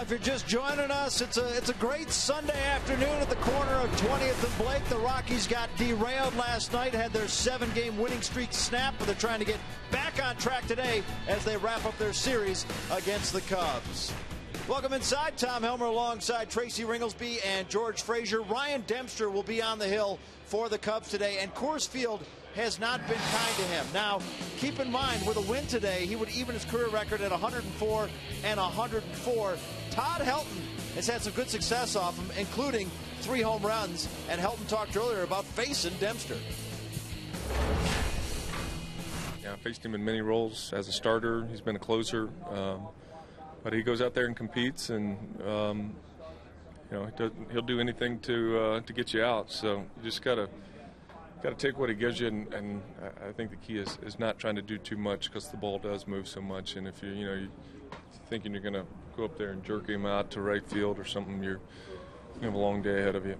If you're just joining us, it's a great Sunday afternoon at the corner of 20th and Blake. The Rockies got derailed last night, had their 7-game winning streak snapped, but they're trying to get back on track today as they wrap up their series against the Cubs. Welcome inside. Tom Helmer alongside Tracy Ringlesby and George Frazier. Ryan Dempster will be on the hill for the Cubs today, and Coors Field has not been kind to him. Now, keep in mind, with a win today, he would even his career record at 104 and 104. Todd Helton has had some good success off him, including 3 home runs, and Helton talked earlier about facing Dempster. Yeah, I faced him in many roles as a starter. He's been a closer, but he goes out there and competes, and he'll do anything to get you out. So you just gotta take what he gives you, and I think the key is not trying to do too much, because the ball does move so much. And if you're thinking you're going to go up there and jerk him out to right field or something, you have a long day ahead of you.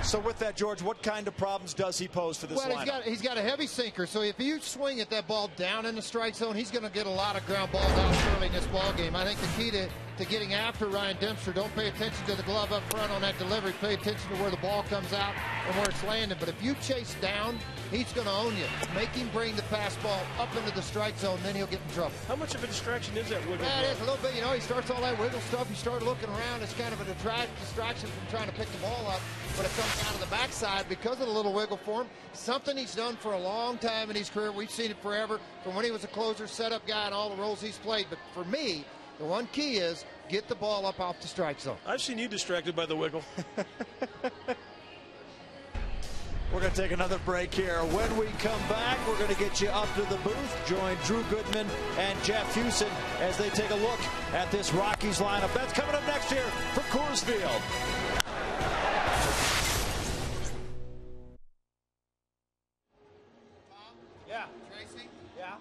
So with that, George, what kind of problems does he pose for this lineup? Well, he's got a heavy sinker, so if you swing at that ball down in the strike zone, he's going to get a lot of ground balls out early in this ball game. I think the key to getting after Ryan Dempster, don't pay attention to the glove up front on that delivery. Pay attention to where the ball comes out and where it's landing. But if you chase down, he's going to own you. Make him bring the fastball up into the strike zone, then he'll get in trouble. How much of a distraction is that wiggle? It is a little bit. He starts all that wiggle stuff. You start looking around. It's kind of a distraction from trying to pick the ball up. But it comes out of the backside because of the little wiggle for him. Something he's done for a long time in his career. We've seen it forever from when he was a closer, setup guy, and all the roles he's played. But for me, the one key is get the ball up off the strike zone. I've seen you distracted by the wiggle. We're going to take another break here. When we come back, we're going to get you up to the booth. Join Drew Goodman and Jeff Hewson as they take a look at this Rockies lineup. That's coming up next here from Coors Field. Yeah. Tracy? Yeah.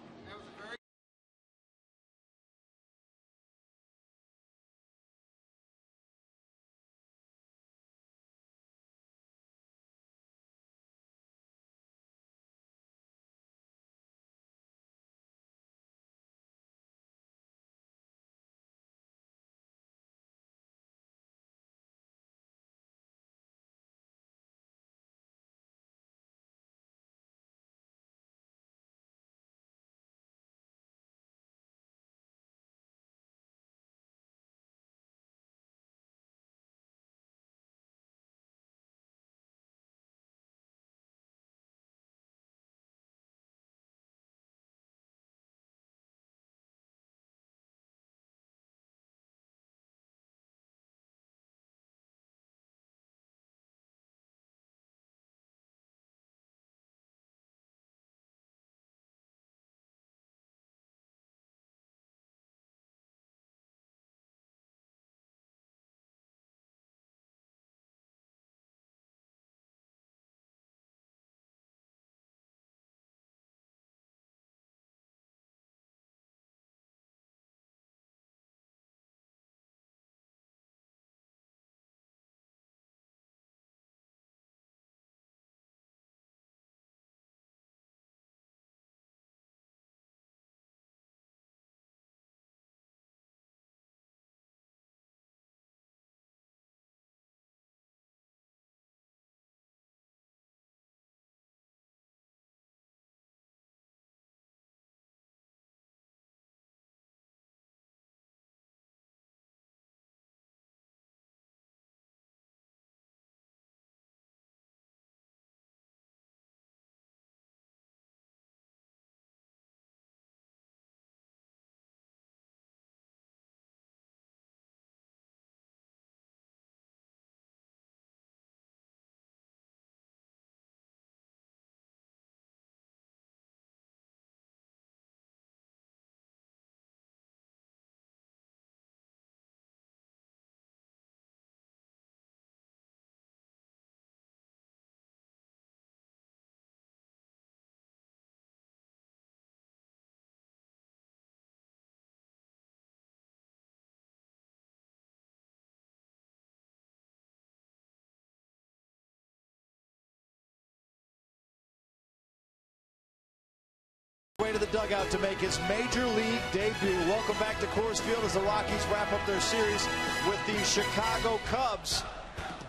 Way to the dugout to make his major league debut. Welcome back to Coors Field as the Rockies wrap up their series with the Chicago Cubs.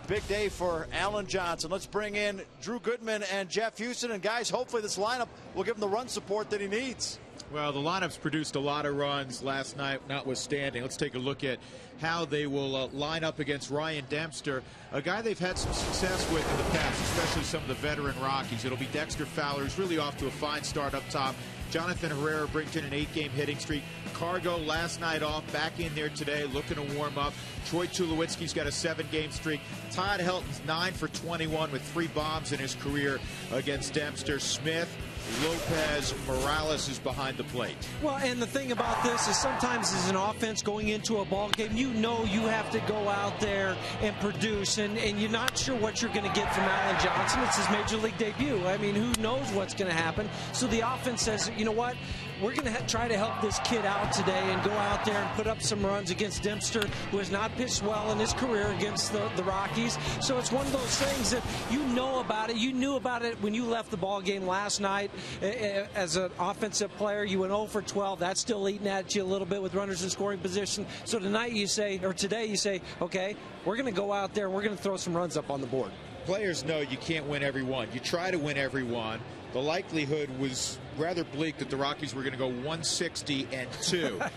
Big day for Alan Johnson. Let's bring in Drew Goodman and Jeff Houston. And guys, hopefully this lineup will give him the run support that he needs. Well, the lineups produced a lot of runs last night, notwithstanding. Let's take a look at how they will line up against Ryan Dempster, a guy they've had some success with in the past, especially some of the veteran Rockies. It'll be Dexter Fowler, who's really off to a fine start up top. Jonathan Herrera brings in an 8-game hitting streak. Cargo last night off, back in there today, looking to warm up. Troy Tulowitzki's got a 7-game streak. Todd Helton's 9 for 21 with 3 bombs in his career against Dempster. Smith, Lopez, Morales is behind the plate. Well, and the thing about this is sometimes as an offense going into a ball game, you know you have to go out there and produce, and you're not sure what you're going to get from Alan Johnson. It's his major league debut. I mean, who knows what's going to happen? So the offense says, you know what? We're going to try to help this kid out today and go out there and put up some runs against Dempster, who has not pitched well in his career against the Rockies. So it's one of those things that you know about it. You knew about it when you left the ball game last night. As an offensive player, you went 0 for 12. That's still eating at you a little bit with runners in scoring position. So tonight you say, or today you say, okay, we're going to go out there and we're going to throw some runs up on the board. Players know you can't win every one. You try to win every one. The likelihood was rather bleak that the Rockies were going to go 160-2.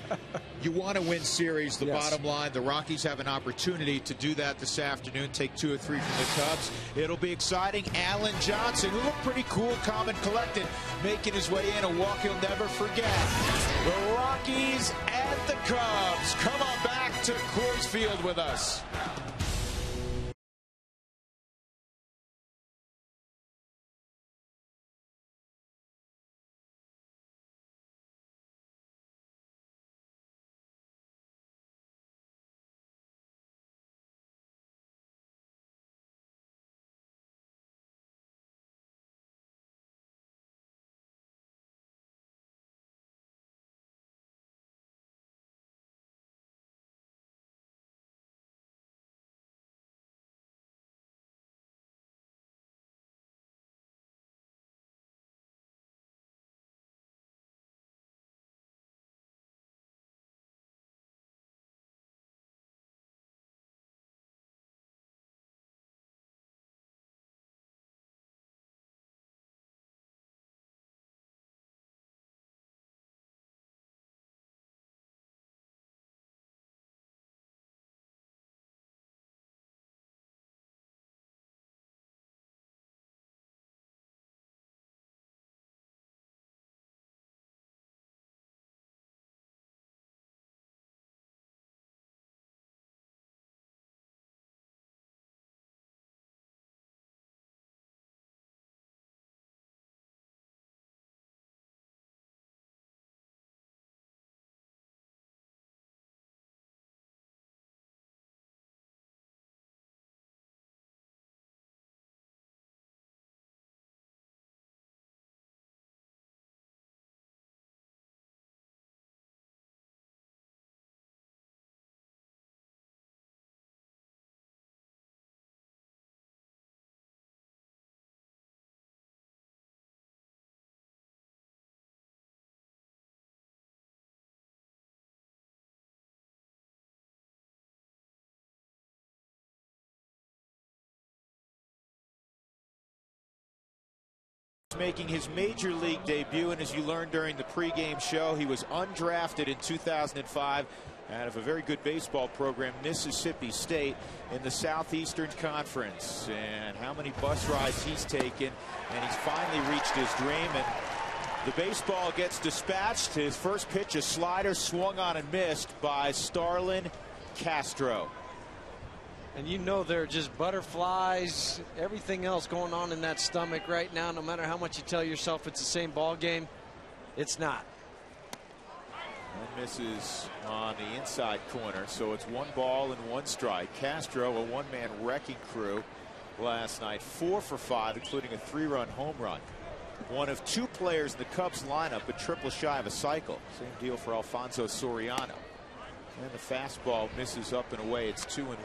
You want to win series, the bottom line. The Rockies have an opportunity to do that this afternoon, take 2 or 3 from the Cubs. It'll be exciting. Alan Johnson, who looked pretty cool, calm, and collected, making his way in, a walk he'll never forget. The Rockies and the Cubs. Come on back to Coors Field with us. Making his major league debut, and as you learned during the pregame show, he was undrafted in 2005 out of a very good baseball program, Mississippi State, in the Southeastern Conference. And how many bus rides he's taken, and he's finally reached his dream. And the baseball gets dispatched. His first pitch, a slider, swung on and missed by Starlin Castro. And you know there are just butterflies, everything else going on in that stomach right now. No matter how much you tell yourself it's the same ball game, it's not. One misses on the inside corner, so it's 1 ball and 1 strike. Castro, a one-man wrecking crew last night, 4 for 5, including a 3-run home run. One of 2 players in the Cubs lineup, a triple shy of a cycle. Same deal for Alfonso Soriano. And the fastball misses up and away. It's 2-1.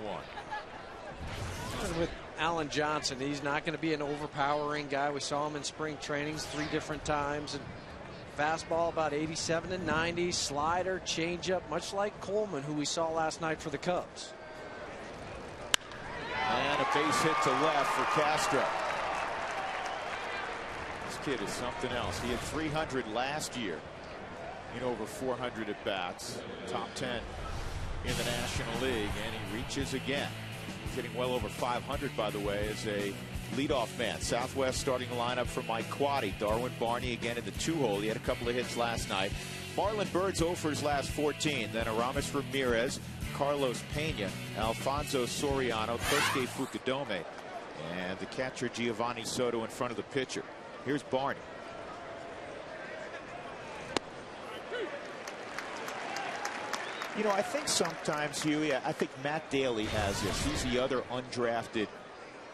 With Alan Johnson, he's not going to be an overpowering guy. We saw him in spring trainings 3 different times, and Fastball about 87 to 90. Slider, changeup, much like Coleman, who we saw last night for the Cubs. And a base hit to left for Castro. This kid is something else. He had 300 last year in over 400 at bats. Top 10 in the National League, and he reaches again. He's hitting well over 500, by the way, as a leadoff man. Southwest starting lineup for Mike Quaddy. Darwin Barney again in the 2-hole. He had a couple of hits last night. Marlon Byrd's 0 for his last 14. Then Aramis Ramirez, Carlos Pena, Alfonso Soriano, Kosuke Fukudome, and the catcher Giovanni Soto in front of the pitcher. Here's Barney. You know, I think sometimes, Huey, I think Matt Daly has this. He's the other undrafted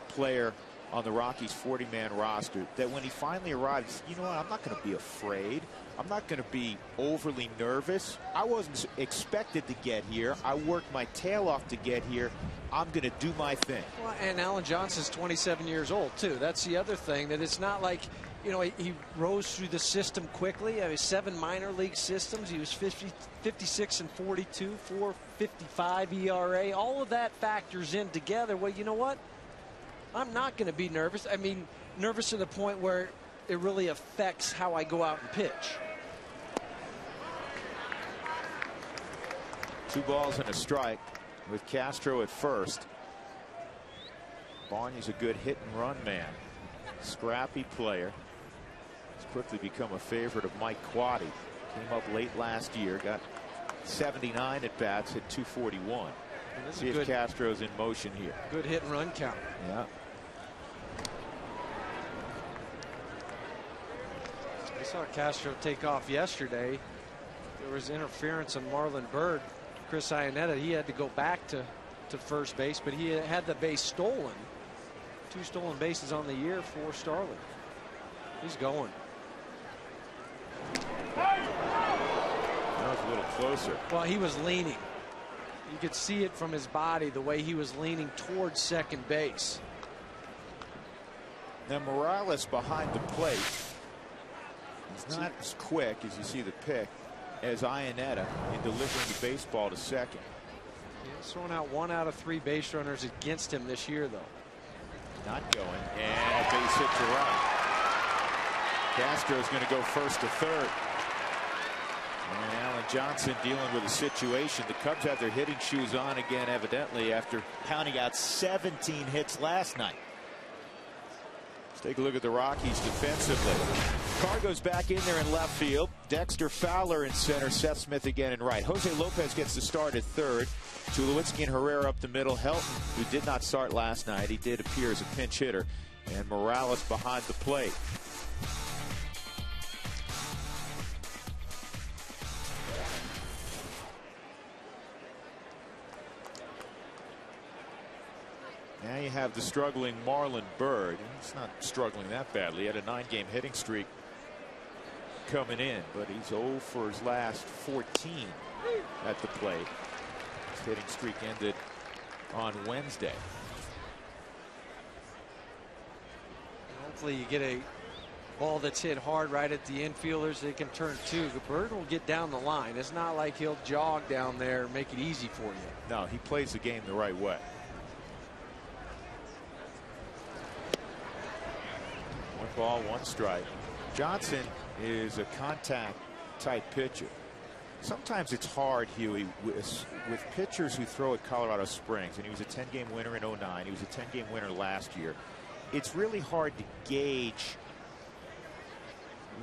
player on the Rockies 40-man roster that when he finally arrives, you know what, I'm not going to be afraid. I'm not going to be overly nervous. I wasn't expected to get here. I worked my tail off to get here. I'm going to do my thing. Well, and Alan Johnson's 27 years old, too. That's the other thing, that it's not like, you know, he rose through the system quickly. I mean, 7 minor league systems. He was 56 and 42, 4.55 ERA. All of that factors in together. Well, you know what? I'm not going to be nervous. I mean, nervous to the point where it really affects how I go out and pitch. 2 balls and a strike with Castro at first. Barney's a good hit and run man. Scrappy player. He's quickly become a favorite of Mike Quaddy. Came up late last year, got 79 at bats, hit 241. See if Castro's in motion here. Good hit and run count. Yeah. I saw Castro take off yesterday. There was interference on Marlon Byrd. Chris Iannetta, he had to go back to first base, but he had the base stolen. 2 stolen bases on the year for Starling. He's going. That was a little closer. Well, he was leaning. You could see it from his body, the way he was leaning towards second base. Now Morales behind the plate. He's not as quick as you see the pick as Iannetta in delivering the baseball to second. He's thrown out 1 out of 3 base runners against him this year, though. Not going, and a base hit to right. Castro's going to go first to third. And Alan Johnson dealing with a situation. The Cubs have their hitting shoes on again, evidently, after pounding out 17 hits last night. Let's take a look at the Rockies defensively. Carr goes back in there in left field. Dexter Fowler in center. Seth Smith again in right. Jose Lopez gets the start at third. Tulowitzki and Herrera up the middle. Helton, who did not start last night, he did appear as a pinch hitter. And Morales behind the plate. Now you have the struggling Marlon Byrd. He's not struggling that badly. He had a 9-game hitting streak coming in, but he's 0 for his last 14 at the plate. His hitting streak ended on Wednesday. Hopefully you get a ball that's hit hard right at the infielders. They can turn 2. Byrd will get down the line. It's not like he'll jog down there and make it easy for you. No, he plays the game the right way. 1 ball, 1 strike. Johnson is a contact type pitcher. Sometimes it's hard, Huey, with pitchers who throw at Colorado Springs, and he was a 10-game winner in 09. He was a 10-game winner last year. It's really hard to gauge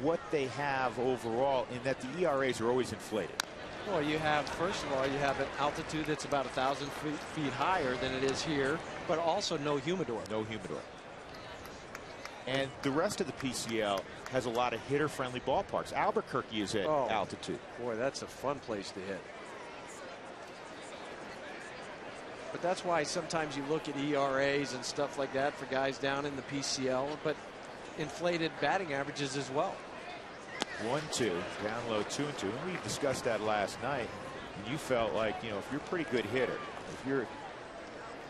what they have overall in that the ERAs are always inflated. Well, you have, first of all, you have an altitude that's about 1,000 feet higher than it is here, but also no humidor. No humidor. And the rest of the PCL has a lot of hitter-friendly ballparks. Albuquerque is at altitude. Boy, that's a fun place to hit. But that's why sometimes you look at ERAs and stuff like that for guys down in the PCL, but inflated batting averages as well. 1-2, down low 2-2. And we discussed that last night. And you felt like, you know, if you're a pretty good hitter,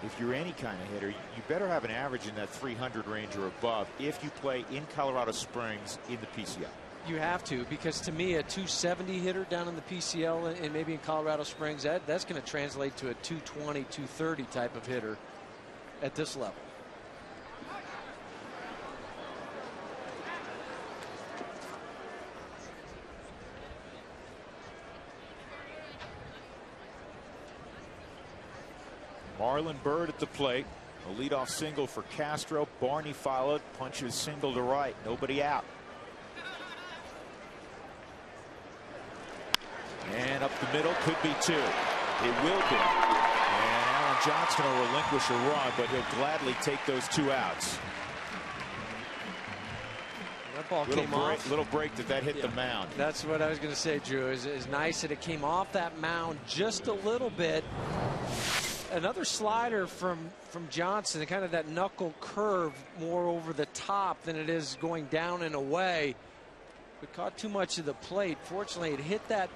if you're any kind of hitter, you better have an average in that 300 range or above if you play in Colorado Springs in the PCL. You have to, because to me, a 270 hitter down in the PCL and maybe in Colorado Springs, that's going to translate to a 220, 230 type of hitter at this level. Marlon Byrd at the plate. A leadoff single for Castro. Barney followed. Punches single to right. Nobody out. And up the middle, could be two. It will be. And Alan Johnston will relinquish a run, but he'll gladly take those 2 outs. That ball came off. Little break that hit the mound. That's what I was going to say, Drew. Is nice that it came off that mound just a little bit. Another slider from Johnson, kind of that knuckle curve more over the top than it is going down and away. But caught too much of the plate. Fortunately, it hit that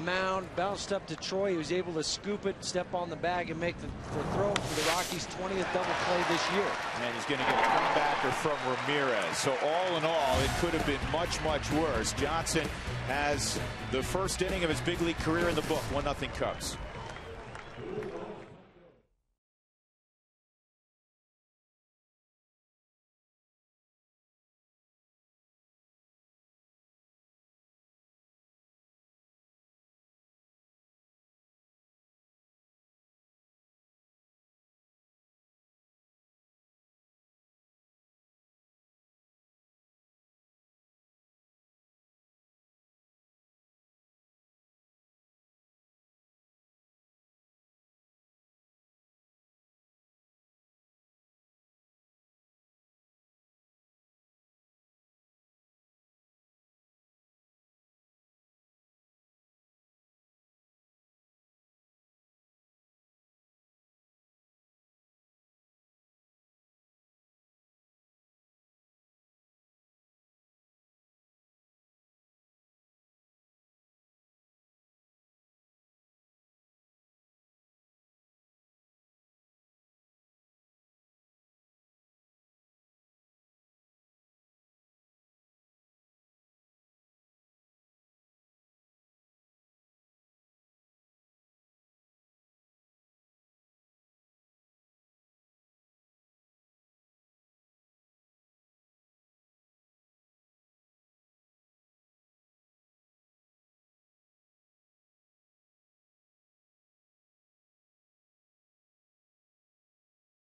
mound, bounced up to Troy. He was able to scoop it, step on the bag, and make the throw for the Rockies' 20th double play this year. And he's going to get a comebacker from Ramirez. So all in all, it could have been much, much worse. Johnson has the first inning of his big league career in the book. 1-0 Cubs.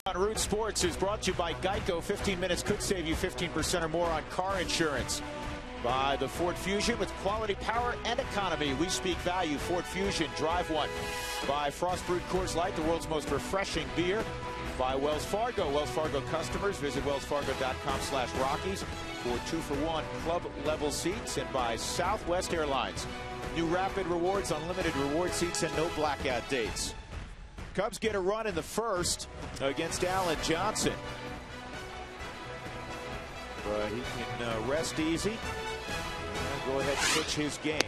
On Root Sports is brought to you by Geico. 15 minutes could save you 15% or more on car insurance. By the Ford Fusion with quality, power, and economy. We speak value. Ford Fusion, drive one. By Frost Brewed Coors Light, the world's most refreshing beer. By Wells Fargo. Wells Fargo customers, visit wellsfargo.com/Rockies for 2-for-1 club level seats. And by Southwest Airlines. New Rapid Rewards, unlimited reward seats, and no blackout dates. Cubs get a run in the first against Alan Johnson. But he can rest easy and go ahead and pitch his game.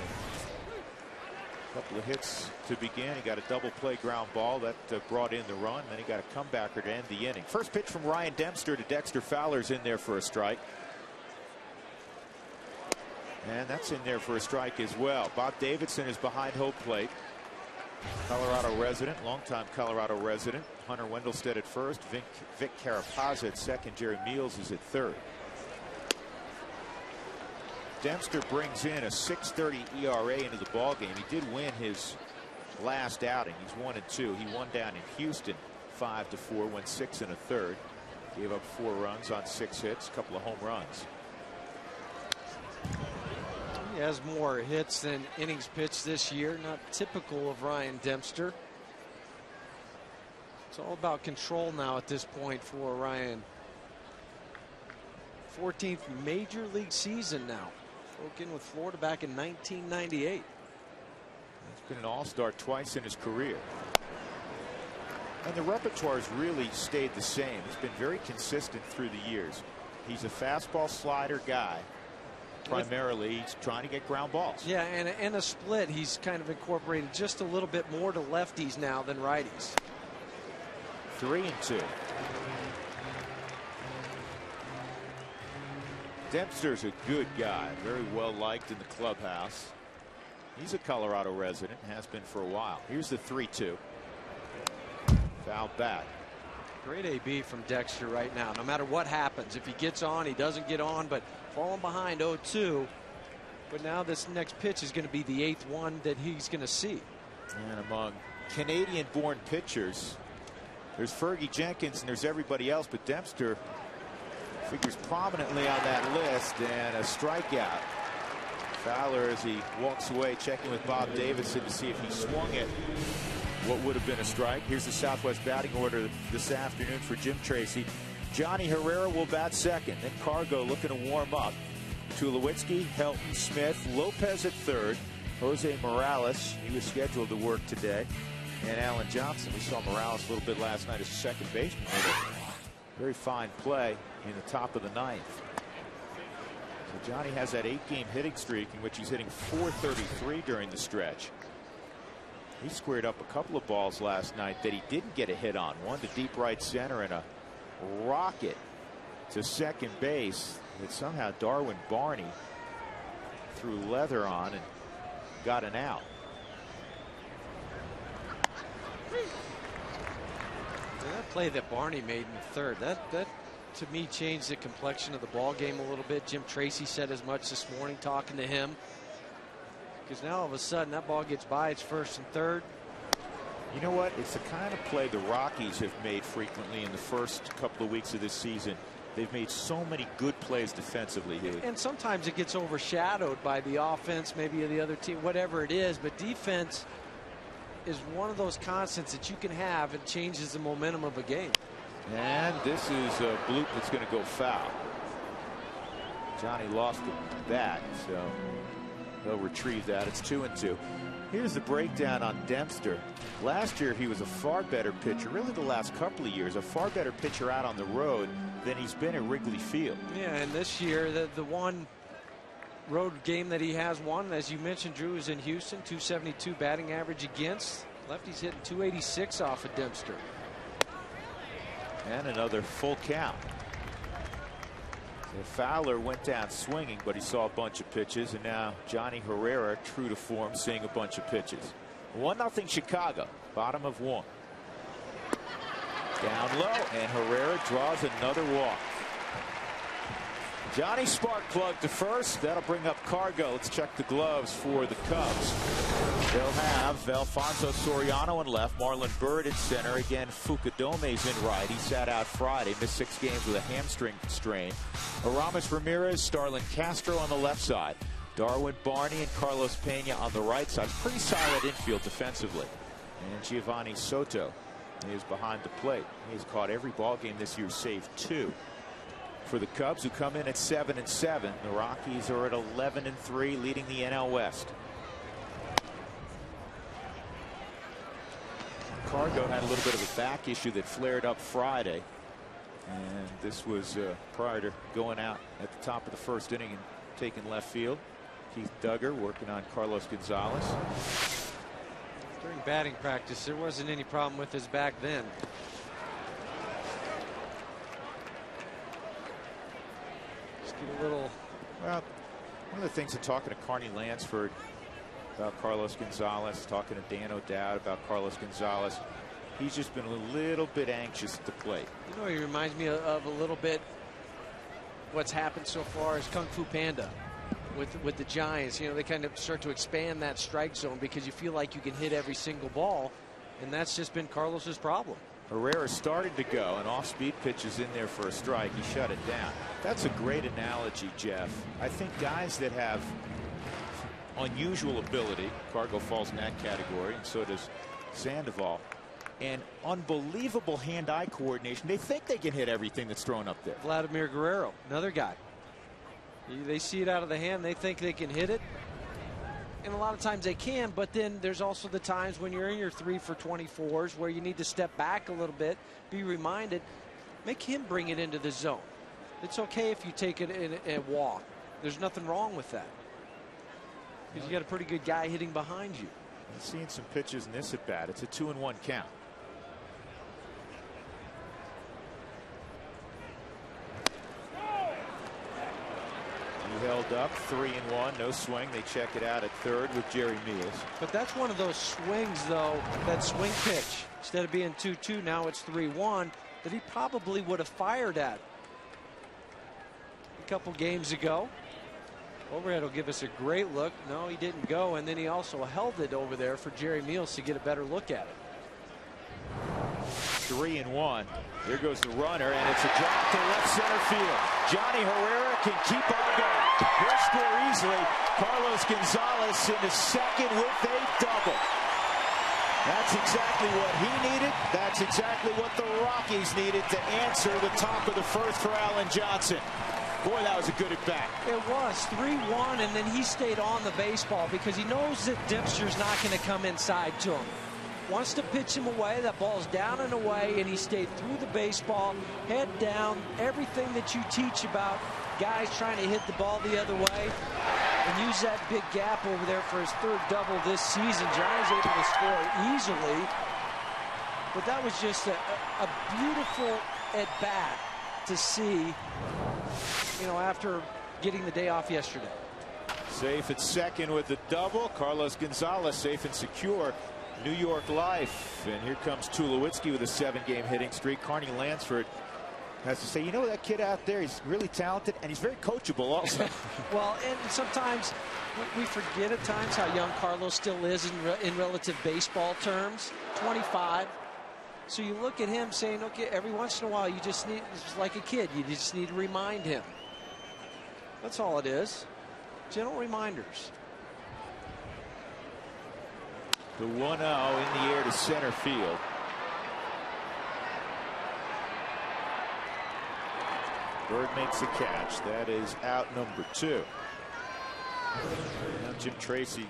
A couple of hits to begin. He got a double play ground ball that brought in the run. Then he got a comebacker to end the inning. First pitch from Ryan Dempster to Dexter Fowler's in there for a strike. And that's in there for a strike as well. Bob Davidson is behind home plate. Colorado resident, longtime Colorado resident. Hunter Wendelstedt at first, Vic Carapazza at second, Jerry Meals is at third. Dempster brings in a 6.30 ERA into the ballgame. He did win his last outing. He's 1-2. He won down in Houston 5-4, went 6 1/3. Gave up 4 runs on 6 hits, a couple of home runs. He has more hits than innings pitched this year. Not typical of Ryan Dempster. It's all about control now at this point for Ryan. 14th major league season now. Broke in with Florida back in 1998. He's been an all-star twice in his career. And the repertoire's really stayed the same. It's been very consistent through the years. He's a fastball slider guy. Primarily, he's trying to get ground balls. Yeah, and a split. He's kind of incorporated just a little bit more to lefties now than righties. 3-2. Dempster's a good guy, very well liked in the clubhouse. He's a Colorado resident, has been for a while. Here's the 3-2. Foul back. Great AB from Dexter right now. No matter what happens, if he gets on, he doesn't get on, but falling behind 0-2. But now this next pitch is going to be the 8th one that he's going to see. And among Canadian-born pitchers, there's Fergie Jenkins and there's everybody else, but Dempster figures prominently on that list, and a strikeout. Fowler, as he walks away, checking with Bob Davidson to see if he swung it. What would have been a strike. Here's the Southwest batting order this afternoon for Jim Tracy. Johnny Herrera will bat second. Then Cargo looking to warm up. Tulowitzki, Helton, Smith, Lopez at third. Jose Morales, he was scheduled to work today. And Alan Johnson. We saw Morales a little bit last night as second baseman. Very fine play in the top of the 9th. So Johnny has that 8-game hitting streak in which he's hitting .433 during the stretch. He squared up a couple of balls last night that he didn't get a hit on. One to deep right center and a rocket to second base that somehow Darwin Barney threw leather on and got an out. That play that Barney made in the 3rd, that to me changed the complexion of the ball game a little bit. Jim Tracy said as much this morning talking to him, because now all of a sudden that ball gets by its 1st and 3rd. You know what? It's the kind of play the Rockies have made frequently in the first couple of weeks of this season. They've made so many good plays defensively here. And sometimes it gets overshadowed by the offense, maybe of the other team, whatever it is. But defense is one of those constants that you can have. It changes the momentum of a game. And this is a bloop that's going to go foul. Johnny lost the bat, so they'll retrieve that. It's 2-2. Here's the breakdown on Dempster. Last year he was a far better pitcher, really the last couple of years, a far better pitcher out on the road than he's been at Wrigley Field. Yeah, and this year the one road game that he has won, as you mentioned, Drew, is in Houston. .272 batting average against. Lefty's hitting .286 off of Dempster. And another full count. So Fowler went down swinging, but he saw a bunch of pitches, and now Johnny Herrera, true to form, seeing a bunch of pitches. 1-0 Chicago, bottom of 1. Down low, and Herrera draws another walk. Johnny spark plug to first. That'll bring up Cargo. Let's check the gloves for the Cubs. They'll have Alfonso Soriano in left, Marlon Byrd at center. Again, Fukudome's in right. He sat out Friday, missed 6 games with a hamstring strain. Aramis Ramirez, Starlin Castro on the left side. Darwin Barney and Carlos Pena on the right side. Pretty solid infield defensively. And Giovanni Soto is behind the plate. He's caught every ball game this year, save 2. For the Cubs, who come in at 7-7, the Rockies are at 11-3, leading the NL West. Cargo had a little bit of a back issue that flared up Friday, and this was prior to going out at the top of the 1st inning and taking left field. Keith Duggar working on Carlos Gonzalez. During batting practice, there wasn't any problem with his back then. Get a little. Well, one of the things in talking to Carney Lansford about Carlos Gonzalez, talking to Dan O'Dowd about Carlos Gonzalez, he's just been a little bit anxious at the plate. You know, he reminds me of a little bit what's happened so far as Kung Fu Panda with the Giants. You know, they kind of start to expand that strike zone because you feel like you can hit every single ball, and that's just been Carlos's problem. Herrera started to go, and off-speed pitch is in there for a strike. He shut it down. That's a great analogy, Jeff. I think guys that have unusual ability, Cargo falls in that category, and so does Sandoval, and unbelievable hand-eye coordination. They think they can hit everything that's thrown up there. Vladimir Guerrero, another guy. They see it out of the hand. They think they can hit it. And a lot of times they can, but then there's also the times when you're in your 3 for 24s where you need to step back a little bit, be reminded, make him bring it into the zone. It's okay if you take it in a walk. There's nothing wrong with that. Because you got a pretty good guy hitting behind you. I'm seeing some pitches in this at bat. It's a 2-1 count. He held up 3-1, no swing. They check it out at third with Jerry Meals. But that's one of those swings, though, that swing pitch. Instead of being 2-2, now it's 3-1, that he probably would have fired at a couple games ago. Overhead will give us a great look. No, he didn't go, and then he also held it over there for Jerry Meals to get a better look at it. 3-1. Here goes the runner, and it's a drop to left center field. Johnny Herrera can keep on going. He'll score easily. Carlos Gonzalez into second with a double. That's exactly what he needed. That's exactly what the Rockies needed to answer the top of the first for Alan Johnson. Boy, that was a good at-bat. It was 3-1, and then he stayed on the baseball because he knows that Dempster's not going to come inside to him. Wants to pitch him away. That ball's down and away, and he stayed through the baseball, head down, everything that you teach about guys trying to hit the ball the other way, and use that big gap over there for his third double this season. Johnny's able to score easily, but that was just a beautiful at-bat to see, you know, after getting the day off yesterday. Safe at second with the double. Carlos Gonzalez safe and secure. New York life. And here comes Tulowitzki with a 7-game hitting streak. Carney Lansford has to say, you know, that kid out there, he's really talented and he's very coachable also. Well, and sometimes we forget at times how young Carlos still is in relative baseball terms. 25. So you look at him saying, okay, every once in a while you just need, it's like a kid, you just need to remind him. That's all it is. Gentle reminders. The 1-0 in the air to center field. Bird makes the catch. That is out number 2. Now, Jim Tracy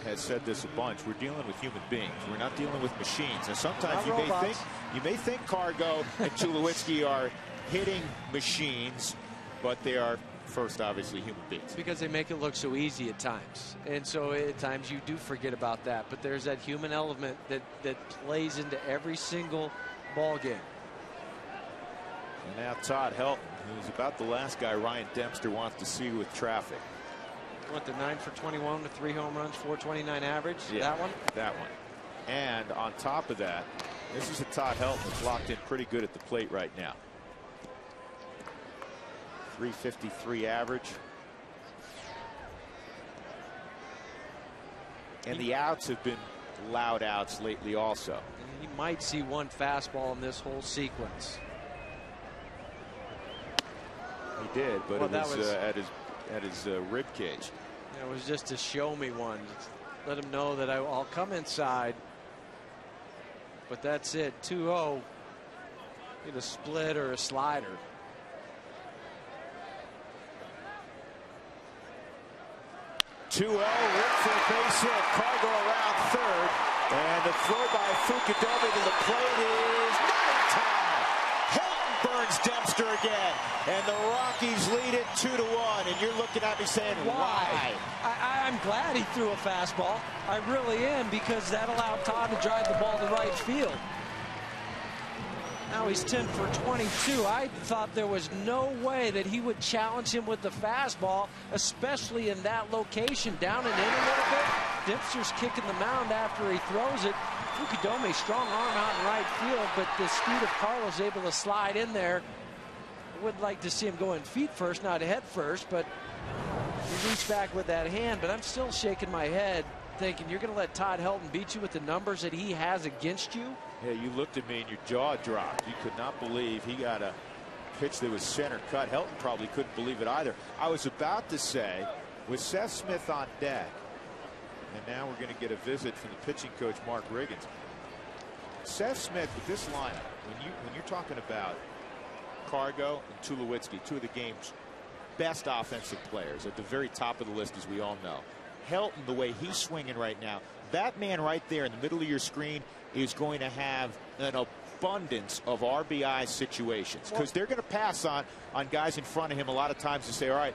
has said this a bunch. We're dealing with human beings. We're not dealing with machines. And sometimes you may think Cargo and Tulowitzki are hitting machines, but they are first obviously human beings. Because they make it look so easy at times. And so at times you do forget about that. But there's that human element that plays into every single ball game. And now Todd Helton, who's about the last guy Ryan Dempster wants to see with traffic. What, the 9 for 21 to 3 home runs, 429 average? Yeah, that one? That one. And on top of that, this is a Todd Helton that's locked in pretty good at the plate right now. 353 average. And the outs have been loud outs lately also. And he might see one fastball in this whole sequence. He did, but well, it was at his rib cage. It was just to show me one. Just let him know that I'll come inside. But that's it. 2-0. Need a split or a slider. Ripped for a base hit. Cargo around third. And the throw by Fukudome to the plate is not in time. Helton burns Dempster again. And the Rockies lead it 2-1. And you're looking at me saying, why? I'm glad he threw a fastball. I really am, because that allowed Todd to drive the ball to right field. Now he's 10 for 22. I thought there was no way that he would challenge him with the fastball, especially in that location. Down and in a little bit. Dempster's kicking the mound after he throws it. Fukudome, strong arm out in right field, but the speed of Carlos able to slide in there. I would like to see him going feet first, not head first, but he reached back with that hand. But I'm still shaking my head thinking, you're going to let Todd Helton beat you with the numbers that he has against you? Yeah, you looked at me and your jaw dropped. You could not believe he got a pitch that was center cut. Helton probably couldn't believe it either. I was about to say, with Seth Smith on deck, and now we're going to get a visit from the pitching coach, Mark Riggins. Seth Smith with this lineup, when you're talking about Cargo and Tulowitzki, two of the game's best offensive players at the very top of the list, as we all know. Helton, the way he's swinging right now, that man right there in the middle of your screen is going to have an abundance of RBI situations, because they're going to pass on guys in front of him a lot of times to say, all right,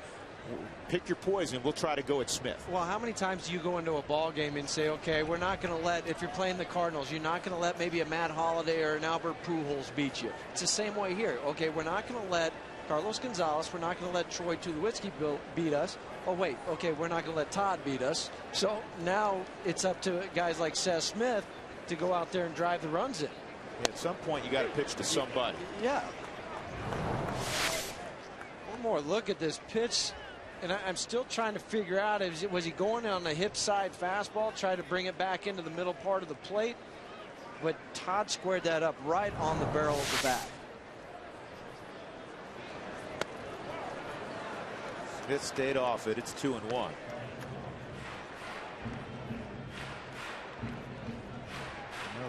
pick your poison, we'll try to go at Smith. Well, how many times do you go into a ball game and say, okay, we're not going to let, if you're playing the Cardinals, you're not going to let maybe a Matt Holliday or an Albert Pujols beat you. It's the same way here. Okay, we're not going to let Carlos Gonzalez. We're not going to let Troy Tulowitzki beat us. Oh, wait. Okay, we're not going to let Todd beat us. So now it's up to guys like Seth Smith to go out there and drive the runs in. At some point, you got to pitch to somebody. Yeah. One more look at this pitch. And I'm still trying to figure out, was he going on the hip side fastball, try to bring it back into the middle part of the plate? But Todd squared that up right on the barrel of the bat. Smith stayed off it. It's 2-1.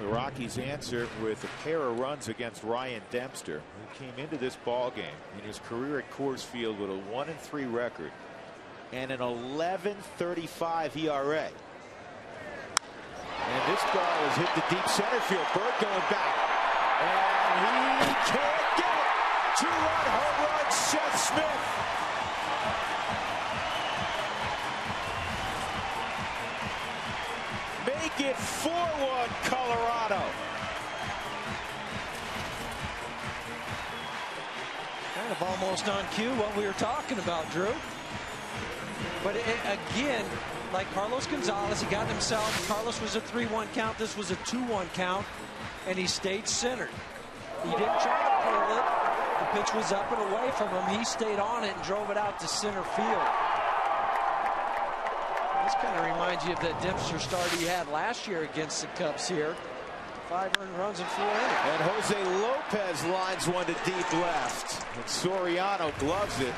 The Rockies answer with a pair of runs against Ryan Dempster, who came into this ball game in his career at Coors Field with a 1-3 record and an 11.35 ERA. And this ball is hit to deep center field. Bird going back, and he can't get it. 2-run home run, Seth Smith. Make it 4-1 Colorado. Kind of almost on cue what we were talking about, Drew. But again, like Carlos Gonzalez, he got himself. Carlos was a 3-1 count. This was a 2-1 count, and he stayed centered. He didn't try to pull it. The pitch was up and away from him. He stayed on it and drove it out to center field. This kind of reminds you of that Dempster start he had last year against the Cubs here. 5 earned runs in 4 innings. And Jose Lopez lines one to deep left. And Soriano gloves it.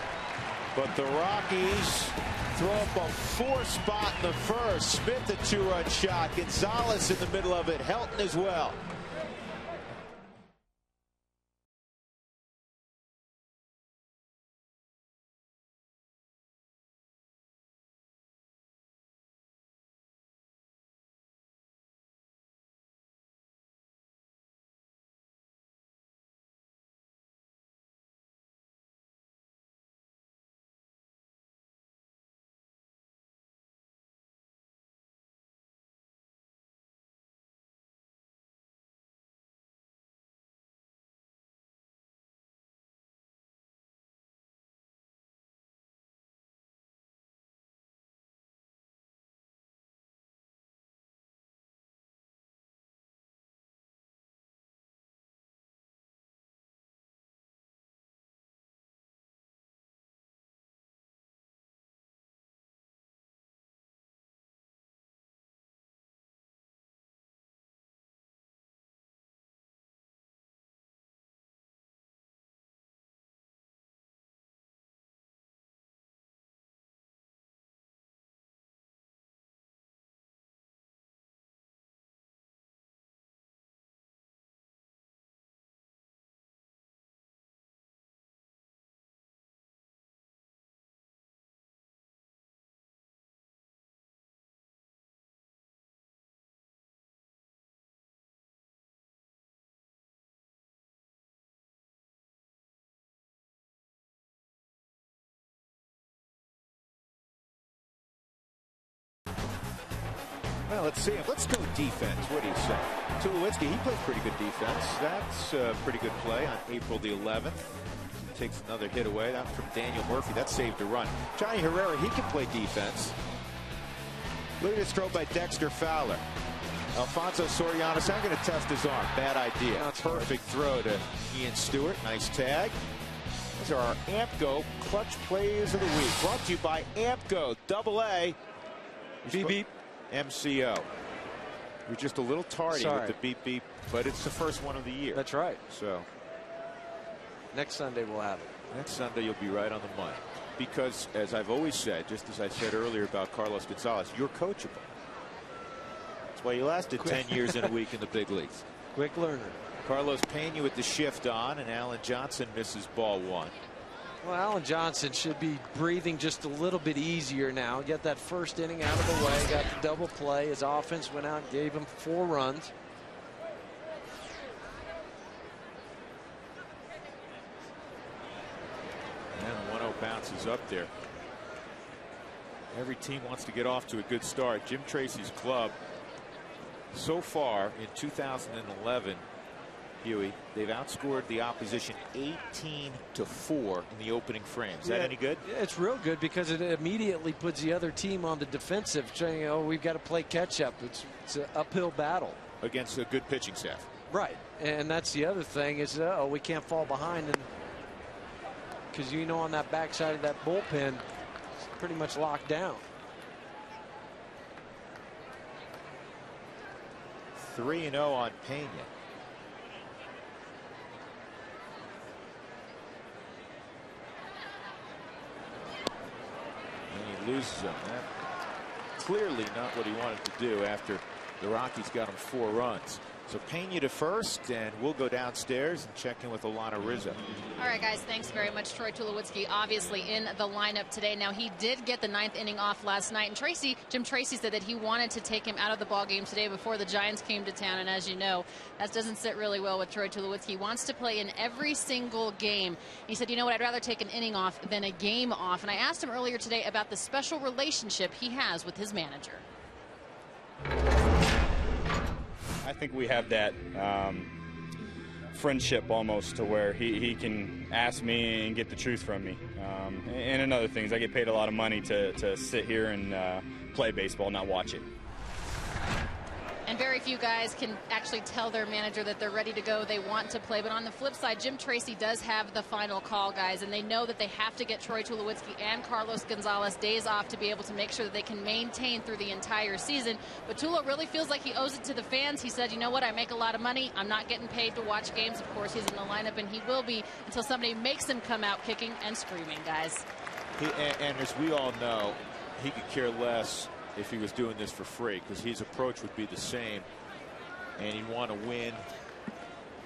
But the Rockies throw up a 4 spot in the first. Smith a 2-run shot. Gonzalez in the middle of it. Helton as well. Well, let's see him. Let's go defense. What do you say? Tulowitzki, he plays pretty good defense. That's a pretty good play on April the 11th. Takes another hit away. That from Daniel Murphy. That saved a run. Johnny Herrera, he can play defense. Look at this throw by Dexter Fowler. Alfonso Soriano, I'm going to test his arm. Bad idea. Perfect throw to Ian Stewart. Nice tag. These are our AmpGo clutch plays of the week. Brought to you by AmpGo AA. Beep beep. MCO. We're just a little tardy with the beep beep, but it's the first one of the year. That's right. So next Sunday we'll have it. Next Sunday you'll be right on the money. Because as I've always said, just as I said earlier about Carlos Gonzalez, you're coachable. That's why you lasted 10 years in a week in the big leagues. Quick learner. Carlos Pena with the shift on, and Alan Johnson misses ball 1. Well, Alan Johnson should be breathing just a little bit easier now. Get that first inning out of the way. Got the double play. His offense went out and gave him 4 runs. And the 1-0 bounces up there. Every team wants to get off to a good start. Jim Tracy's club so far in 2011 Huey, they've outscored the opposition 18-4 in the opening frame. Is that any good? It's real good because it immediately puts the other team on the defensive, saying, oh, we've got to play catch up. It's an uphill battle against a good pitching staff. Right. And that's the other thing is, oh, we can't fall behind. And because, you know, on that backside of that bullpen, it's pretty much locked down. 3-0 on Pena. And he loses them. That's clearly not what he wanted to do after the Rockies got him 4 runs. So Pena to first, and we'll go downstairs and check in with Alana Rizzo. All right, guys, thanks very much. Troy Tulowitzki obviously in the lineup today. Now, he did get the 9th inning off last night, and Jim Tracy said that he wanted to take him out of the ball game today before the Giants came to town, and as you know, that doesn't sit really well with Troy Tulowitzki. He wants to play in every single game. He said, you know what, I'd rather take an inning off than a game off, and I asked him earlier today about the special relationship he has with his manager. I think we have that friendship almost to where he can ask me and get the truth from me. And another thing is I get paid a lot of money to sit here and play baseball, not watch it. And very few guys can actually tell their manager that they're ready to go, they want to play. But on the flip side, Jim Tracy does have the final call, guys, and they know that they have to get Troy Tulowitzki and Carlos Gonzalez days off to be able to make sure that they can maintain through the entire season. But Tulo really feels like he owes it to the fans. He said, you know what, I make a lot of money. I'm not getting paid to watch games. Of course, he's in the lineup, and he will be until somebody makes him come out kicking and screaming, guys. And as we all know, he could care less if he was doing this for free, because his approach would be the same, and he'd want to win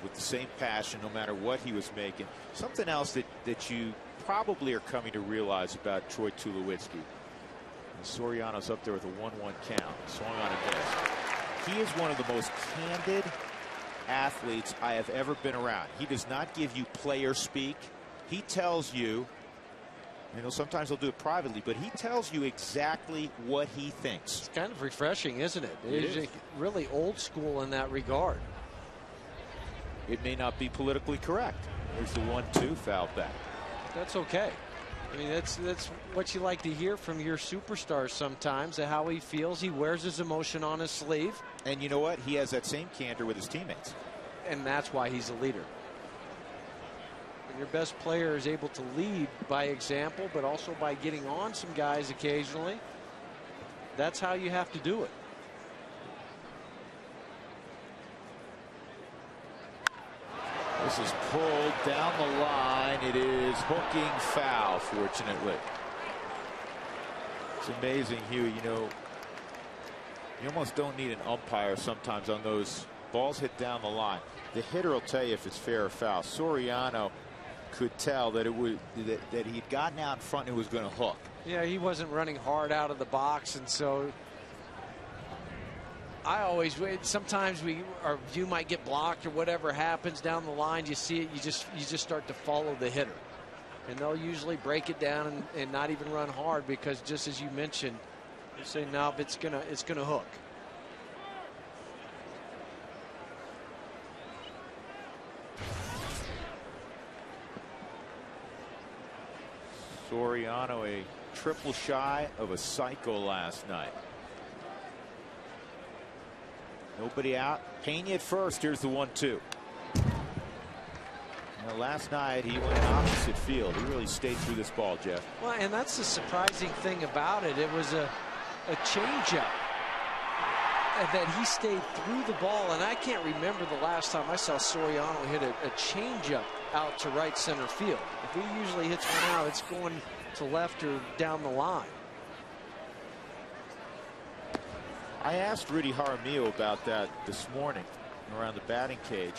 with the same passion no matter what he was making. Something else that you probably are coming to realize about Troy Tulowitzki. Soriano's up there with a 1-1 count, swung on a miss. He is one of the most candid athletes I have ever been around. He does not give you player speak. He tells you, you know, sometimes he'll do it privately, but he tells you exactly what he thinks. It's kind of refreshing, isn't it? It's really old school in that regard. It may not be politically correct. There's the 1-2 foul back. That's okay. I mean, that's what you like to hear from your superstars sometimes, how he feels. He wears his emotion on his sleeve. And you know what? He has that same candor with his teammates. And that's why he's a leader. Your best player is able to lead by example, but also by getting on some guys occasionally. That's how you have to do it. This is pulled down the line. It is hooking foul, fortunately. It's amazing, Huey. You know, you almost don't need an umpire sometimes on those balls hit down the line. The hitter will tell you if it's fair or foul. Soriano could tell that that he'd gotten out in front and it was going to hook. Yeah, he wasn't running hard out of the box, and so I always sometimes our view might get blocked or whatever happens down the line. You see it, you just start to follow the hitter, and they'll usually break it down and not even run hard, because just as you mentioned, you say no, it's gonna hook. Soriano a triple shy of a cycle last night. Nobody out. Pena at first. Here's the 1-2. Now, last night he went opposite field. He really stayed through this ball, Jeff. Well, and that's the surprising thing about it. It was a changeup that he stayed through the ball, and I can't remember the last time I saw Soriano hit a changeup out to right center field. If he usually hits one out, it's going to left or down the line. I asked Rudy Jaramillo about that this morning around the batting cage,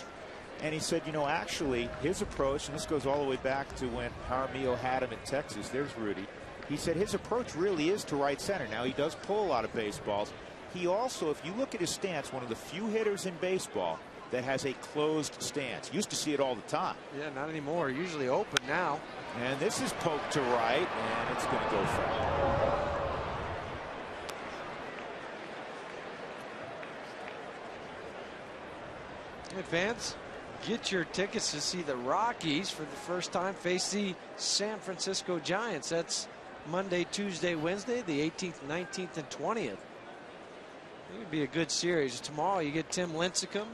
and he said, you know, actually his approach, and this goes all the way back to when Jaramillo had him in Texas. There's Rudy. He said his approach really is to right center. Now, he does pull a lot of baseballs. He also, if you look at his stance, one of the few hitters in baseball that has a closed stance. Used to see it all the time. Yeah, not anymore. Usually open now. And this is poked to right, and it's going to go foul. Advance. get your tickets to see the Rockies for the first time face the San Francisco Giants. That's Monday, Tuesday, Wednesday, the 18th, 19th, and 20th. It would be a good series. Tomorrow you get Tim Lincecum.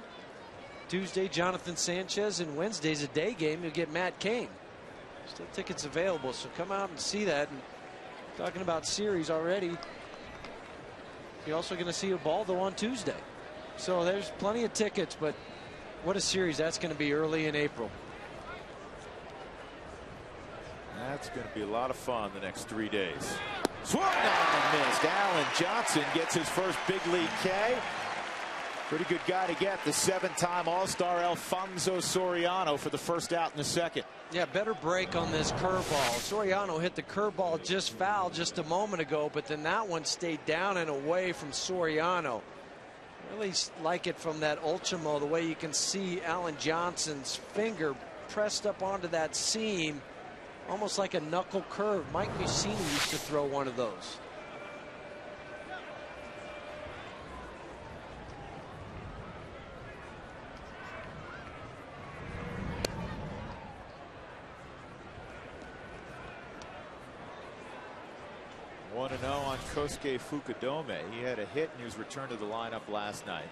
Tuesday, Jonathan Sanchez, and Wednesday's a day game. You'll get Matt Cain. Still tickets available, so come out and see that. And talking about series already, you're also going to see Ubaldo on Tuesday. So there's plenty of tickets, but what a series that's going to be early in April. That's going to be a lot of fun the next 3 days. Swung on and missed. Alan Johnson gets his first big league K. Pretty good guy to get, the 7-time All-Star Alfonso Soriano for the first out in the second. Yeah, better break on this curveball. Soriano hit the curveball just foul just a moment ago, but then that one stayed down and away from Soriano. Really like it from that ultimo, the way you can see Alan Johnson's finger pressed up onto that seam, almost like a knuckle curve. Mike Mussina used to throw one of those. One 1-0 on Kosuke Fukudome. He had a hit and he was returned to the lineup last night.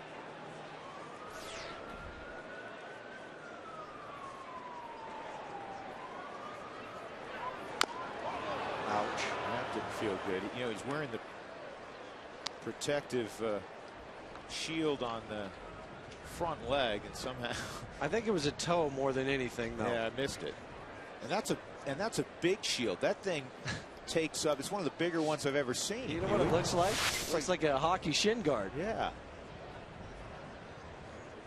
Ouch. That didn't feel good. You know, he's wearing the protective shield on the front leg, and somehow I think it was a toe more than anything, though. Yeah, I missed it. And that's a big shield. That thing takes up. It's one of the bigger ones I've ever seen. You know what it looks like? It looks like a hockey shin guard. Yeah.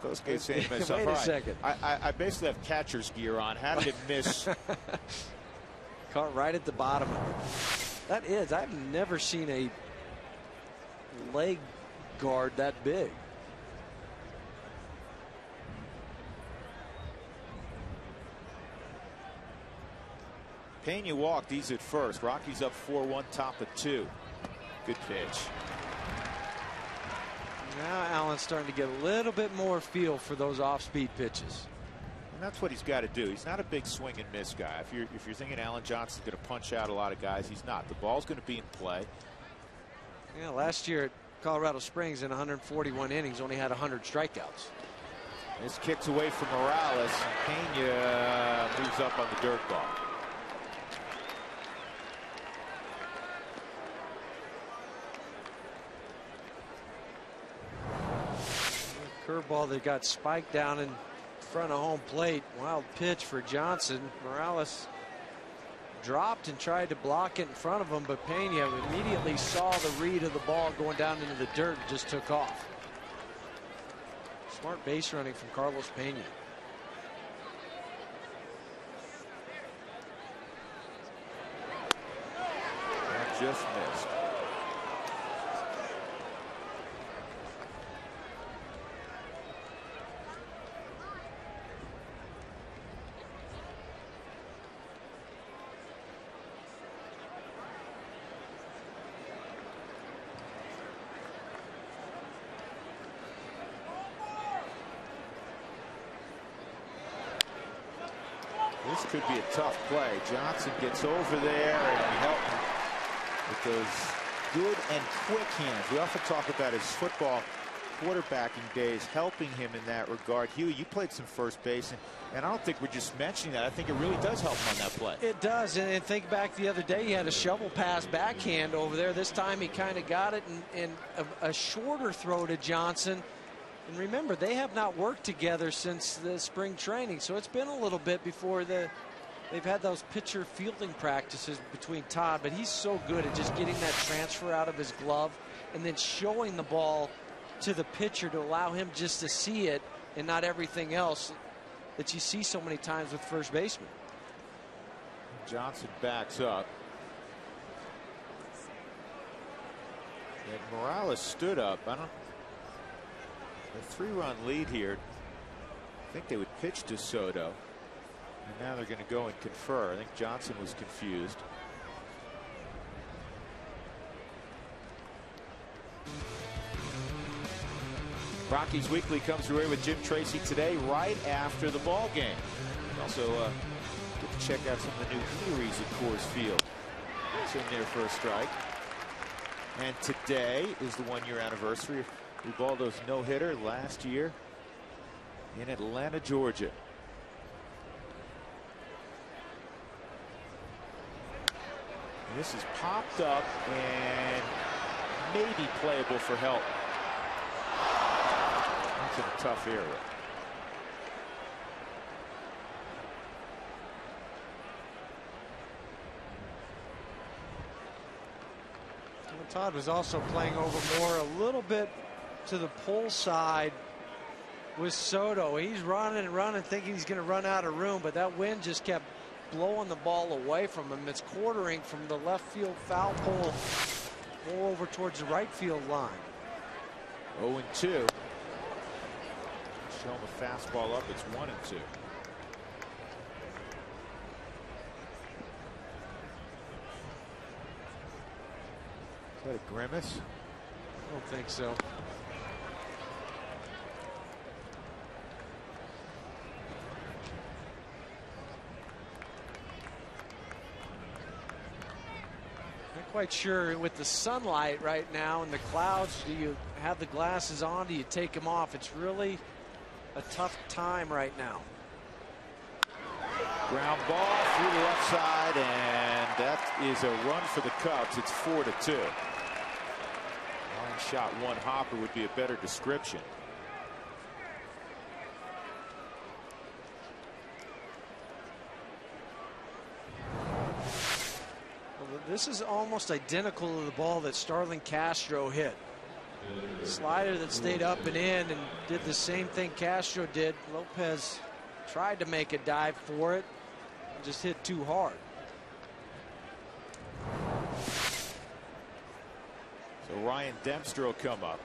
Kosuke saying to myself, wait a second. I basically have catcher's gear on. How did it miss? Caught right at the bottom of it. That is, I've never seen a leg guard that big. Pena walked. He's at first. Rockies up 4-1, top of 2. Good pitch. Now Allen's starting to get a little bit more feel for those off-speed pitches. And that's what he's got to do. He's not a big swing and miss guy. If you're thinking Alan Johnson's going to punch out a lot of guys, he's not. The ball's going to be in play. Yeah, last year at Colorado Springs in 141 innings only had 100 strikeouts. This kicks away from Morales. Pena moves up on the dirt ball. Curveball that got spiked down in front of home plate. Wild pitch for Johnson. Morales dropped and tried to block it in front of him, but Pena immediately saw the read of the ball going down into the dirt and just took off. Smart base running from Carlos Pena. That just missed. This could be a tough play. Johnson gets over there and Helton with those good and quick hands. We often talk about his football quarterbacking days helping him in that regard. Huey, you played some first base, and I don't think we're just mentioning that. I think it really does help him on that play. It does, and think back the other day, he had a shovel pass backhand over there. This time he kind of got it and a shorter throw to Johnson. And remember, they have not worked together since the spring training, so it's been a little bit before they've had those pitcher fielding practices between Todd, but he's so good at just getting that transfer out of his glove and then showing the ball to the pitcher to allow him just to see it and not everything else that you see so many times with first basemen. Johnson backs up. And Morales stood up. A 3-run lead here. I think they would pitch to Soto. And now they're going to go and confer. I think Johnson was confused. Rockies Weekly comes your way with Jim Tracy today, right after the ball game. Also, get to check out some of the new eateries at Coors Field. It's in there for a strike. And today is the one-year anniversary of Ubaldo's no-hitter last year in Atlanta, Georgia. And this is popped up and maybe playable for help. That's in a tough area. Todd was also playing over more a little bit to the pull side with Soto. He's running and running, thinking he's going to run out of room, but that wind just kept blowing the ball away from him. It's quartering from the left field foul pole more over towards the right field line. 0-2. Show him a fastball up. It's 1-2. Is that a grimace? I don't think so. Not quite sure with the sunlight right now and the clouds. Do you have the glasses on? Do you take them off? It's really a tough time right now. Ground ball through the left side, and that is a run for the Cubs. It's 4-2. Line shot one hopper would be a better description. Well, this is almost identical to the ball that Starlin Castro hit. Slider that stayed up and in and did the same thing Castro did. Lopez tried to make a dive for it, just hit too hard. So Ryan Dempster will come up.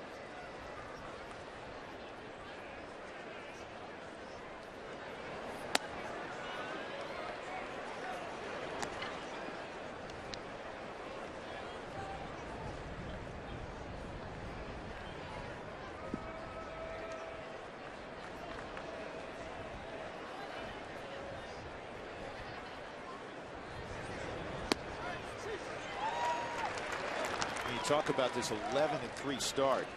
Talk about this 11-3 start.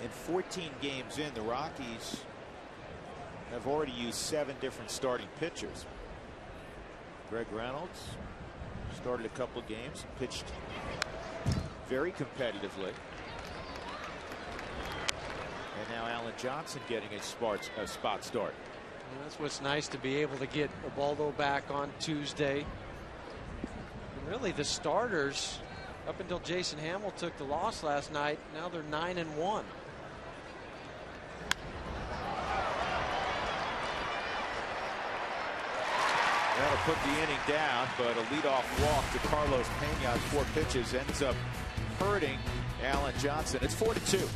In 14 games in, the Rockies have already used 7 different starting pitchers. Greg Reynolds started a couple of games and pitched very competitively. And now Alan Johnson getting a spot start. And that's what's nice, to be able to get Ubaldo back on Tuesday. And really the starters, up until Jason Hamill took the loss last night, now they're 9-1. That'll put the inning down, but a leadoff walk to Carlos Pena on 4 pitches ends up hurting Alan Johnson. It's 4-2.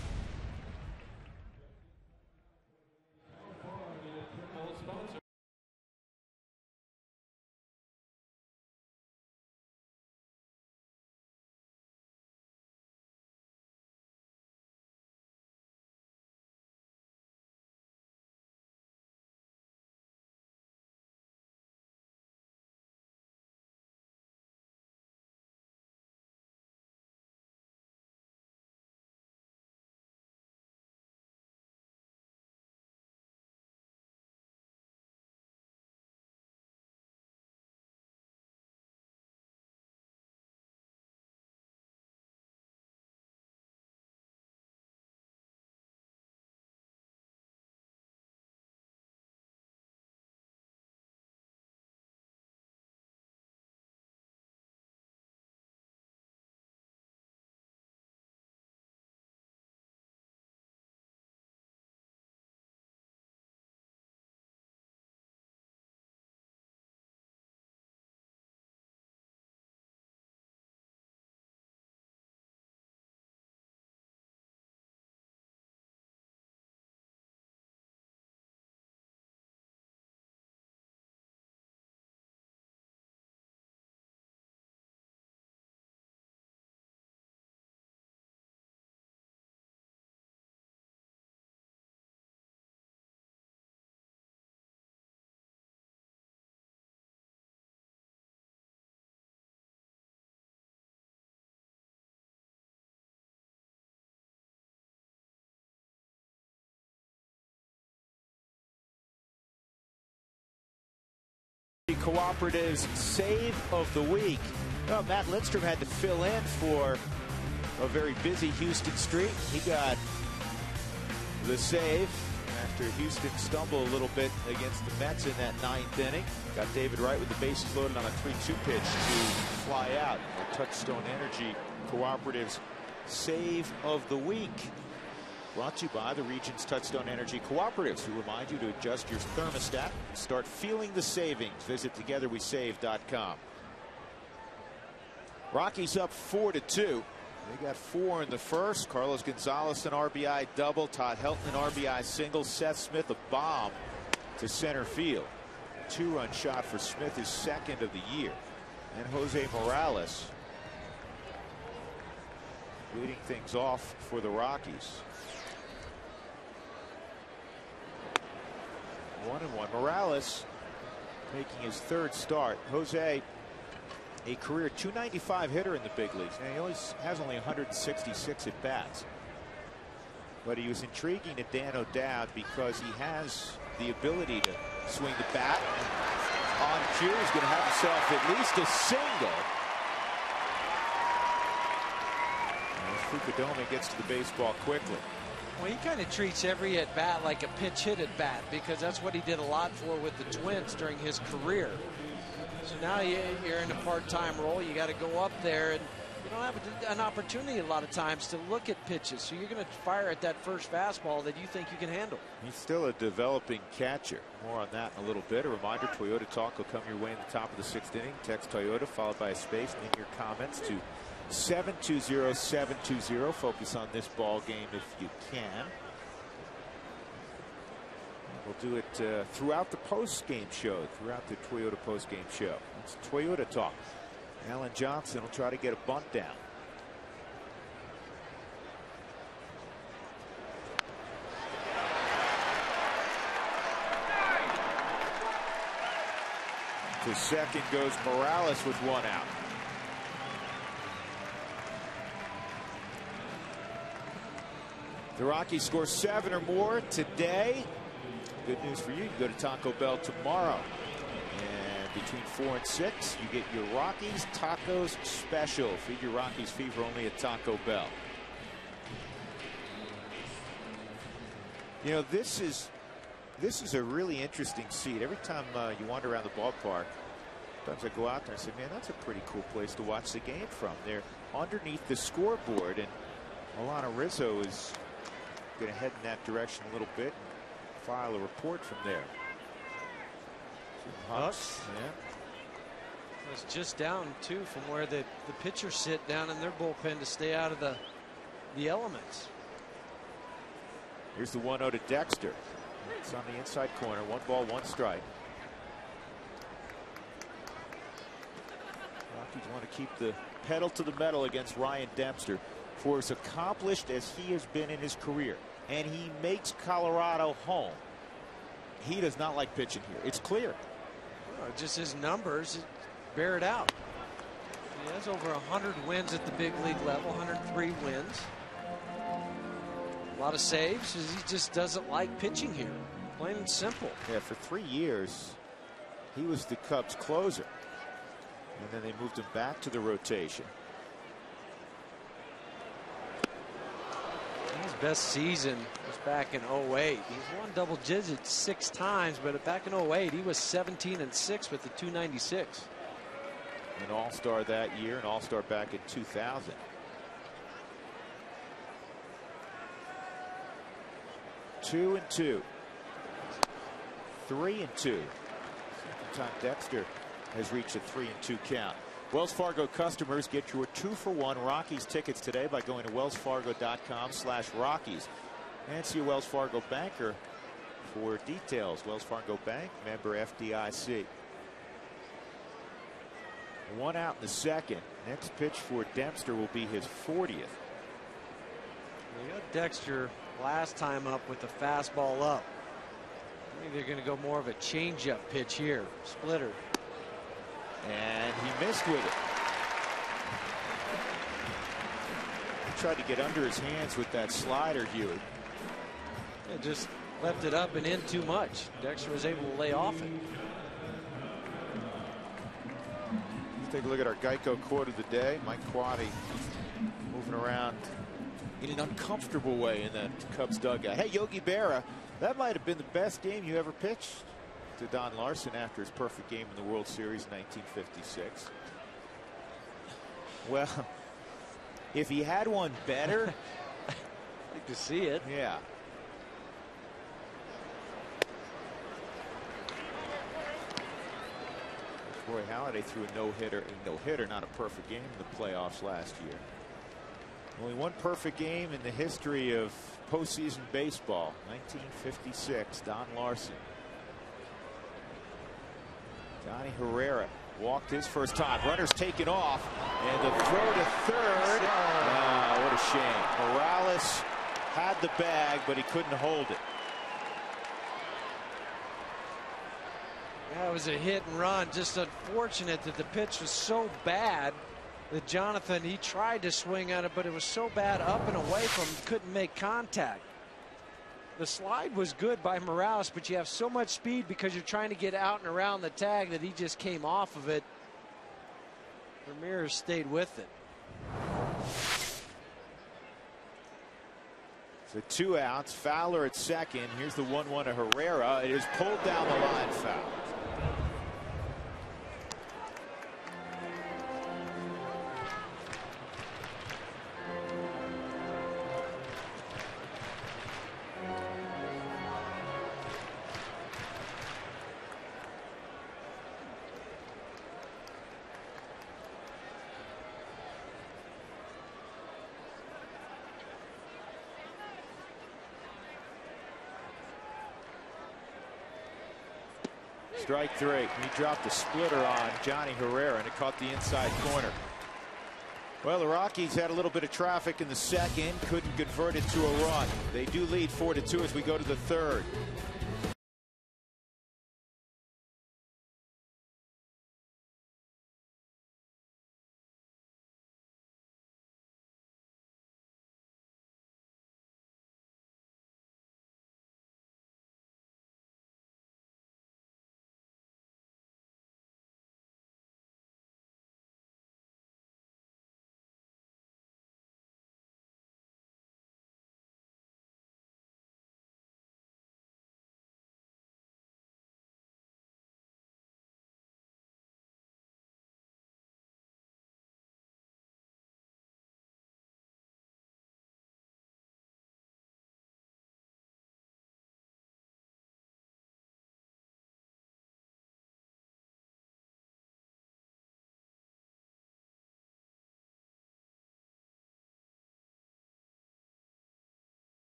Cooperative's save of the week. Well, Matt Lindstrom had to fill in for a very busy Houston streak. He got the save after Houston stumbled a little bit against the Mets in that 9th inning. Got David Wright with the bases loaded on a 3-2 pitch to fly out. The Touchstone Energy Cooperative's save of the week. Brought to you by the region's Touchstone Energy Cooperatives, who remind you to adjust your thermostat and start feeling the savings. Visit togetherwesave.com. Rockies up 4-2. They got 4 in the first. Carlos Gonzalez an RBI double. Todd Helton an RBI single. Seth Smith a bomb to center field. 2-run shot for Smith, his 2nd of the year. And Jose Morales leading things off for the Rockies. 1-1. Morales making his 3rd start. Jose, a career .295 hitter in the big leagues. Now, he always has only 166 at bats. But he was intriguing to Dan O'Dowd because he has the ability to swing the bat. And on cue, he's going to have himself at least a single. Fukudome gets to the baseball quickly. Well, he kind of treats every at bat like a pinch hit at bat, because that's what he did a lot for with the Twins during his career. So now you're in a part-time role. You got to go up there, and you don't have an opportunity a lot of times to look at pitches. So you're going to fire at that first fastball that you think you can handle. He's still a developing catcher. More on that in a little bit. A reminder, Toyota Talk will come your way in the top of the 6th inning. Text Toyota followed by a space, and then your comments to 720-720. Focus on this ball game if you can. We'll do it throughout the post-game show, throughout the Toyota post-game show. It's Toyota Talk. Alan Johnson will try to get a bunt down. To second goes Morales with 1 out. The Rockies score 7 or more today. Good news for you. You go to Taco Bell tomorrow. And between 4 and 6, you get your Rockies Tacos Special. Feed your Rockies fever only at Taco Bell. You know, this is a really interesting seat. Every time you wander around the ballpark, sometimes I go out there and say, man, that's a pretty cool place to watch the game from. They're underneath the scoreboard, and Alana Rizzo is going to head in that direction a little bit and file a report from there. Hucks. Yeah. It's just down, too, from where the pitchers sit down in their bullpen to stay out of the elements. Here's the 1-0 to Dexter. It's on the inside corner. 1 ball, 1 strike. Rockies want to keep the pedal to the metal against Ryan Dempster for as accomplished as he has been in his career. And he makes Colorado home. He does not like pitching here. It's clear. Well, just his numbers bear it out. He has over 100 wins at the big league level, 103 wins. A lot of saves. He just doesn't like pitching here. Plain and simple. Yeah, for 3 years, he was the Cubs closer. And then they moved him back to the rotation. His best season was back in 08. He's won double digits 6 times, but back in 08, he was 17-6 with the .296. An all-star that year, an all-star back in 2000. Two and 2. 3 and 2. Second time Dexter has reached a 3-2 count. Wells Fargo customers get your 2-for-1 Rockies tickets today by going to wellsfargo.com/Rockies. And see a Wells Fargo banker for details. Wells Fargo Bank, member FDIC. 1 out in the second. Next pitch for Dempster will be his 40th. We got Dexter last time up with the fastball up. Maybe they're going to go more of a changeup pitch here. Splitter. And he missed with it. He tried to get under his hands with that slider, Hewitt. It just left it up and in too much. Dexter was able to lay off it. Take a look at our Geico quote of the day. Mike Quade moving around in an uncomfortable way in that Cubs dugout. Hey, Yogi Berra, that might have been the best game you ever pitched to Don Larson after his perfect game in the World Series in 1956. Well, if he had one better, I'd like to see it. yeah. Roy Halladay threw a no-hitter, not a perfect game in the playoffs last year. Only one perfect game in the history of postseason baseball. 1956, Don Larson. Johnny Herrera walked his first time. Runners taken off, and the throw to third. What a shame. Morales had the bag, but he couldn't hold it. That was a hit and run. Just unfortunate that the pitch was so bad that Jonathan, he tried to swing at it, but it was so bad up and away from him, couldn't make contact. The slide was good by Morales, but you have so much speed because you're trying to get out and around the tag that he just came off of it. Ramirez stayed with it. So 2 outs. Fowler at second. Here's the 1-1 to Herrera. It is pulled down the line, foul. Strike 3. He dropped a splitter on Johnny Herrera, and it caught the inside corner. Well, the Rockies had a little bit of traffic in the second, couldn't convert it to a run. They do lead 4-2 as we go to the third.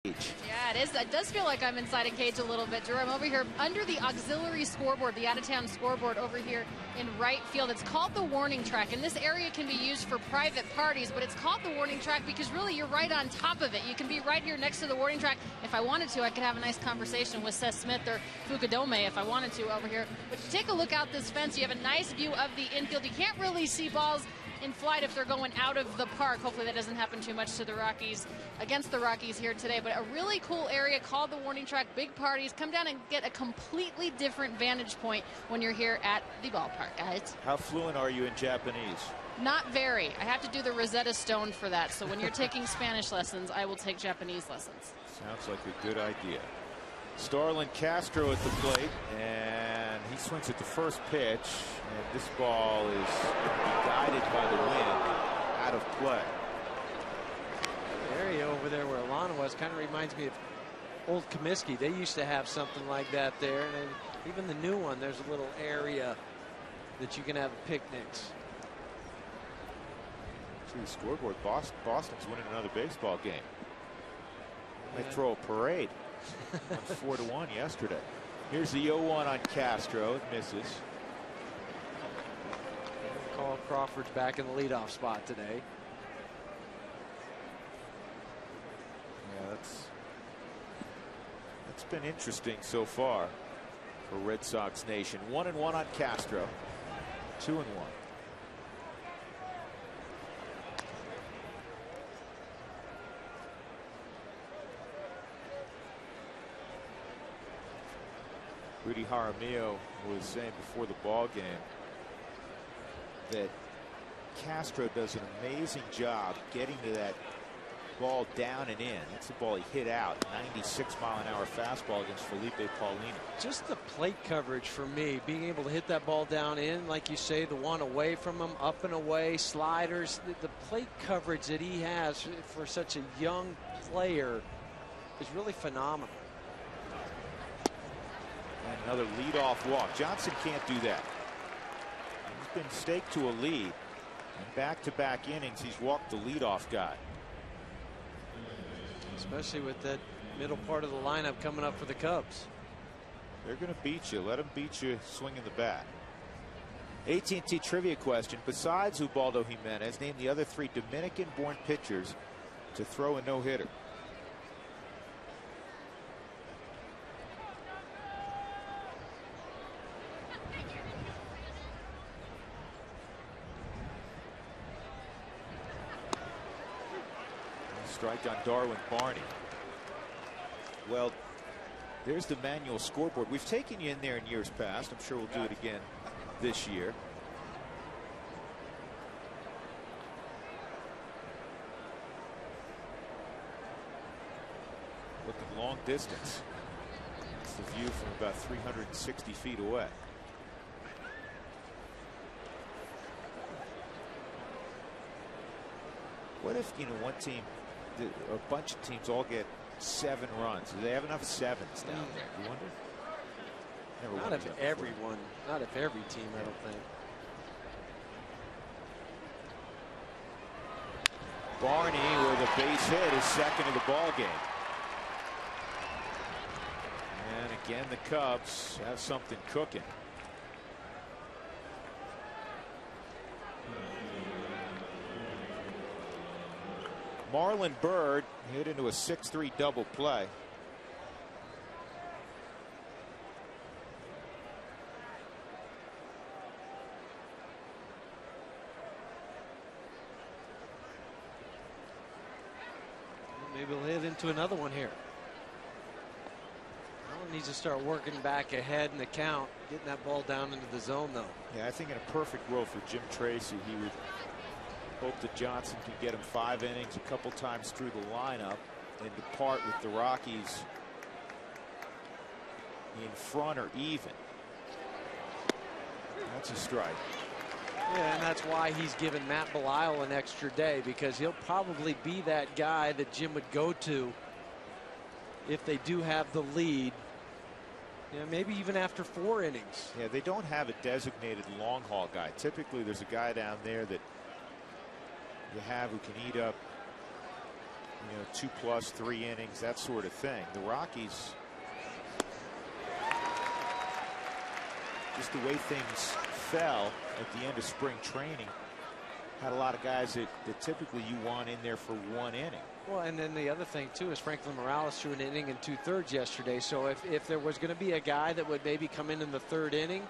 Yeah, it is. It does feel like I'm inside a cage a little bit, Drew. I'm over here under the auxiliary scoreboard, the out-of-town scoreboard over here in right field. It's called the warning track, and this area can be used for private parties, but it's called the warning track because really you're right on top of it. You can be right here next to the warning track. If I wanted to, I could have a nice conversation with Seth Smith or Fukudome if I wanted to over here. But take a look out this fence. You have a nice view of the infield. You can't really see balls in flight if they're going out of the park. Hopefully that doesn't happen too much to the Rockies, against the Rockies here today. But a really cool area called the warning track. Big parties. Come down and get a completely different vantage point when you're here at the ballpark, guys. How fluent are you in Japanese? Not very. I have to do the Rosetta Stone for that. So when you're taking Spanish lessons, I will take Japanese lessons. Sounds like a good idea. Starlin Castro at the plate, and he swings at the first pitch, and this ball is guided by the wind out of play. The area over there where Alana was kind of reminds me of old Comiskey. They used to have something like that there, and Even the new one, there's a little area that you can have picnics. See the scoreboard. Boston's winning another baseball game. They throw a parade. 4-1 yesterday. Here's the 0-1 on Castro. It misses. Carl Crawford's back in the leadoff spot today. Yeah, that's been interesting so far for Red Sox Nation. 1-1 on Castro. 2-1. Rudy Jaramillo was saying before the ball game that Castro does an amazing job getting to that ball down and in. That's the ball he hit out. 96-mile-an-hour fastball against Felipe Paulino. Just the plate coverage for me, being able to hit that ball down in, like you say, the one away from him, up and away, sliders. The plate coverage that he has for such a young player is really phenomenal. And another leadoff walk. Johnson can't do that. He's been staked to a lead. In back-to-back innings, he's walked the leadoff guy. Especially with that middle part of the lineup coming up for the Cubs. They're going to beat you. Let them beat you swinging the bat. AT&T trivia question. Besides Ubaldo Jimenez, name the other 3 Dominican-born pitchers to throw a no-hitter. Strike on Darwin Barney. Well, there's the manual scoreboard. We've taken you in there in years past. I'm sure we'll do it again this year. Looking long distance. It's the view from about 360 feet away. What if, one team, a bunch of teams all get 7 runs? Do they have enough 7s down there? You wonder? Not if everyone, not if every team, I don't think. Barney with a base hit, his second of the ball game. And again, the Cubs have something cooking. Marlon Byrd hit into a 6-3 double play. Maybe he'll hit into another one here. Allen needs to start working back ahead in the count, getting that ball down into the zone, though. Yeah, I think in a perfect world for Jim Tracy, he would hope that Johnson could get him 5 innings a couple times through the lineup and depart with the Rockies in front or even. That's a strike. Yeah, and that's why he's given Matt Belisle an extra day, because he'll probably be that guy that Jim would go to if they do have the lead. Yeah, maybe even after 4 innings. Yeah, they don't have a designated long haul guy. Typically, there's a guy down there that you have who can eat up, 2+, 3 innings, that sort of thing. The Rockies, just the way things fell at the end of spring training, had a lot of guys that typically you want in there for 1 inning. Well, and then the other thing, too, is Franklin Morales threw an inning and 2/3 yesterday. So if there was going to be a guy that would maybe come in the 3rd inning,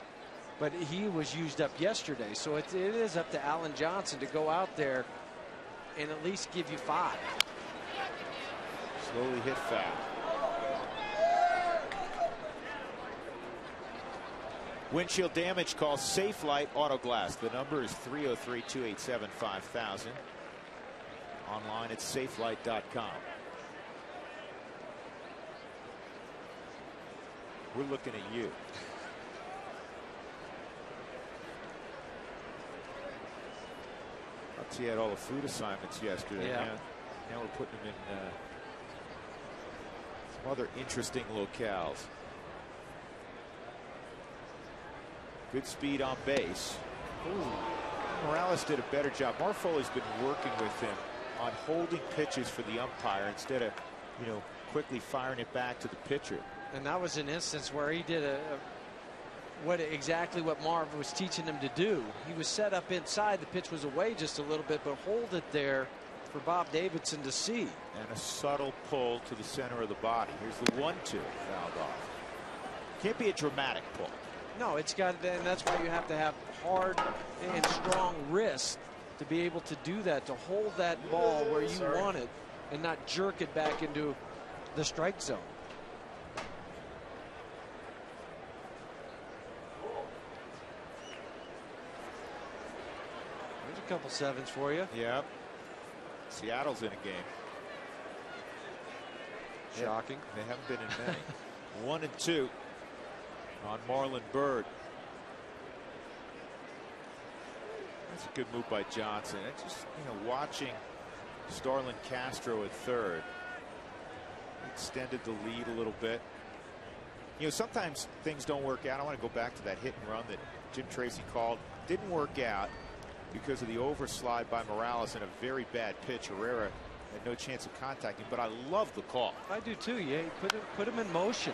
but he was used up yesterday. So it is up to Alan Johnson to go out there and at least give you 5. Slowly hit foul. Windshield damage call Safelite Auto Glass. The number is 303-287-5000. Online at safelite.com. We're looking at you. He had all the food assignments yesterday. Yeah. Now we're putting him in some other interesting locales. Good speed on base. Ooh. Morales did a better job. Marfoley's been working with him on holding pitches for the umpire instead of, quickly firing it back to the pitcher. And that was an instance where he did exactly what Marv was teaching him to do. He was set up inside. The pitch was away just a little bit, but hold it there for Bob Davidson to see. And a subtle pull to the center of the body. Here's the 1-2 fouled off. Can't be a dramatic pull. No, it's got, and that's why you have to have hard and strong wrists to be able to do that, to hold that ball where you want it and not jerk it back into the strike zone. There's a couple sevens for you. Yeah. Seattle's in a game. Shocking. They haven't been in many. 1-2 on Marlon Byrd. That's a good move by Johnson. It's just, watching Starlin Castro at third. Extended the lead a little bit. Sometimes things don't work out. I want to go back to that hit and run that Jim Tracy called. Didn't work out because of the overslide by Morales and a very bad pitch. Herrera had no chance of contacting, but I love the call. I do too. Yeah, put him in motion.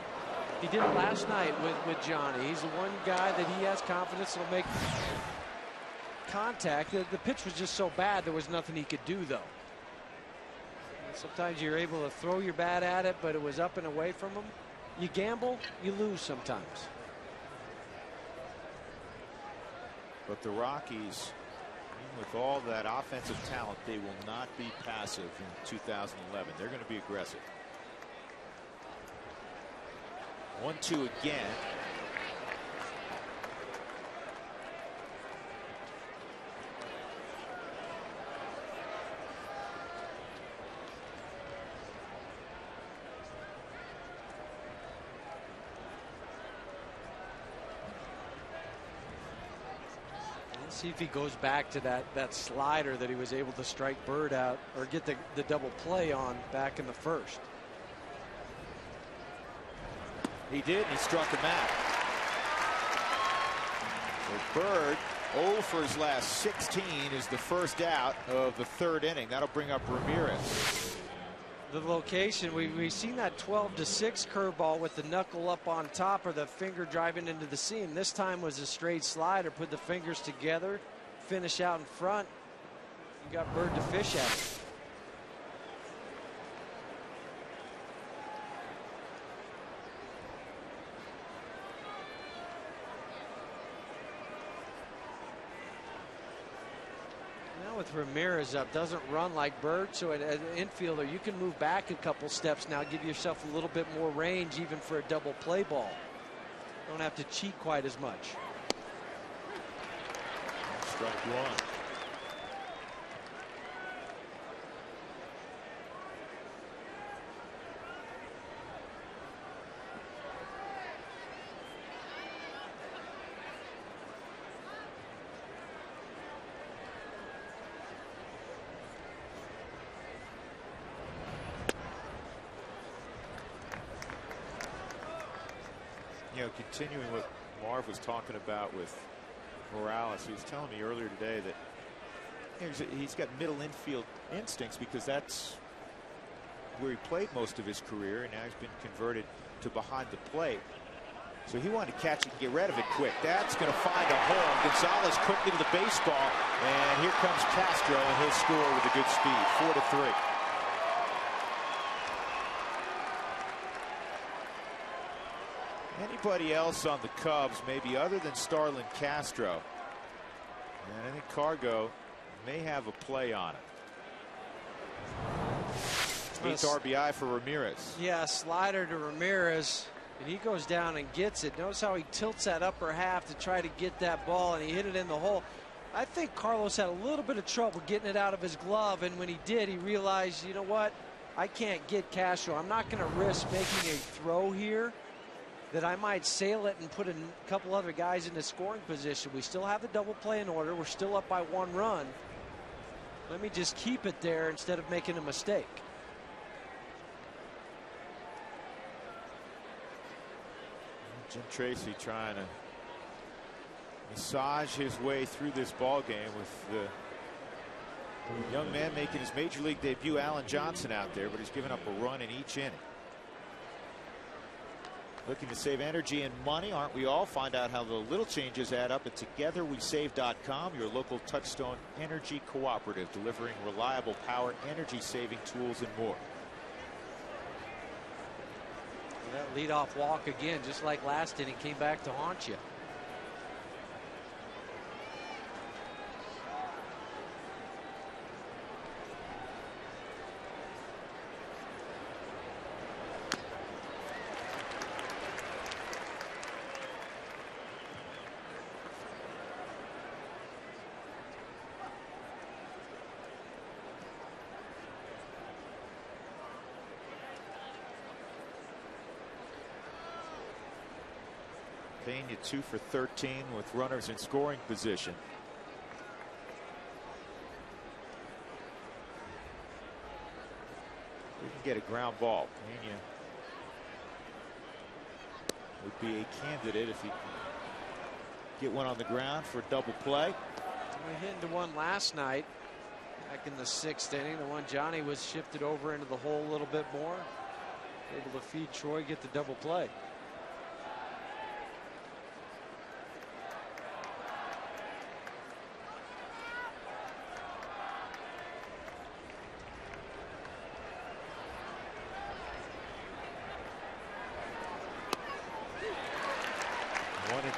He did it last night with Johnny. He's the one guy that he has confidence will make contact. The pitch was just so bad there was nothing he could do, though. Sometimes you're able to throw your bat at it, but it was up and away from him. You gamble, you lose sometimes. But the Rockies, with all that offensive talent, they will not be passive in 2011. They're going to be aggressive. 1-2 again. Let's see if he goes back to that slider that he was able to strike Bird out or get the double play on back in the first. He did, and he struck him out. So Bird, 0 for his last 16, is the first out of the third inning. That'll bring up Ramirez. The location, we've seen that 12-6 curveball with the knuckle up on top or the finger driving into the seam. This time was a straight slider, put the fingers together, finish out in front. You got Bird to fish at it. With Ramirez up, doesn't run like Bird, so as an infielder you can move back a couple steps now, give yourself a little bit more range even for a double play ball. Don't have to cheat quite as much. Strike one. Continuing what Marv was talking about with Morales, he was telling me earlier today that he's got middle infield instincts because that's where he played most of his career, and now he's been converted to behind the plate. So he wanted to catch it and get rid of it quick. That's going to find a hole. Gonzalez quickly to the baseball, and here comes Castro and he'll score with a good speed. 4-3. Anybody else on the Cubs, maybe other than Starlin Castro, and I think Cargo may have a play on it. 8th RBI for Ramirez. Yeah, slider to Ramirez, and he goes down and gets it. Notice how he tilts that upper half to try to get that ball, and he hit it in the hole. I think Carlos had a little bit of trouble getting it out of his glove, and when he did, he realized, you know what, I can't get Castro. I'm not going to risk making a throw here that I might sail it and put a couple other guys in the scoring position. We still have the double play in order. We're still up by 1 run. Let me just keep it there instead of making a mistake. Jim Tracy trying to massage his way through this ball game with the young man making his major league debut, Alan Johnson, out there, but he's given up a run in each inning. Looking to save energy and money, aren't we all? Find out how the little changes add up at togetherwesave.com, your local Touchstone Energy cooperative, delivering reliable power, energy saving tools, and more. That leadoff walk again, just like last inning, came back to haunt you. Pena 2 for 13 with runners in scoring position. We can get a ground ball. Pena would be a candidate if he can get one on the ground for a double play. We hit into one last night back in the 6th inning. The one Johnny was shifted over into the hole a little bit more, able to feed Troy, get the double play.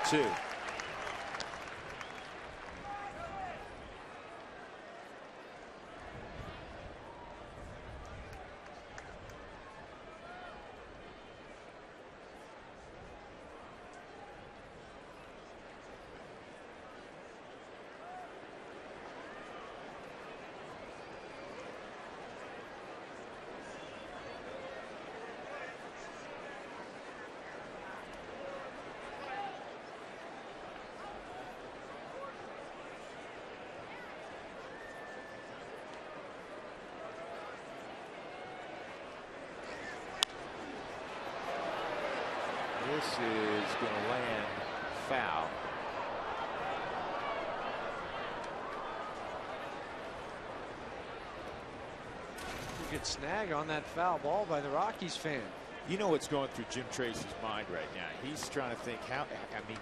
Two. This is going to land foul. Good snag on that foul ball by the Rockies fan. You know what's going through Jim Tracy's mind right now? He's trying to think, how, I mean,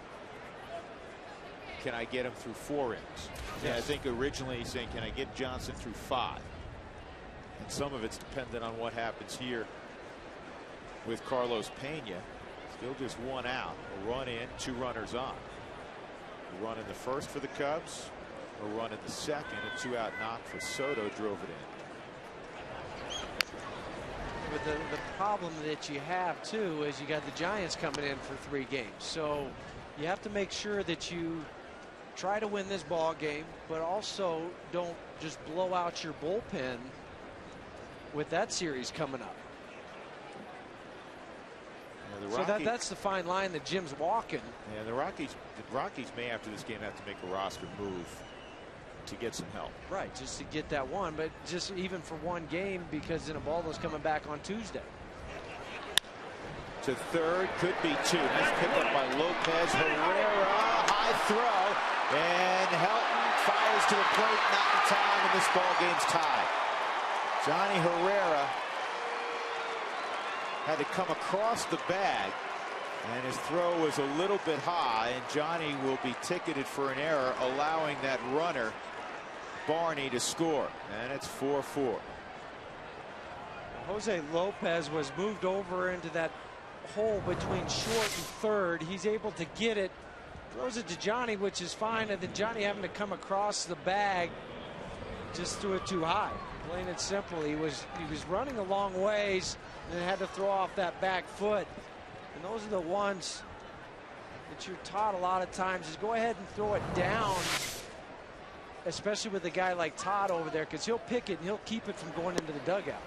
can I get him through 4 innings? Yes. Yeah, I think originally he's saying, can I get Johnson through 5? And some of it's dependent on what happens here with Carlos Pena. Still just 1 out, a run in, 2 runners on. A run in the first for the Cubs, a run in the second, a 2-out knock for Soto drove it in. But the problem that you have too is you got the Giants coming in for 3 games, so you have to make sure that you try to win this ball game, but also don't just blow out your bullpen with that series coming up. So that's the fine line that Jim's walking. Yeah, the Rockies may after this game have to make a roster move to get some help. Right, just to get that one, but just even for 1 game, because Inabaldo's coming back on Tuesday. To third, could be 2. Nice pickup by Lopez. Herrera, high throw, and Helton fires to the plate, not in time, and this ball game's tied. Johnny Herrera had to come across the bag, and his throw was a little bit high, and Johnny will be ticketed for an error, allowing that runner Barney to score, and it's 4-4. Jose Lopez was moved over into that hole between short and third. He's able to get it, throws it to Johnny, which is fine, and then Johnny having to come across the bag, just threw it too high. Plain and simple, he was running a long ways and had to throw off that back foot. And those are the ones that you're taught a lot of times, is go ahead and throw it down, especially with a guy like Todd over there, because he'll pick it and he'll keep it from going into the dugout.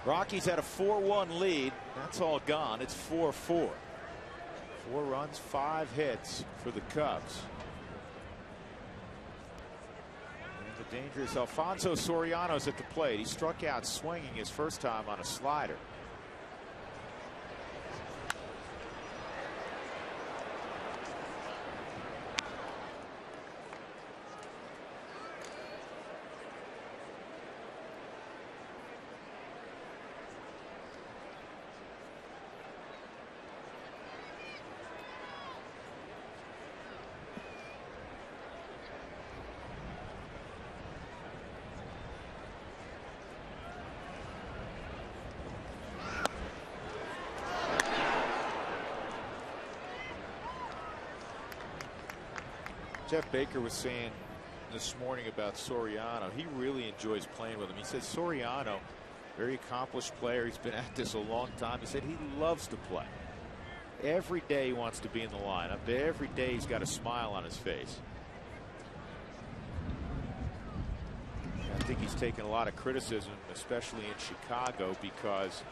Rockies had a 4-1 lead. That's all gone. It's 4-4. 4 runs, 5 hits for the Cubs. The dangerous Alfonso Soriano's at the plate. He struck out swinging his first time on a slider. Jeff Baker was saying this morning about Soriano. He really enjoys playing with him. He says Soriano, very accomplished player. He's been at this a long time. He said he loves to play. Every day he wants to be in the lineup. Every day he's got a smile on his face. I think he's taken a lot of criticism, especially in Chicago, because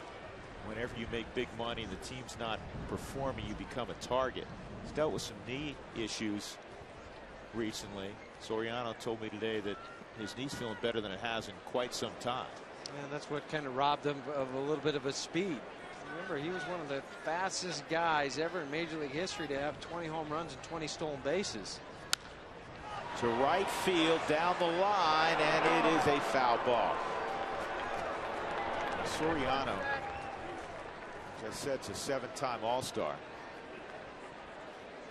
whenever you make big money and the team's not performing, you become a target. He's dealt with some knee issues recently. Soriano told me today that his knee's feeling better than it has in quite some time. And that's what kind of robbed him of a little bit of his speed. Remember, he was one of the fastest guys ever in Major League history to have 20 home runs and 20 stolen bases. To right field, down the line, and it is a foul ball. Soriano, as I said, is a 7-time All-Star.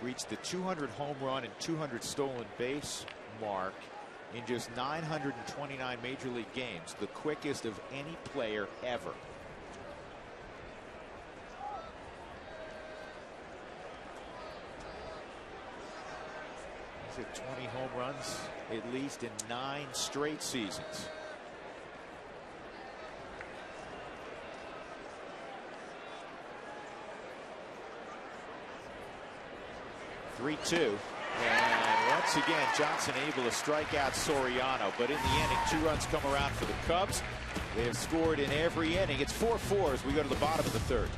Reached the 200 home run and 200 stolen base mark in just 929 Major League games, the quickest of any player ever. He's at 20 home runs at least in 9 straight seasons. (3-2). And once again, Johnson able to strike out Soriano. But in the inning, 2 runs come around for the Cubs. They have scored in every inning. It's 4-4 as we go to the bottom of the 3rd.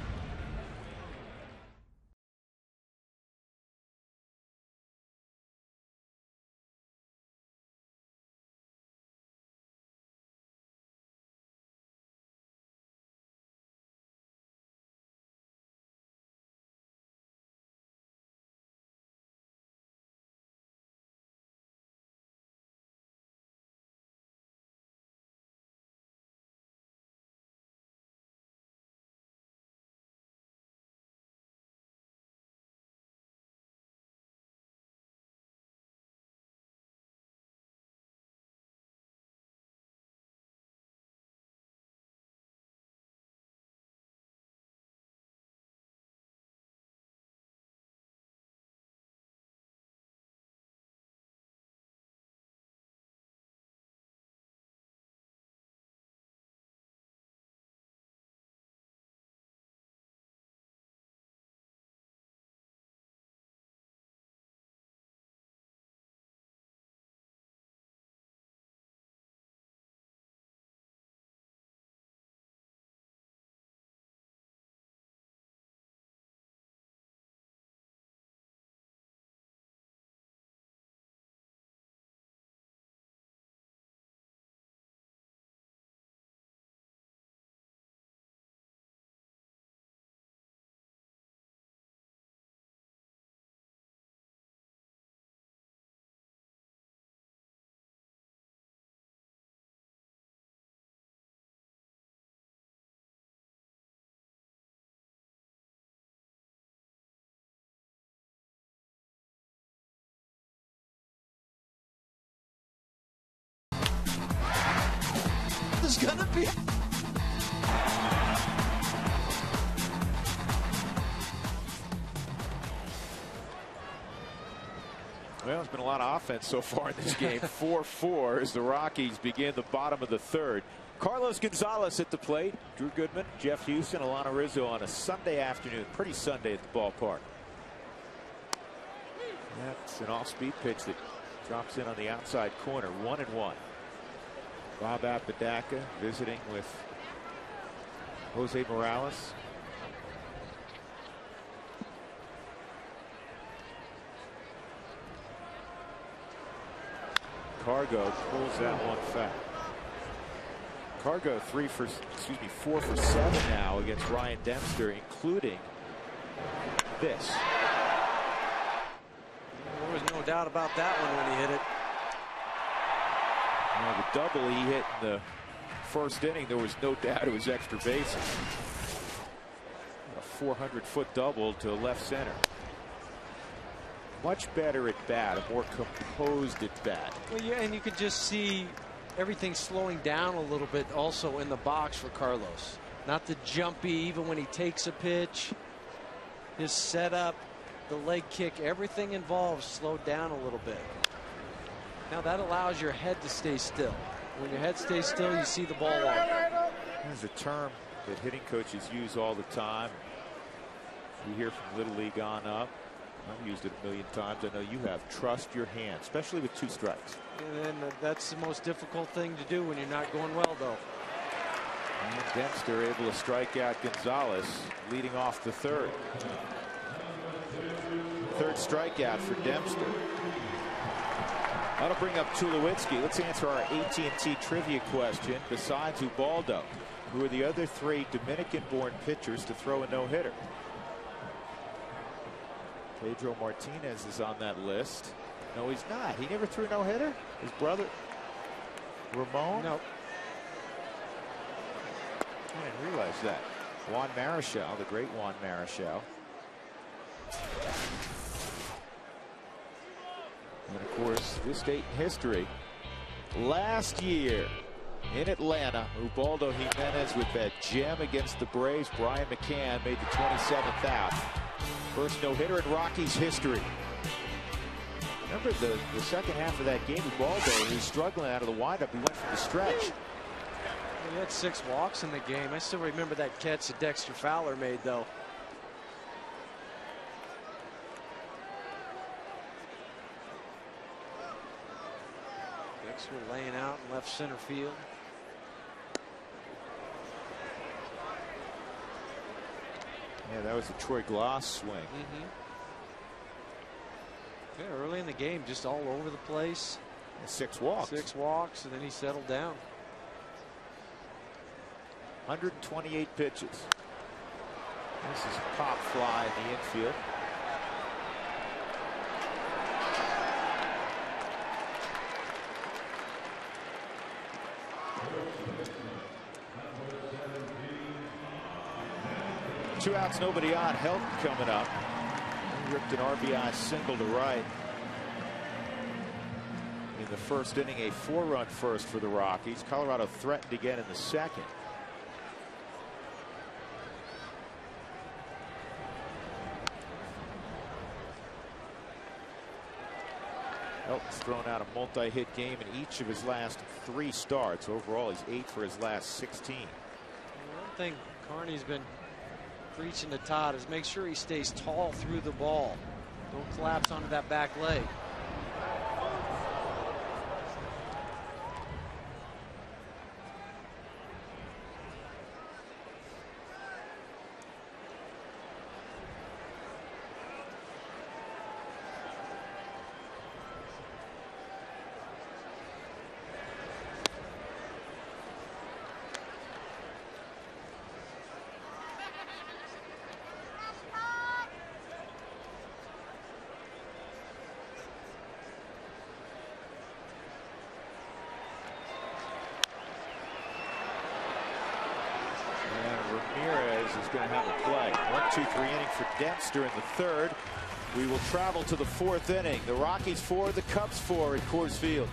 Is gonna be. Well, there's been a lot of offense so far in this game. 4-4 as the Rockies begin the bottom of the 3rd. Carlos Gonzalez at the plate. Drew Goodman, Jeff Houston, Alana Rizzo on a Sunday afternoon. Pretty Sunday at the ballpark. That's an off-speed pitch that drops in on the outside corner. 1-1. Bob Apodaca visiting with Jose Morales. Cargo pulls that one foul. Cargo 4 for 7 now against Ryan Dempster, including this. There was no doubt about that one when he hit it. The double he hit in the 1st inning, there was no doubt it was extra bases. A 400-foot double to left center. Much better at bat, a more composed at bat. Well, yeah, and you could just see everything slowing down a little bit also in the box for Carlos. Not the jumpy, even when he takes a pitch. His setup, the leg kick, everything involved slowed down a little bit. Now that allows your head to stay still. When your head stays still, you see the ball longer. There's a term that hitting coaches use all the time. You hear from Little League on up. I've used it a million times. I know you have. Trust your hand, especially with 2 strikes. And then that's the most difficult thing to do when you're not going well, though. And Dempster able to strike out Gonzalez, leading off the 3rd. 3rd strikeout for Dempster. That'll bring up Tulowitzki. Let's answer our AT&T trivia question. Besides Ubaldo, who are the other 3 Dominican-born pitchers to throw a no-hitter? Pedro Martinez is on that list. No, he's not. He never threw a no-hitter? His brother, Ramon? No. I didn't realize that. Juan Marichal, the great Juan Marichal. And of course, this date in history. Last year in Atlanta, Ubaldo Jimenez with that gem against the Braves. Brian McCann made the 27th out. First no-hitter in Rockies history. Remember the second half of that game, Ubaldo, he was struggling out of the windup. He went from the stretch. He had 6 walks in the game. I still remember that catch that Dexter Fowler made, though. Dexter laying out in left center field. Yeah, that was a Troy Glass swing. Yeah, early in the game, just all over the place. And 6 walks. 6 walks, and then he settled down. 128 pitches. This is a pop fly in the infield. Two outs, nobody on. Helton coming up. He ripped an RBI single to right. In the first inning, a 4-run first for the Rockies. Colorado threatened again in the second. Helton's thrown out a multi-hit game in each of his last 3 starts. Overall, he's 8 for his last 16. One thing Carney's been preaching to Todd is make sure he stays tall through the ball. Don't collapse onto that back leg. Going to have a play. 1-2-3 inning for Dempster in the 3rd. We will travel to the 4th inning. The Rockies 4, the Cubs 4 at Coors Field.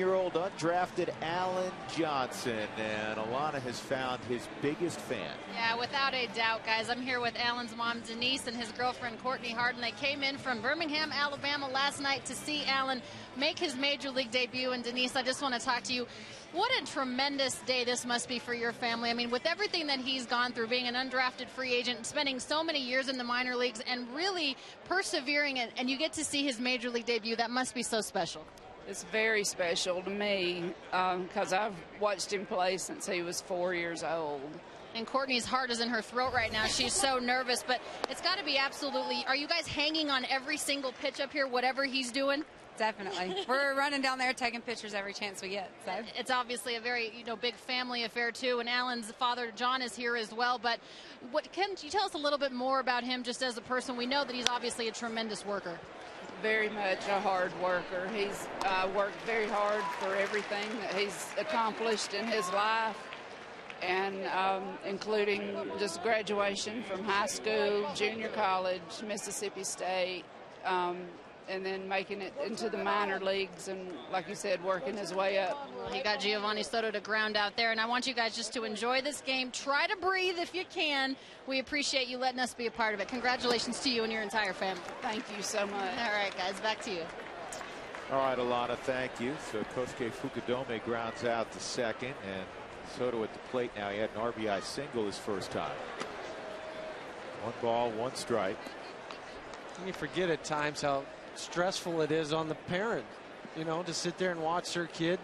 17-year-old undrafted Alan Johnson, and Alana has found his biggest fan. Yeah, without a doubt, guys. I'm here with Alan's mom, Denise, and his girlfriend, Courtney Harden. They came in from Birmingham, Alabama last night to see Alan make his major league debut. And Denise, I just want to talk to you. What a tremendous day this must be for your family. I mean, with everything that he's gone through, being an undrafted free agent, spending so many years in the minor leagues, and really persevering, and you get to see his major league debut. That must be so special. It's very special to me because I've watched him play since he was 4 years old. And Courtney's heart is in her throat right now. She's so nervous, but it's got to be absolutely. Are you guys hanging on every single pitch up here, whatever he's doing? Definitely. We're running down there taking pictures every chance we get. So it's obviously a very big family affair too, and Alan's father John is here as well. But can you tell us a little bit more about him just as a person? We know that he's obviously a tremendous worker. Very much a hard worker. He's worked very hard for everything that he's accomplished in his life, and including just graduation from high school, junior college, Mississippi State, and then making it into the minor leagues, and like you said, working his way up. Well, he got Giovanni Soto to ground out there, and I want you guys just to enjoy this game. Try to breathe if you can. We appreciate you letting us be a part of it. Congratulations to you and your entire family. Thank you so much. All right, guys, back to you. All right, Alana, thank you. So Kosuke Fukudome grounds out to second, and Soto at the plate now. He had an RBI single his first time. 1 ball, 1 strike. You forget at times how stressful it is on the parent, to sit there and watch their kid.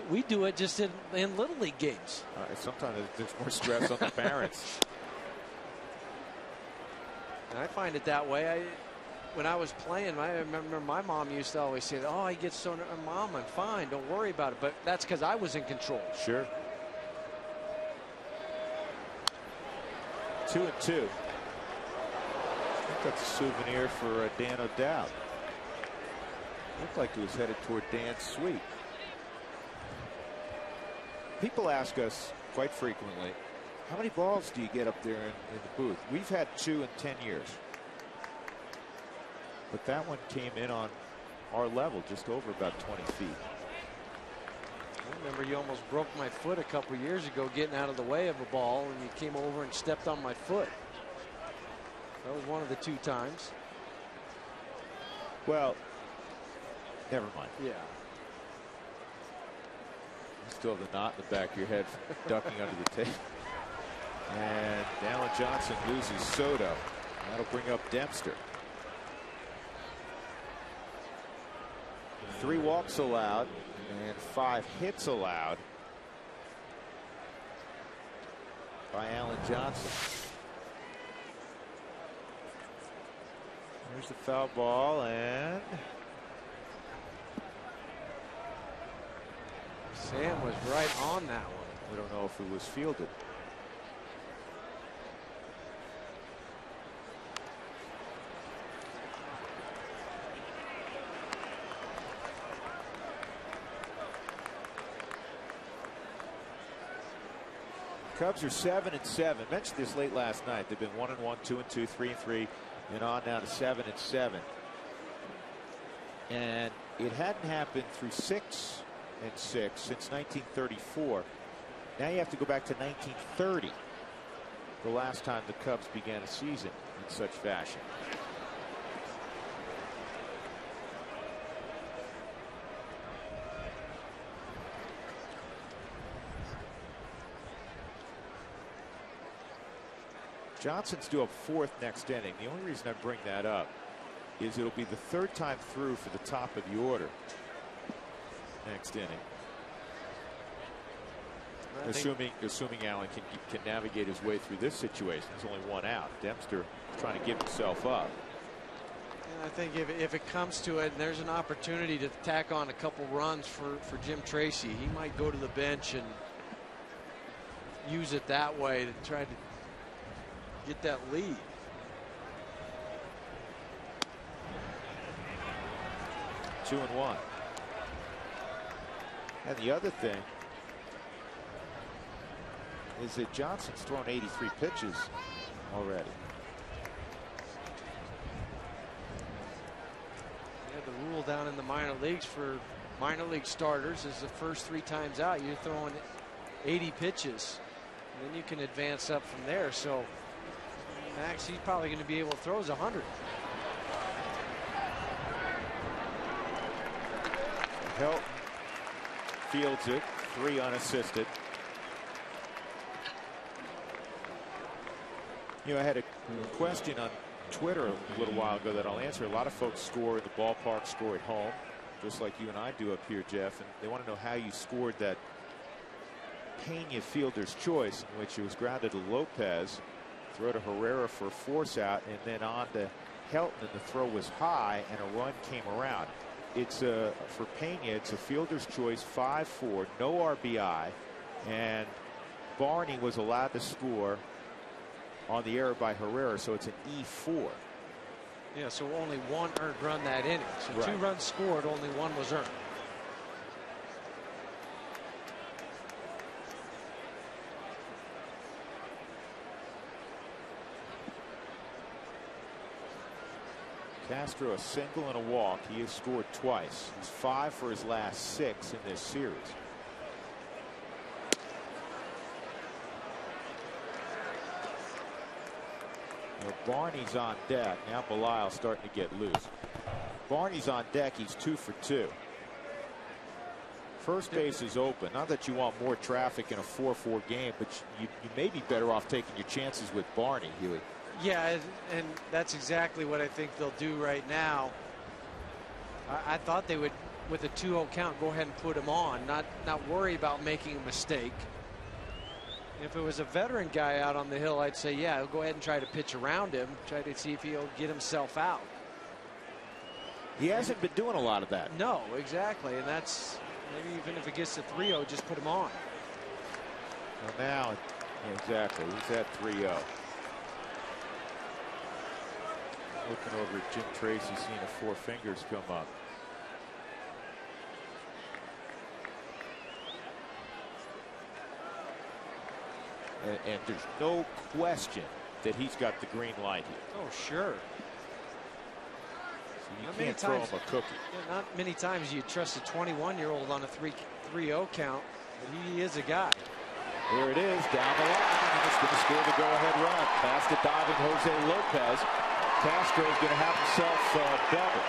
We do it just in little league games. Sometimes there's more stress on the parents. And I find it that way. When I was playing, I remember my mom used to always say, "Oh, he gets so." Mom, I'm fine. Don't worry about it. But that's because I was in control. Sure. 2-2. That's a souvenir for Dan O'Dowd. Looked like it was headed toward Dan's suite. People ask us quite frequently, how many balls do you get up there in the booth? We've had 2 in 10 years. But that one came in on our level, just over about 20 feet. I remember you almost broke my foot a couple years ago getting out of the way of a ball, and you came over and stepped on my foot. That was one of the 2 times. Well, never mind. Yeah. You still have the knot in the back of your head from ducking under the table. And Alan Johnson loses Soto. That'll bring up Dempster. 3 walks allowed and 5 hits allowed by Alan Johnson. Here's the foul ball, and Sam was right on that one. We don't know if it was fielded. Cubs are 7-7. Mentioned this late last night. They've been 1-1, 2-2, 3-3, and on now to 7-7. And it hadn't happened through 6-6 since 1934. Now you have to go back to 1930, the last time the Cubs began a season in such fashion. Johnson's due up 4th next inning. The only reason I bring that up is it'll be the 3rd time through for the top of the order next inning. Assuming Allen can navigate his way through this situation. There's only 1 out. Dempster trying to give himself up. And I think if it comes to it and there's an opportunity to tack on a couple runs for Jim Tracy, he might go to the bench and use it that way to try to get that lead. Two and 1. And the other thing is that Johnson's thrown 83 pitches already. Yeah, the rule down in the minor leagues for minor league starters is the first 3 times out, you're throwing 80 pitches. And then you can advance up from there. So Max, he's probably going to be able to throw 100. Helton fields it, 3 unassisted. You know, I had a question on Twitter a little while ago that I'll answer. A lot of folks score in the ballpark, score at home, just like you and I do up here, Jeff. And they want to know how you scored that Pena fielder's choice, in which it was grounded to Lopez, throw to Herrera for a force out, and then on to Helton, and the throw was high, and a run came around. It's for Pena, it's a fielder's choice, 5-4, no RBI, and Barney was allowed to score on the error by Herrera, so it's an E4. Yeah, so only 1 earned run that inning. So right. 2 runs scored, only 1 was earned. Castro a single and a walk. He has scored twice. He's 5 for his last 6 in this series. Now Barney's on deck. Now Belisle's starting to get loose. Barney's on deck. He's 2 for 2. First base is open. Not that you want more traffic in a 4-4 game, but you may be better off taking your chances with Barney, Huey. Yeah, and that's exactly what I think they'll do right now. I thought they would, with a 2-0 count, go ahead and put him on, not worry about making a mistake. If it was a veteran guy out on the hill, I'd say, yeah, go ahead and try to pitch around him, try to see if he'll get himself out. He hasn't been doing a lot of that. No, exactly, and that's maybe even if it gets to 3-0, just put him on. Well, now, exactly, he's at 3-0. Looking over at Jim Tracy, seeing if 4 fingers come up. And there's no question that he's got the green light here. Oh, sure. So you can't throw him a cookie. Yeah, not many times you trust a 21-year-old on a 3-0 count, but he is a guy. Here it is, down the line, and it's going to score the go-ahead run. Past the diving Jose Lopez. Castro is going to have himself double.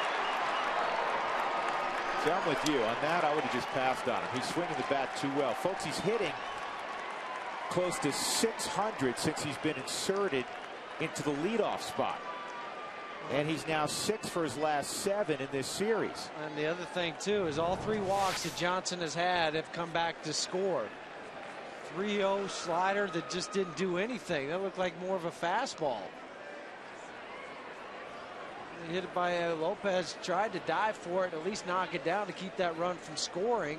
So I'm with you. On that, I would have just passed on him. He's swinging the bat too well. Folks, he's hitting close to 600 since he's been inserted into the leadoff spot. And he's now 6 for his last 7 in this series. And the other thing, too, is all 3 walks that Johnson has had have come back to score. 3-0 slider that just didn't do anything. That looked like more of a fastball. Hit it by Lopez, tried to dive for it, at least knock it down to keep that run from scoring.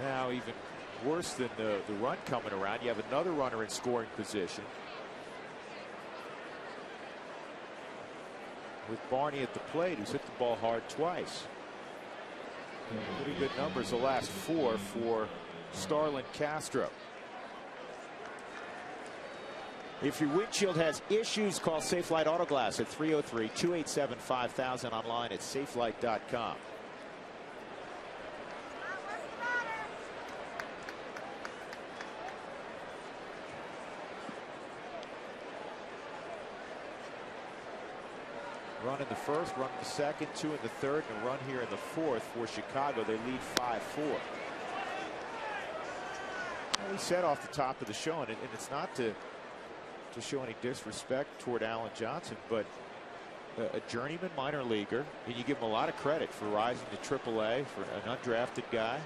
Now even worse than the run coming around, you have another runner in scoring position. With Barney at the plate, who's hit the ball hard twice. Pretty good numbers the last 4 for Starlin Castro. If your windshield has issues, call Safelite Auto Glass at 303-287-5000, online at safelite.com. Run in the first, run in the second, 2 in the third, and a run here in the fourth for Chicago. They lead 5-4. We said off the top of the show, and it's not to show any disrespect toward Alan Johnson, but a journeyman minor leaguer, and you give him a lot of credit for rising to AAA for an undrafted guy.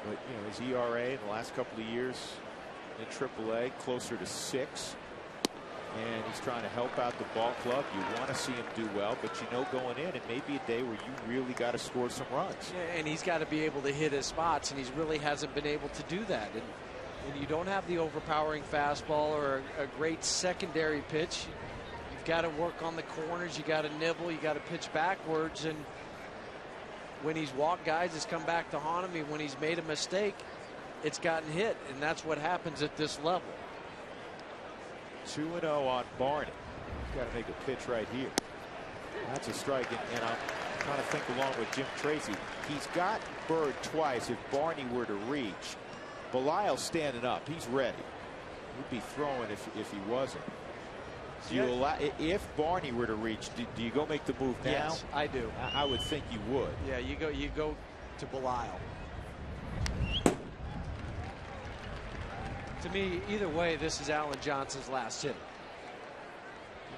But you know, his ERA in the last couple of years in AAA closer to 6, and he's trying to help out the ball club. You want to see him do well, but you know going in, it may be a day where you really got to score some runs. Yeah, and he's got to be able to hit his spots, and he really hasn't been able to do that. And you don't have the overpowering fastball or a great secondary pitch. You've got to work on the corners. You got to nibble. You got to pitch backwards. And when he's walked guys, it's come back to haunt him. When he's made a mistake, it's gotten hit. And that's what happens at this level. 2-0 on Barney. Got to make a pitch right here. That's a strike, and I'm trying to think along with Jim Tracy. He's got Bird twice. If Barney were to reach, Belisle's standing up. He's ready. He'd be throwing if he wasn't. Do you allow, if Barney were to reach, do you go make the move now? Yes, I do. I would think you would. Yeah, you go to Belisle. To me, either way, this is Alan Johnson's last inning.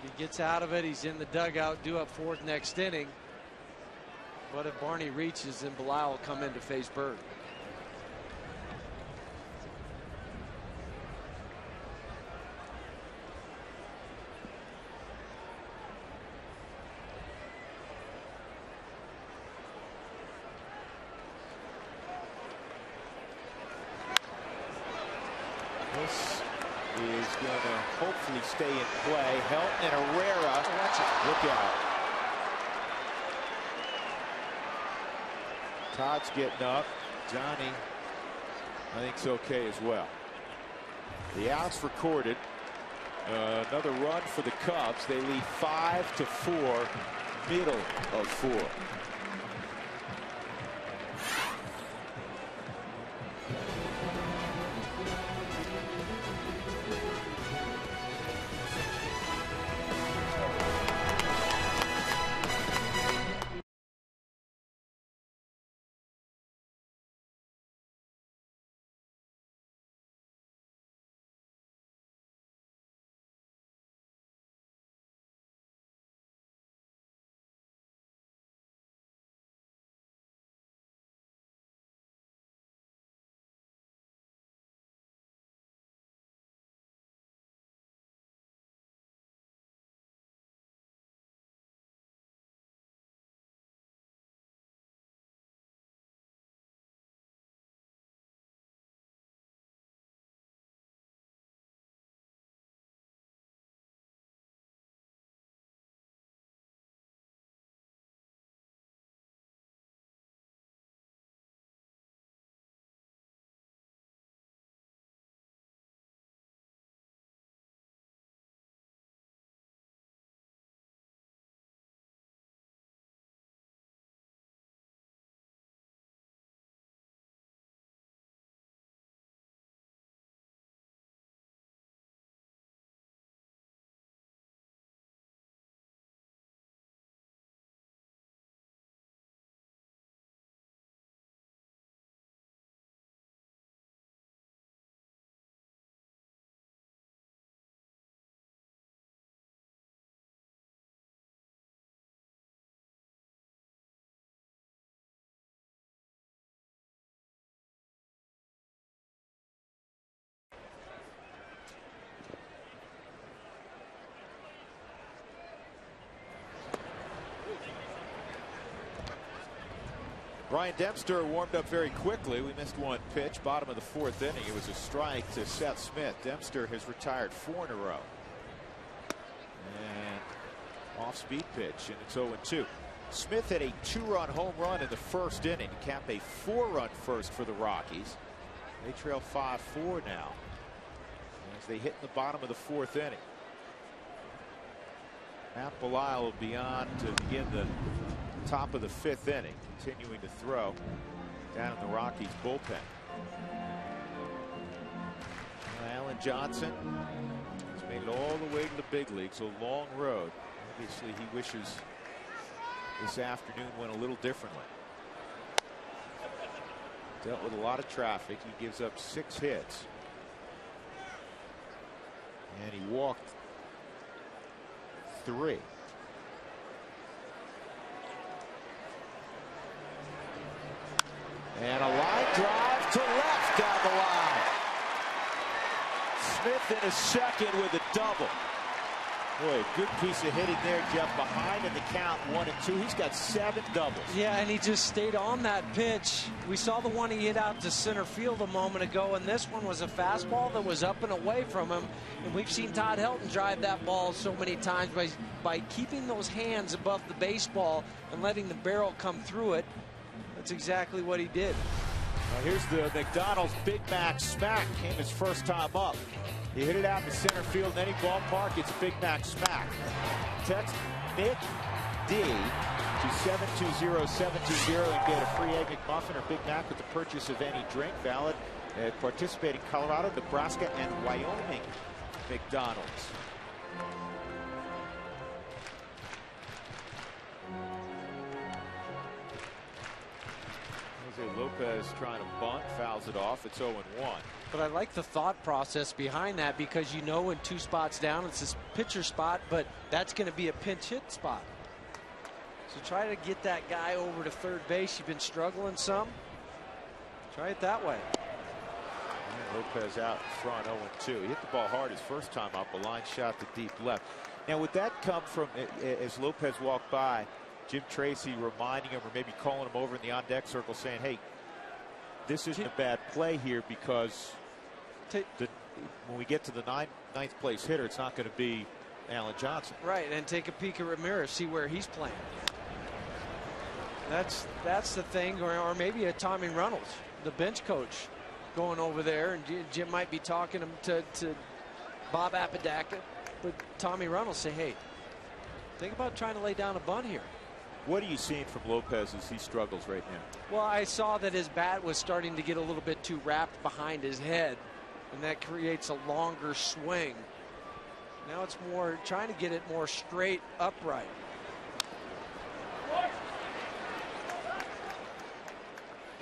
If he gets out of it, he's in the dugout, due up fourth next inning. But if Barney reaches, then Belisle will come in to face Bird. This is going to hopefully stay in play. Helton and Herrera. Look out. Todd's getting up. Johnny, I think, is okay as well. The outs recorded. Another run for the Cubs. They lead 5-4, middle of 4. Ryan Dempster warmed up very quickly. We missed one pitch, bottom of the 4th inning. It was a strike to Seth Smith. Dempster has retired 4 in a row. And off-speed pitch, and it's 0-2. Smith had a 2-run home run in the 1st inning to cap a 4-run first for the Rockies. They trail 5-4 now as they hit in the bottom of the 4th inning. Matt Belisle will be on to begin the top of the 5th inning, continuing to throw down in the Rockies bullpen. Alan Johnson has made it all the way to the big leagues, a long road. Obviously, he wishes this afternoon went a little differently. Dealt with a lot of traffic. He gives up 6 hits. And he walked 3. And a line drive to left down the line. Smith in a second with a double. Boy, good piece of hitting there, Jeff. Behind in the count, 1-2. He's got 7 doubles. Yeah, and he just stayed on that pitch. We saw the one he hit out to center field a moment ago, and this one was a fastball that was up and away from him. And we've seen Todd Helton drive that ball so many times by keeping those hands above the baseball and letting the barrel come through it. That's exactly what he did. Now here's the McDonald's Big Mac Smack. Came his first time up. He hit it out to center field in any ballpark. It's Big Mac smack. Text Nick D to 720-720 and get a free Egg McMuffin or Big Mac with the purchase of any drink. Valid at participating Colorado, Nebraska, and Wyoming McDonald's. Jose Lopez trying to bunt, fouls it off. It's 0-1. But I like the thought process behind that, because you know, in 2 spots down, it's this pitcher spot, but that's going to be a pinch hit spot. So try to get that guy over to third base. You've been struggling some. Try it that way. And Lopez out in front, 0-2. He hit the ball hard his first time up, a line shot to deep left. Now, would that come from, as Lopez walked by, Jim Tracy reminding him, or maybe calling him over in the on-deck circle saying, hey, this isn't a bad play here, because when we get to the ninth place hitter, it's not going to be Alan Johnson. Right, and take a peek at Ramirez, see where he's playing. That's the thing, or maybe a Tommy Reynolds, the bench coach, going over there, and Jim might be talking to Bob Apodaca, but Tommy Reynolds say, hey, think about trying to lay down a bunt here. What are you seeing from Lopez as he struggles right now? Well, I saw that his bat was starting to get a little bit too wrapped behind his head, and that creates a longer swing. Now it's more trying to get it more straight, upright.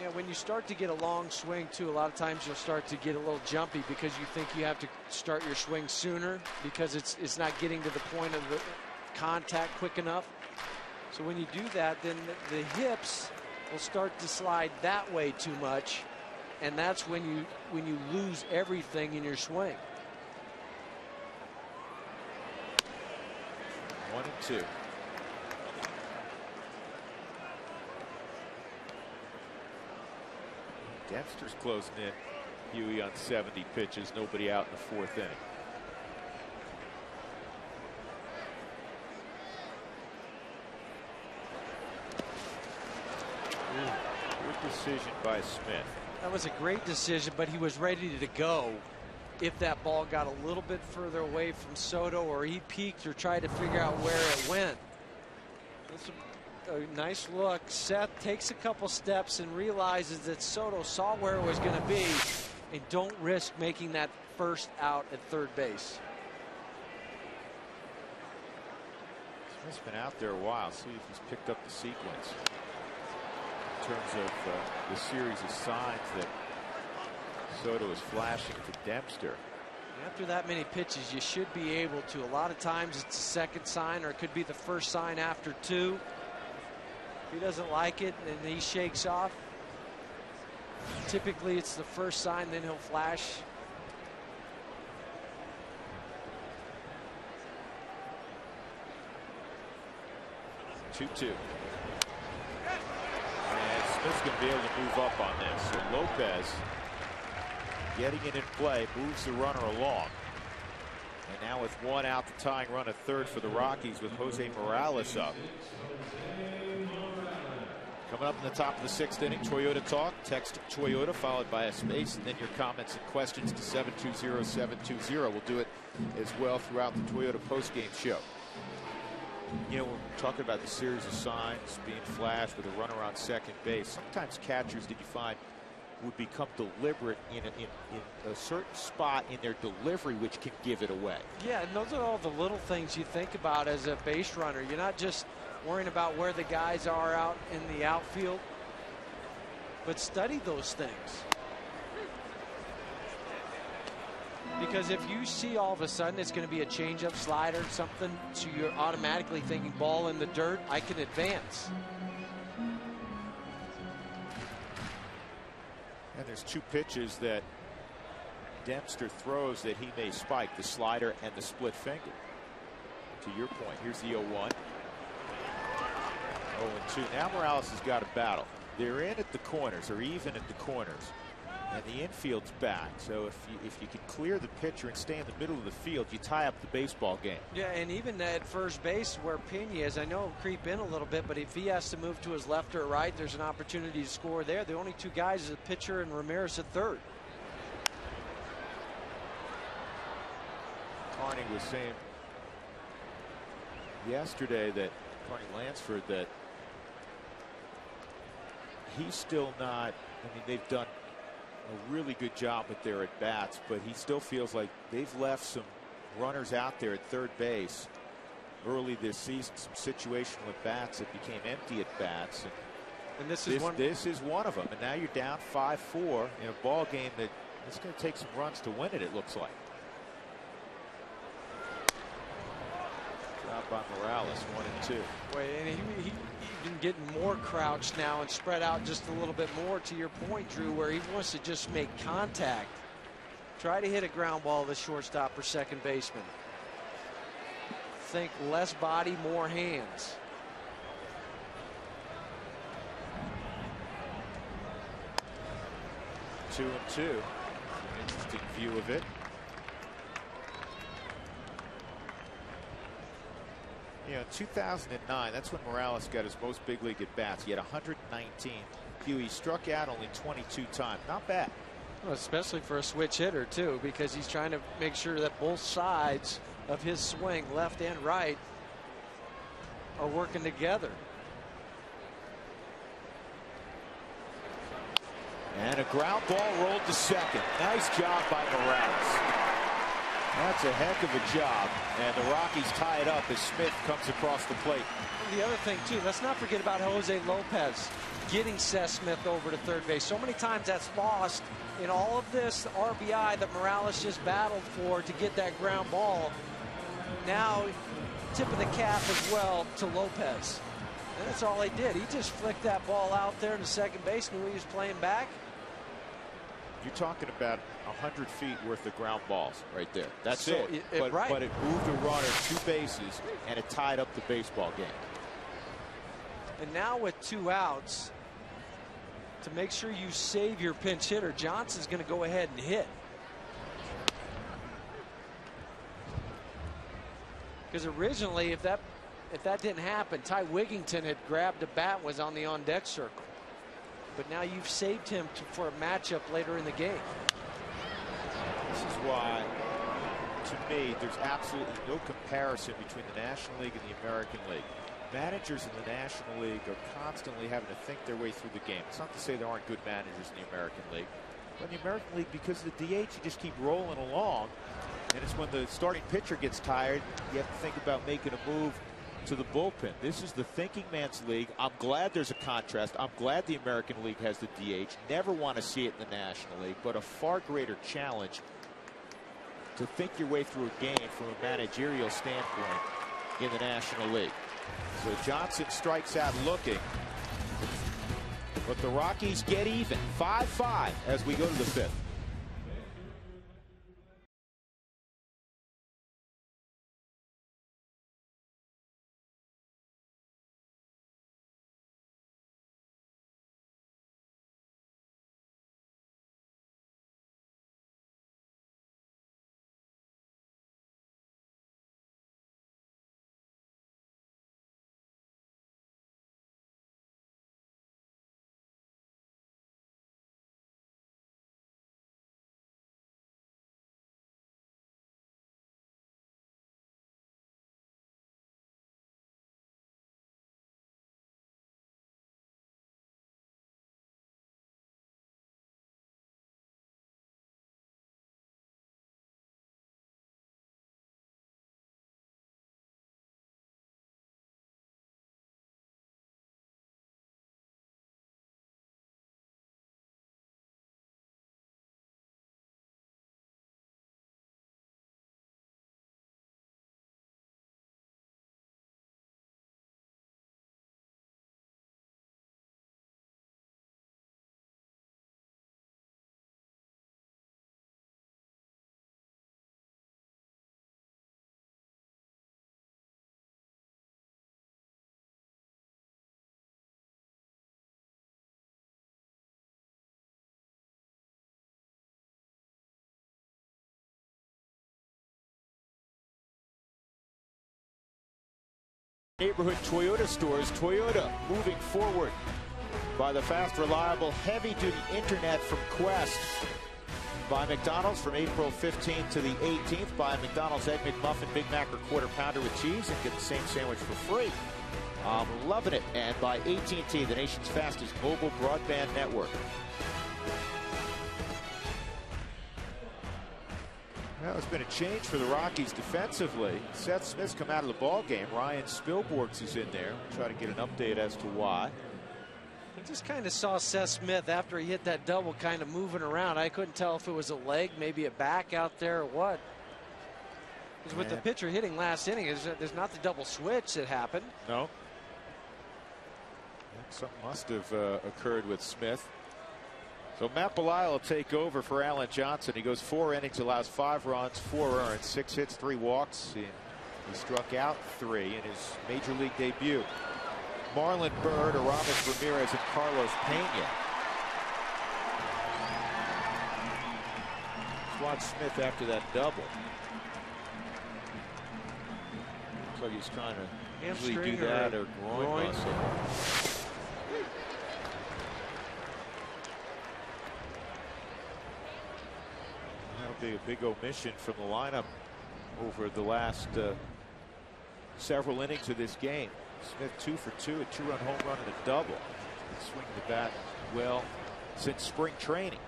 Yeah, when you start to get a long swing too, a lot of times you'll start to get a little jumpy, because you think you have to start your swing sooner, because it's not getting to the point of the contact quick enough. So when you do that, then the hips will start to slide that way too much, and that's when you lose everything in your swing. 1-2. Dempster's closing in. Huey on 70 pitches. Nobody out in the 4th inning. Good decision by Smith. That was a great decision, but he was ready to go if that ball got a little bit further away from Soto, or he peeked or tried to figure out where it went. That's a nice look. Seth takes a couple steps and realizes that Soto saw where it was going to be, and don't risk making that first out at third base. Smith's been out there a while. See if he's picked up the sequence in terms of the series of signs that Soto is flashing to Dempster. After that many pitches, you should be able to. A lot of times it's the second sign, or it could be the first sign after 2. If he doesn't like it and he shakes off, typically it's the first sign, then he'll flash. Two-two. And Smith's going to be able to move up on this. So Lopez getting it in play, moves the runner along. And now with 1 out, the tying run at third for the Rockies with Jose Morales up. Coming up in the top of the 6th inning, Toyota Talk. Text Toyota followed by a space, and then your comments and questions to 720-720. We'll do it as well throughout the Toyota postgame show. You know, we're talking about the series of signs being flashed with a runner on second base. Sometimes catchers, did you find, would become deliberate in a certain spot in their delivery, which can give it away. Yeah, and those are all the little things you think about as a base runner. You're not just worrying about where the guys are out in the outfield, but study those things. Because if you see all of a sudden it's going to be a changeup, slider, something, so you're automatically thinking ball in the dirt, I can advance. And there's 2 pitches that Dempster throws that he may spike, the slider and the split finger. To your point, here's the 0-1. 0-2. Now Morales has got a battle. They're in at the corners, or even at the corners, and the infield's back. So if you can clear the pitcher and stay in the middle of the field, you tie up the baseball game. Yeah, and even at first base where Pena is, I know he'll creep in a little bit, but if he has to move to his left or right, there's an opportunity to score there. The only 2 guys are the pitcher and Ramirez at third. Carney was saying yesterday that Carney Lansford, that he's still not, I mean, they've done a really good job with their at bats, but he still feels like they've left some runners out there at third base early this season, some situational at bats that became empty at bats, and this is one of them. And now you're down 5-4 in a ball game that it's going to take some runs to win it. It looks like. Job by Morales, 1-2. Wait, and he's been getting more crouched now and spread out just a little bit more, to your point, Drew, where he wants to just make contact. Try to hit a ground ball to the shortstop or second baseman. Think less body, more hands. Two and two. Interesting view of it. You know, 2009, that's when Morales got his most big league at bats. He had 119. He struck out only 22 times. Not bad. Well, especially for a switch hitter, too, because he's trying to make sure that both sides of his swing, left and right, are working together. And a ground ball rolled to second. Nice job by Morales. That's a heck of a job. And the Rockies tie it up as Smith comes across the plate. The other thing, too, let's not forget about Jose Lopez getting Seth Smith over to third base. So many times that's lost in all of this RBI that Morales just battled for to get that ground ball. Now, tip of the cap as well to Lopez. And that's all he did. He just flicked that ball out there to second base, knew he was playing back. You're talking about 100 feet worth of ground balls right there. That's so it. But it moved a runner 2 bases, and it tied up the baseball game. And now with 2 outs, to make sure you save your pinch hitter, Johnson's going to go ahead and hit. Because originally, if that didn't happen, Ty Wigington had grabbed a bat and was on the on-deck circle. But now you've saved him for a matchup later in the game. This is why, to me, there's absolutely no comparison between the National League and the American League. Managers in the National League are constantly having to think their way through the game. It's not to say there aren't good managers in the American League. But in the American League, because of the DH, you just keep rolling along. And it's when the starting pitcher gets tired, you have to think about making a move to the bullpen. This is the thinking man's league. I'm glad there's a contrast. I'm glad the American League has the DH. Never want to see it in the National League, but a far greater challenge to think your way through a game from a managerial standpoint in the National League. So Johnson strikes out looking, but the Rockies get even. 5-5 as we go to the 5th. Neighborhood Toyota stores. Toyota moving forward by the fast, reliable, heavy-duty internet from Quest. By McDonald's from April 15th to the 18th. Buy a McDonald's Egg McMuffin, Big Mac, or Quarter Pounder with cheese and get the same sandwich for free. I'm loving it. And by AT&T, the nation's fastest mobile broadband network. Well, there's been a change for the Rockies defensively. Seth Smith's come out of the ball game. Ryan Spilborghs is in there. Try to get an update as to why. I just kind of saw Seth Smith after he hit that double kind of moving around. I couldn't tell if it was a leg, maybe a back out there or what. Because with the pitcher hitting last inning, there's not the double switch that happened. No. Something must have occurred with Smith. So Matt Belisle will take over for Alan Johnson. He goes 4 innings, allows 5 runs, 4 earned, 6 hits, 3 walks. He struck out 3 in his major league debut. Marlon Byrd, Aramis Ramirez, and Carlos Pena. Let's watch Smith after that double. Looks like he's trying to usually do that or groin muscle. That'll be a big omission from the lineup over the last several innings of this game. Smith 2 for 2, a 2-run home run and a double. Swinging the bat well since spring training.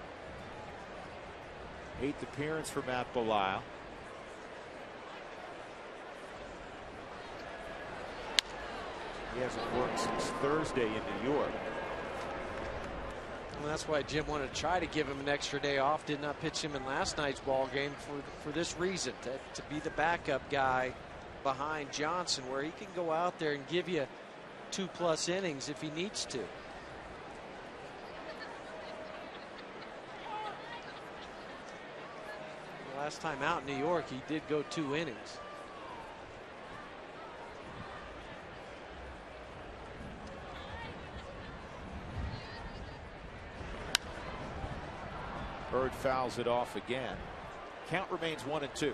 8th appearance for Matt Belisle. He hasn't worked since Thursday in New York. Well, that's why Jim wanted to try to give him an extra day off. Did not pitch him in last night's ball game for this reason, to be the backup guy behind Johnson, where he can go out there and give you 2+ innings if he needs to. The last time out in New York, he did go 2 innings. Bird fouls it off again. Count remains 1-2.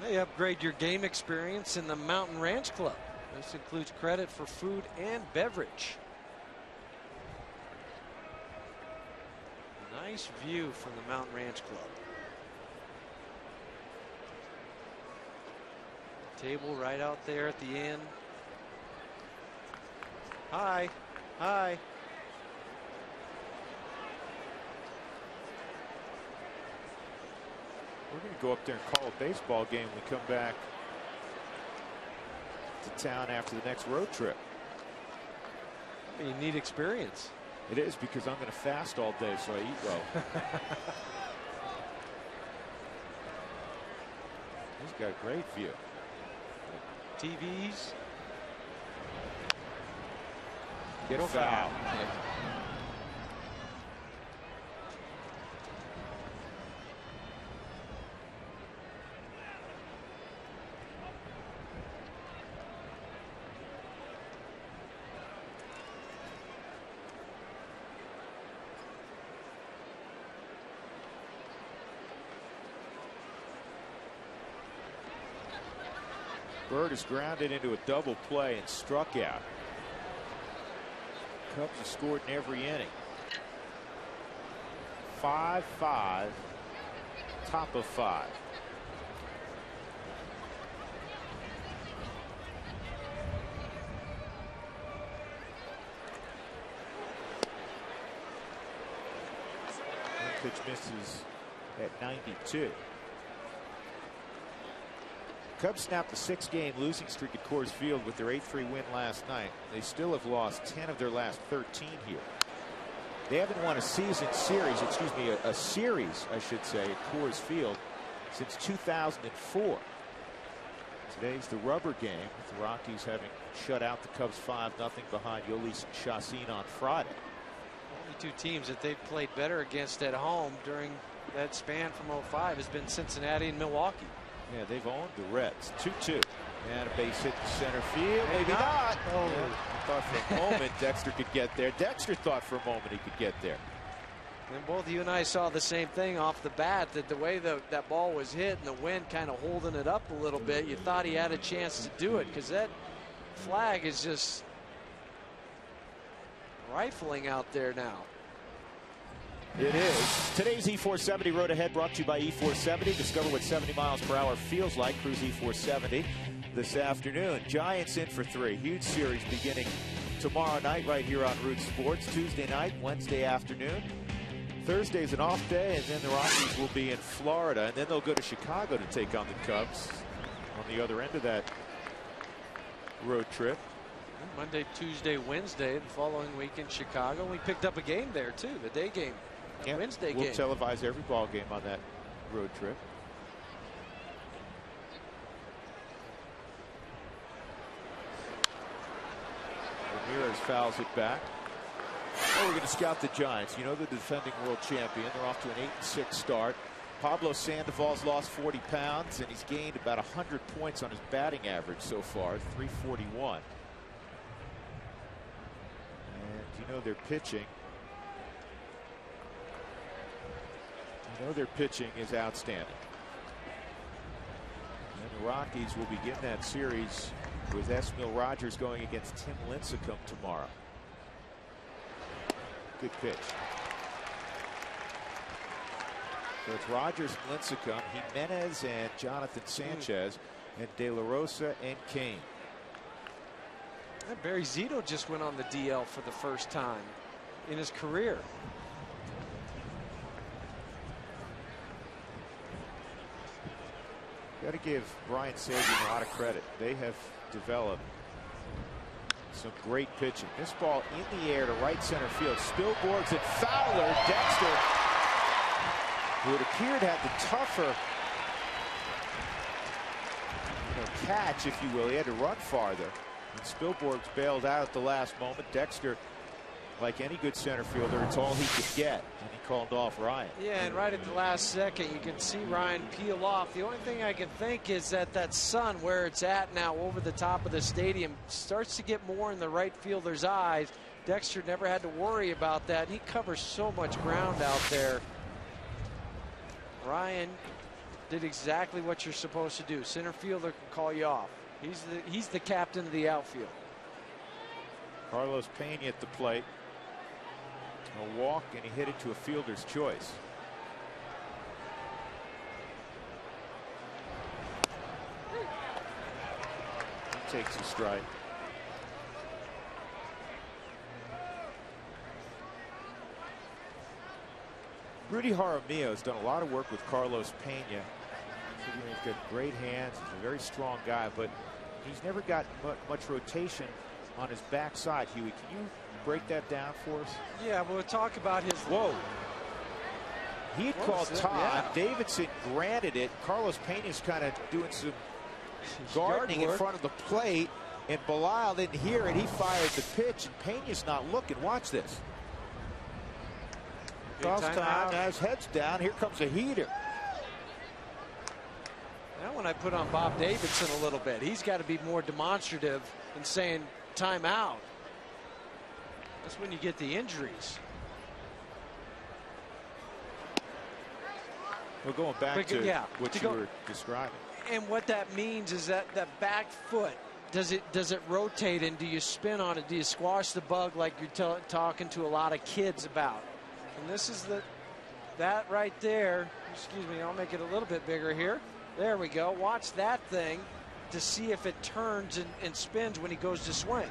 They upgrade your game experience in the Mountain Ranch Club. This includes credit for food and beverage. Nice view from the Mountain Ranch Club. Table right out there at the end. Hi. Hi. We're going to go up there and call a baseball game when we come back to town after the next road trip. You need experience. It is, because I'm going to fast all day, so I eat well. He's got a great view. TVs. Get a foul. Bird is grounded into a double play and struck out. Cubs have scored in every inning. 5-5, top of 5. One pitch misses at 92. Cubs snapped a 6-game losing streak at Coors Field with their 8-3 win last night. They still have lost 10 of their last 13 here. They haven't won a series, a series, I should say, at Coors Field since 2004. Today's the rubber game, with the Rockies having shut out the Cubs 5-0 behind Yolis Chacin on Friday. Only 2 teams that they've played better against at home during that span from 05 has been Cincinnati and Milwaukee. Yeah, they've owned the Reds. 2-2. And a base hit to center field. Maybe not. Oh. Yeah, I thought for a moment Dexter could get there. Dexter thought for a moment he could get there. And both you and I saw the same thing off the bat, that the way that ball was hit and the wind kind of holding it up a little bit, you thought he had a chance to do it, because that flag is just rifling out there now. It is. Today's E470 Road Ahead brought to you by E470. Discover what 70 miles per hour feels like. Cruise E470 this afternoon. Giants in for 3. Huge series beginning tomorrow night right here on Root Sports. Tuesday night, Wednesday afternoon. Thursday's an off day, and then the Rockies will be in Florida, and then they'll go to Chicago to take on the Cubs on the other end of that road trip. Monday, Tuesday, Wednesday, the following week in Chicago. We picked up a game there, too, the day game. Yeah, Wednesday we'll game. televise every ball game on that road trip. Ramirez fouls it back. Oh, we're going to scout the Giants. You know, the defending world champion. They're off to an 8-6 start. Pablo Sandoval's lost 40 pounds, and he's gained about 100 points on his batting average so far, 341. And you know their pitching. You know their pitching is outstanding. And the Rockies will begin that series with Esmil Rogers going against Tim Lincecum tomorrow. Good pitch. So it's Rogers, Lincecum, Jimenez, and Jonathan Sanchez, and De La Rosa and Kane. And Barry Zito just went on the DL for the first time in his career. Got to give Brian Sabian a lot of credit. They have developed some great pitching. This ball in the air to right center field. Spilborghs and Fowler. Dexter, who it appeared had the tougher catch, if you will. He had to run farther. And Spilborghs bailed out at the last moment. Dexter, like any good center fielder, it's all he could get. And he called off Ryan. Yeah, and right at the last second, you can see Ryan peel off. The only thing I can think is that sun, where it's at now over the top of the stadium, starts to get more in the right fielder's eyes. Dexter never had to worry about that. He covers so much ground out there. Ryan did exactly what you're supposed to do. Center fielder can call you off. He's the captain of the outfield. Carlos Pena at the plate. A walk, and he hit it to a fielder's choice. He takes a strike. Rudy Jaramillo has done a lot of work with Carlos Pena. He's got great hands. He's a very strong guy, but he's never got much rotation on his backside. Huey, can you break that down for us? Yeah, we'll talk about his. Whoa. He had called Todd. Yeah. Davidson granted it. Carlos Pena's kind of doing some gardening in front of the plate, and Belial didn't hear it. He fired the pitch, and Pena's not looking. Watch this. Calls time, has heads down. Here comes a heater. Now when I put on Bob Davidson a little bit, he's got to be more demonstrative in saying timeout. That's when you get the injuries. We're going back to what you were describing. And what that means is that back foot, does it rotate, and do you spin on it? Do you squash the bug like you're talking to a lot of kids about? And this is that right there. Excuse me, I'll make it a little bit bigger here. There we go. Watch that thing to see if it turns and spins when he goes to swing.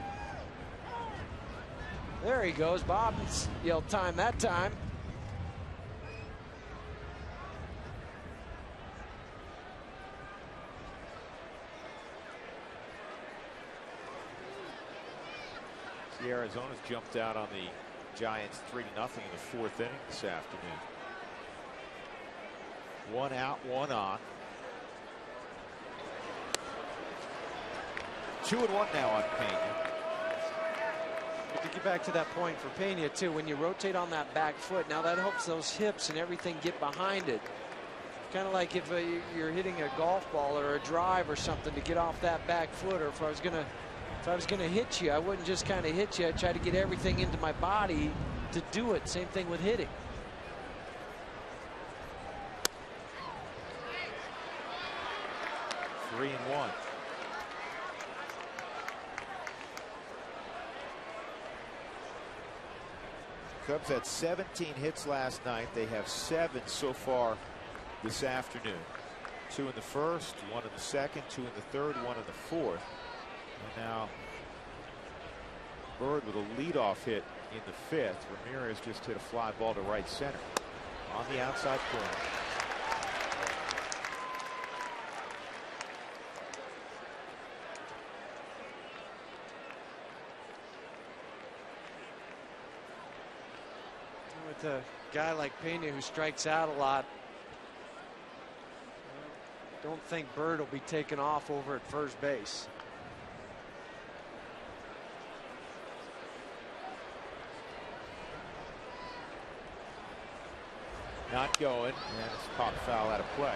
There he goes. Bob yelled time that time. The Arizona's jumped out on the Giants 3-0 in the fourth inning this afternoon. 1 out, 1 on. 2-1 now on Pena. To get back to that point for Pena too, when you rotate on that back foot, now that helps those hips and everything get behind it. Kind of like if you're hitting a golf ball or a drive or something, to get off that back foot. Or if I was gonna hit you, I wouldn't just kind of hit you. I'd try to get everything into my body to do it. Same thing with hitting. Three and 1. Cubs had 17 hits last night. They have 7 so far this afternoon. 2 in the first, 1 in the second, 2 in the third, 1 in the fourth. And now Bird with a leadoff hit in the fifth. Ramirez just hit a fly ball to right center on the outside corner. With a guy like Pena who strikes out a lot, don't think Bird will be taken off over at first base. Not going, and it's caught foul out of play.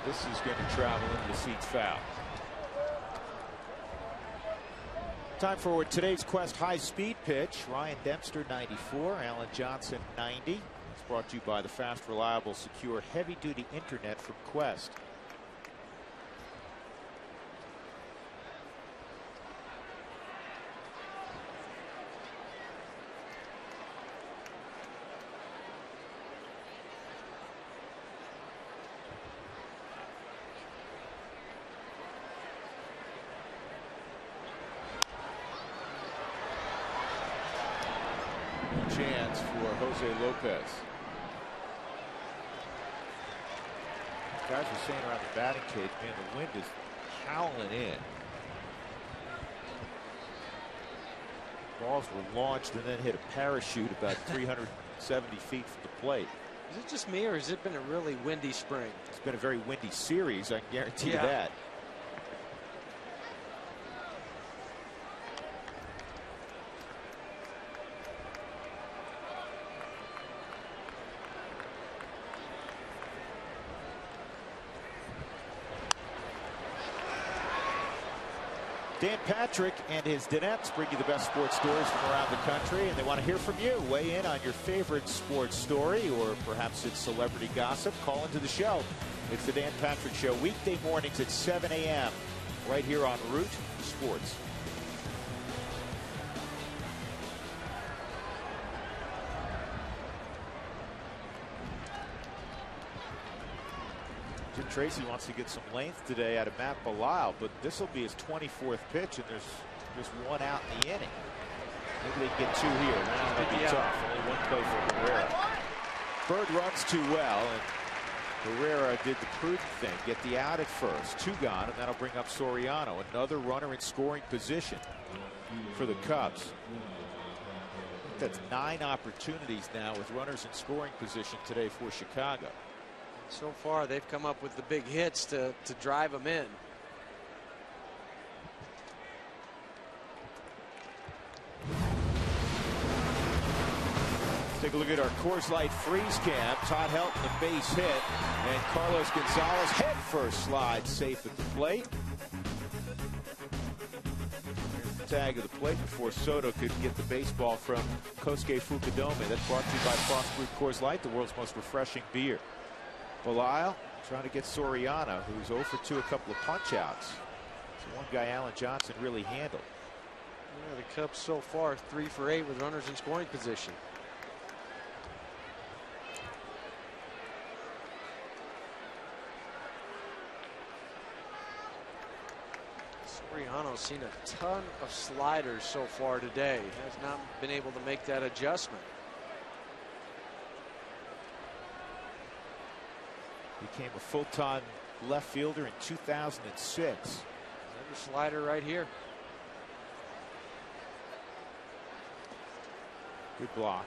This is going to travel into the seats foul. Time for today's Quest high-speed pitch. Ryan Dempster, 94. Alan Johnson, 90. It's brought to you by the fast, reliable, secure, heavy-duty internet from Quest. Chance for Jose Lopez. Guys were saying around the batting cage, man, the wind is howling in. Balls were launched and then hit a parachute about 370 feet from the plate. Is it just me, or has it been a really windy spring? It's been a very windy series, I can guarantee you that. Dan Patrick and his Dinettes bring you the best sports stories from around the country, and they want to hear from you. Weigh in on your favorite sports story, or perhaps it's celebrity gossip. Call into the show. It's the Dan Patrick Show, weekday mornings at 7 a.m. right here on Root Sports. Jim Tracy wants to get some length today out of Matt Belisle, but this will be his 24th pitch, and there's just one out in the inning. Maybe they can get 2 here. That'll be tough. Only 1 play for Herrera. Bird runs too well, and Herrera did the prudent thing. Get the out at first. 2 gone, and that'll bring up Soriano. Another runner in scoring position for the Cubs. That's 9 opportunities now with runners in scoring position today for Chicago. So far, they've come up with the big hits to drive them in. Take a look at our Coors Light freeze cam. Todd Helton, the base hit, and Carlos Gonzalez head first slide safe at the plate. Tag of the plate before Soto could get the baseball from Kosuke Fukudome. That's brought to you by Frost Brewed Coors Light, the world's most refreshing beer. Trying to get Soriano, who's 0 for 2, a couple of punch outs. So one guy Alan Johnson really handled. Yeah, the Cubs so far 3 for 8 with runners in scoring position. Soriano's seen a ton of sliders so far today. Has not been able to make that adjustment. Became a full-time left fielder in 2006. Another slider right here. Good block.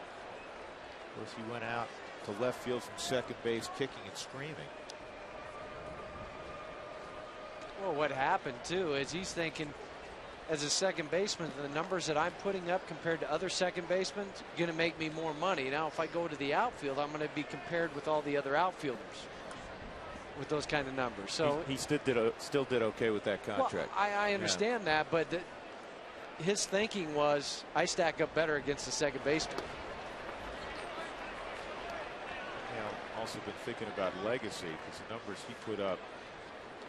Of course, he went out to left field from second base, kicking and screaming. Well, what happened too is he's thinking, as a second baseman, the numbers that I'm putting up compared to other second basemen going to make me more money. Now, if I go to the outfield, I'm going to be compared with all the other outfielders with those kind of numbers. So he still did okay with that contract. Well, I understand that, but his thinking was, I stack up better against the second baseman. Also been thinking about legacy, because the numbers he put up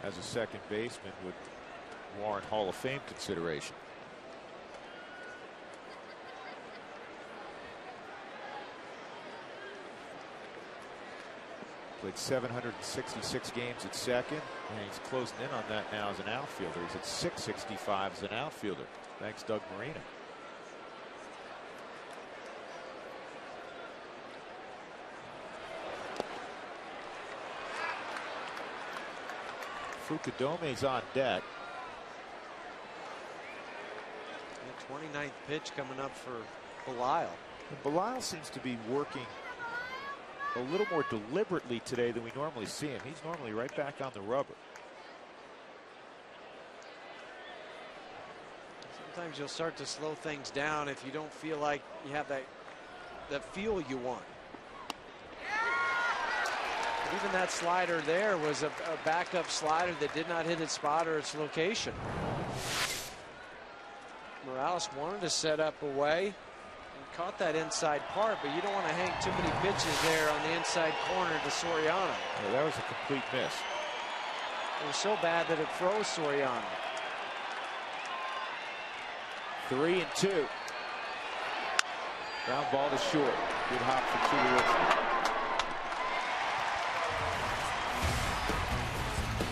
as a second baseman would warrant Hall of Fame consideration. Played 766 games at second, and he's closing in on that now as an outfielder. He's at 665 as an outfielder. Thanks, Doug Marina. Fukudome's on deck. The 29th pitch coming up for Belisle. And Belisle seems to be working a little more deliberately today than we normally see him. He's normally right back on the rubber. Sometimes you'll start to slow things down if you don't feel like you have that feel you want. Even that slider there was a backup slider that did not hit its spot or its location. Morales wanted to set up away and caught that inside part, but you don't want to hang too many pitches there on the inside corner to Soriano. Yeah, that was a complete miss. It was so bad that it froze Soriano. 3-2. Ground ball to short. Good hop for Tulowitzki.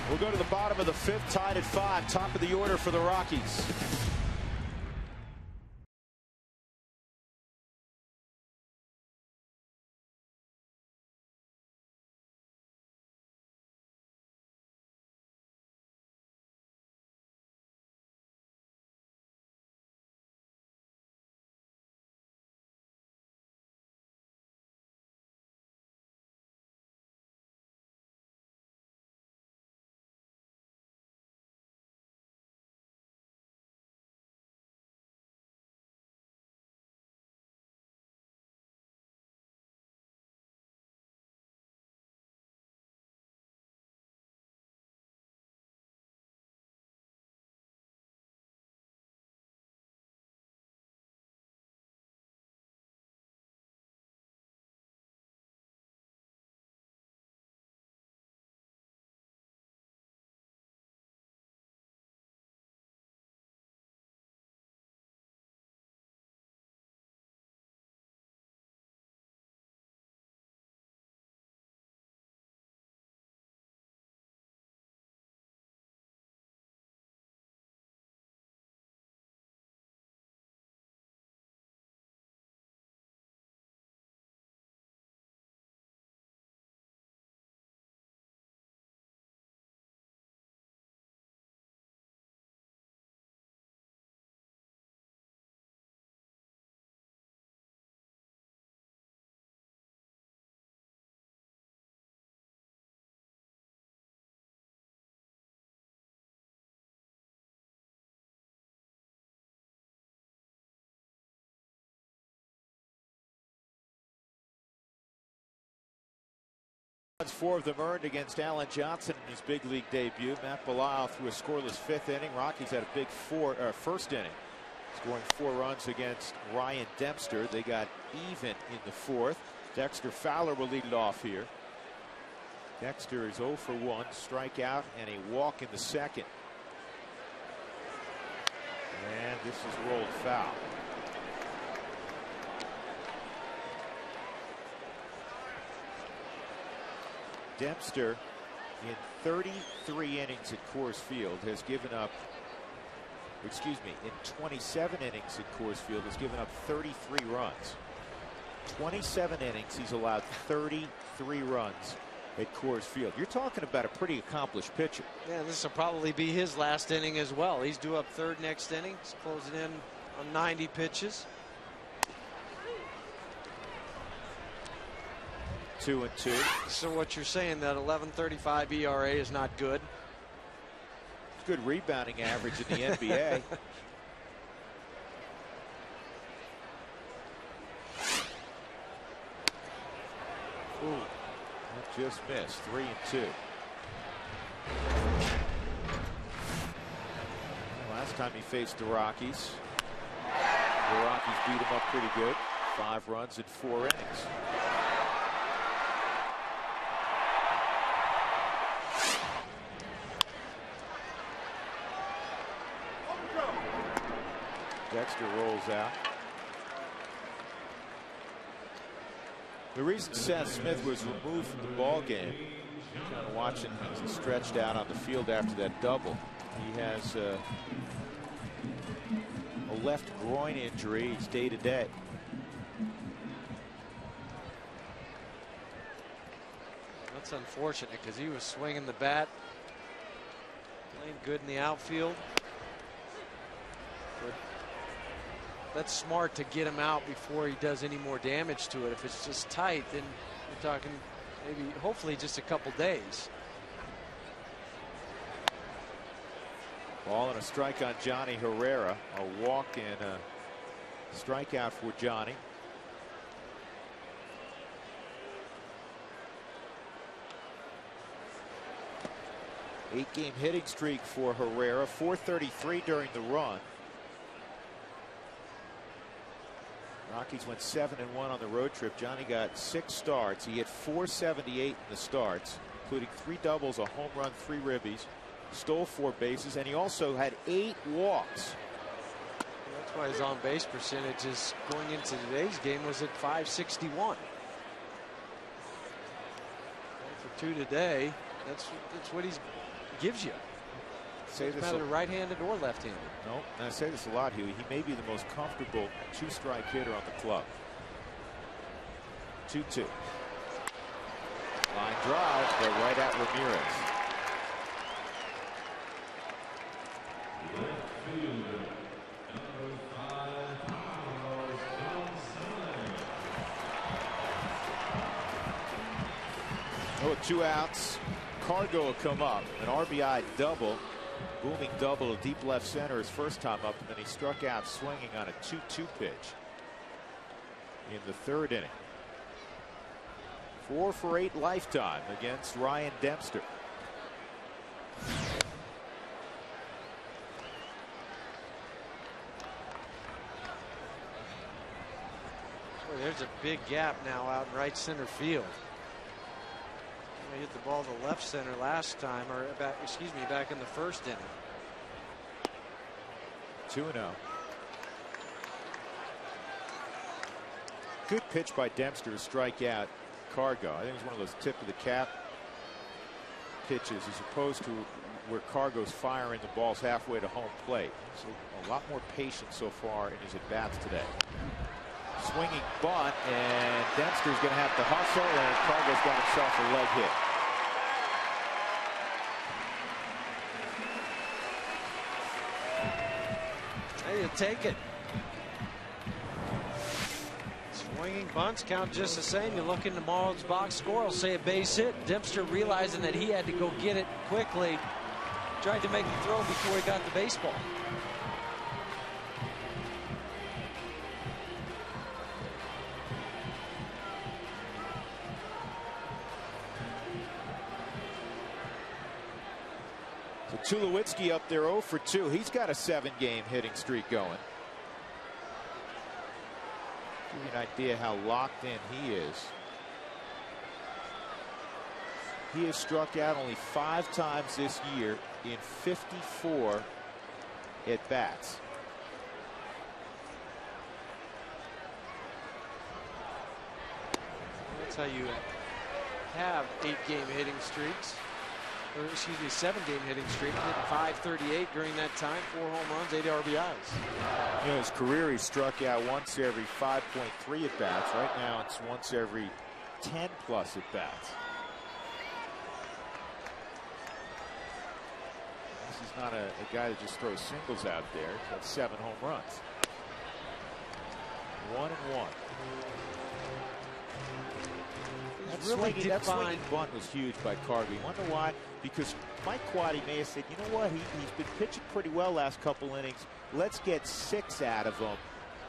We'll go to the bottom of the fifth, tied at 5, top of the order for the Rockies. Four of them earned against Alan Johnson in his big league debut. Matt Belisle threw a scoreless fifth inning. Rockies had a big first inning, scoring 4 runs against Ryan Dempster. They got even in the fourth. Dexter Fowler will lead it off here. Dexter is 0 for 1, strikeout and a walk in the second. And this is rolled foul. Dempster, in 33 innings at Coors Field, has given up, in 27 innings at Coors Field, has given up 33 runs. 27 innings, he's allowed 33 runs at Coors Field. You're talking about a pretty accomplished pitcher. Yeah, this will probably be his last inning as well. He's due up third next inning. He's closing in on 90 pitches. 2-2. So what you're saying, that 11.35 ERA is not good? Good rebounding average in the NBA. Ooh. That just missed. 3-2. Last time he faced the Rockies, beat him up pretty good. 5 runs in 4 innings. Dexter rolls out. The reason Seth Smith was removed from the ball game, kind of watching as he stretched out on the field after that double. He has a left groin injury. He's day to day. That's unfortunate because he was swinging the bat, playing good in the outfield. But that's smart to get him out before he does any more damage to it. If it's just tight, then we're talking maybe, hopefully, just a couple days. Ball and a strike on Johnny Herrera. A walk and a strikeout for Johnny. Eight-game hitting streak for Herrera. 433 during the run. Rockies went 7-1 on the road trip. Johnny got 6 starts. He hit .478 in the starts, including 3 doubles, a home run, 3 ribbies. Stole 4 bases, and he also had 8 walks. That's why his on-base percentage is going into today's game was at .561. For 2 today, that's what he gives you. Say this matter right-handed or left-handed. No, and I say this a lot, Huey. He may be the most comfortable 2-strike hitter on the club. 2-2. Line drive, but right at Ramirez. Oh, 2 outs. Cargo will come up. An RBI double. Booming double, a deep left center his first time up, and then he struck out swinging on a 2-2 pitch in the 3rd inning. 4 for 8 lifetime against Ryan Dempster. Boy, there's a big gap now out in right center field. He hit the ball to left center last time, or back in the 1st inning. 2-0. Good pitch by Dempster to strike out Cargo. I think it's one of those tip of the cap pitches as opposed to where Cargo's firing the balls halfway to home plate. So a lot more patience so far in his at-bats today. Swinging bunt, and Dempster's going to have to hustle, and Cargo's got himself a leg hit. Hey, you take it. Swinging bunts count just the same. You look in tomorrow's box score, I'll say a base hit. Dempster realizing that he had to go get it quickly. Tried to make the throw before he got the baseball. Tulowitzki up there 0 for 2. He's got a 7-game hitting streak going. Give you an idea how locked in he is. He has struck out only 5 times this year in 54 at-bats. That's how you have 8-game hitting streaks. Or excuse me, 7-game hitting streak. He hit .538 during that time. 4 home runs, 8 RBIs. You know, his career, he struck out once every 5.3 at bats. Right now, it's once every 10+ at bats. This is not a guy that just throws singles out there. He's got 7 home runs. 1-1. That swinging bunt was huge by Carvey. You wonder why? Because Mike Quaddy may have said, you know what, he's been pitching pretty well last couple innings. Let's get 6 out of him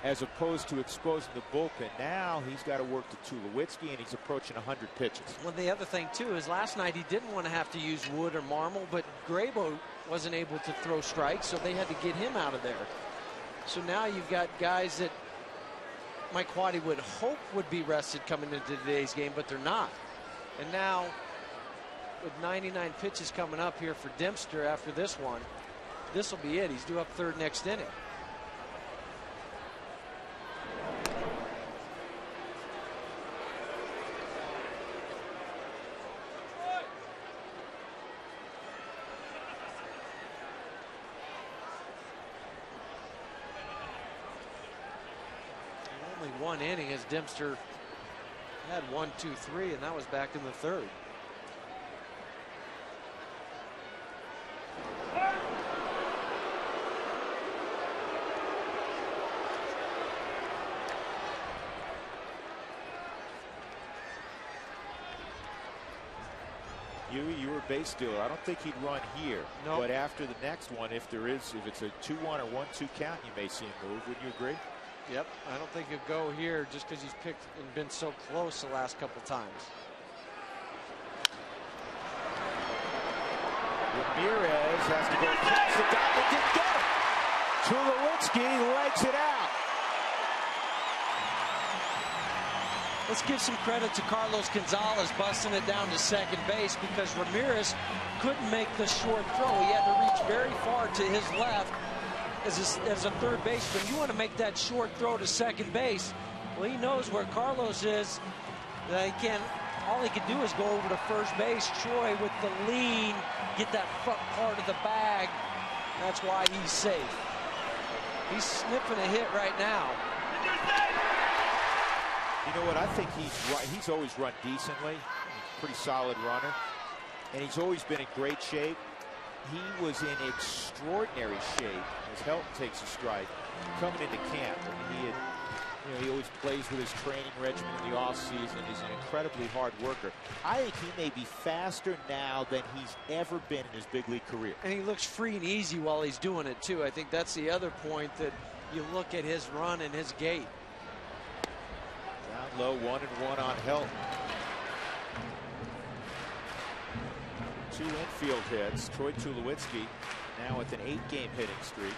as opposed to exposing the bullpen. Now he's got to work to Tulowitzki, and he's approaching 100 pitches. Well, the other thing, too, is last night he didn't want to have to use Wood or Marmol, but Grabo wasn't able to throw strikes, so they had to get him out of there. So now you've got guys that Mike Quade would hope would be rested coming into today's game, but they're not. And now, with 99 pitches coming up here for Dempster after this one, this will be it. He's due up third next inning. Only one inning as Dempster had 1, 2, 3, and that was back in the third. You were base stealer. I don't think he'd run here. No. But after the next one, if it's a 2-1 or 1-2 count, you may see him move. Wouldn't you agree? Yep, I don't think he'll go here just because he's picked and been so close the last couple times. Ramirez has to go catch the guy that didn't get him. Tulowitzki legs it out. Let's give some credit to Carlos Gonzalez busting it down to second base, because Ramirez couldn't make the short throw. He had to reach very far to his left as a third baseman. You want to make that short throw to second base. Well, he knows where Carlos is. All he can do is go over to first base. Troy with the lean, get that front part of the bag. That's why he's safe. He's sniffing a hit right now. You know what? I think he's always run decently. Pretty solid runner. And he's always been in great shape. He was in extraordinary shape as Helton takes a strike coming into camp. I mean, he always plays with his training regimen in the offseason. He's an incredibly hard worker. I think he may be faster now than he's ever been in his big league career. And he looks free and easy while he's doing it, too. I think that's the other point, that you look at his run and his gait. Down low, 1-1 on Helton. 2 infield hits. Troy Tulowitzki now with an 8-game hitting streak.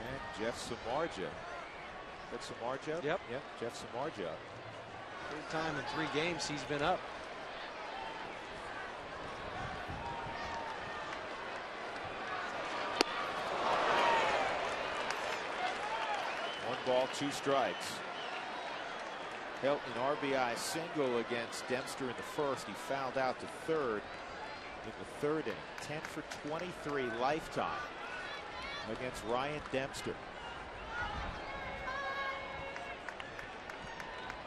And Jeff Samardzija. Is that Samardzija? Yep. Yep, Jeff Samardzija. Third time in 3 games he's been up. One ball, 2 strikes. Helton an RBI single against Dempster in the first. He fouled out to third in the third inning. 10 for 23 lifetime against Ryan Dempster.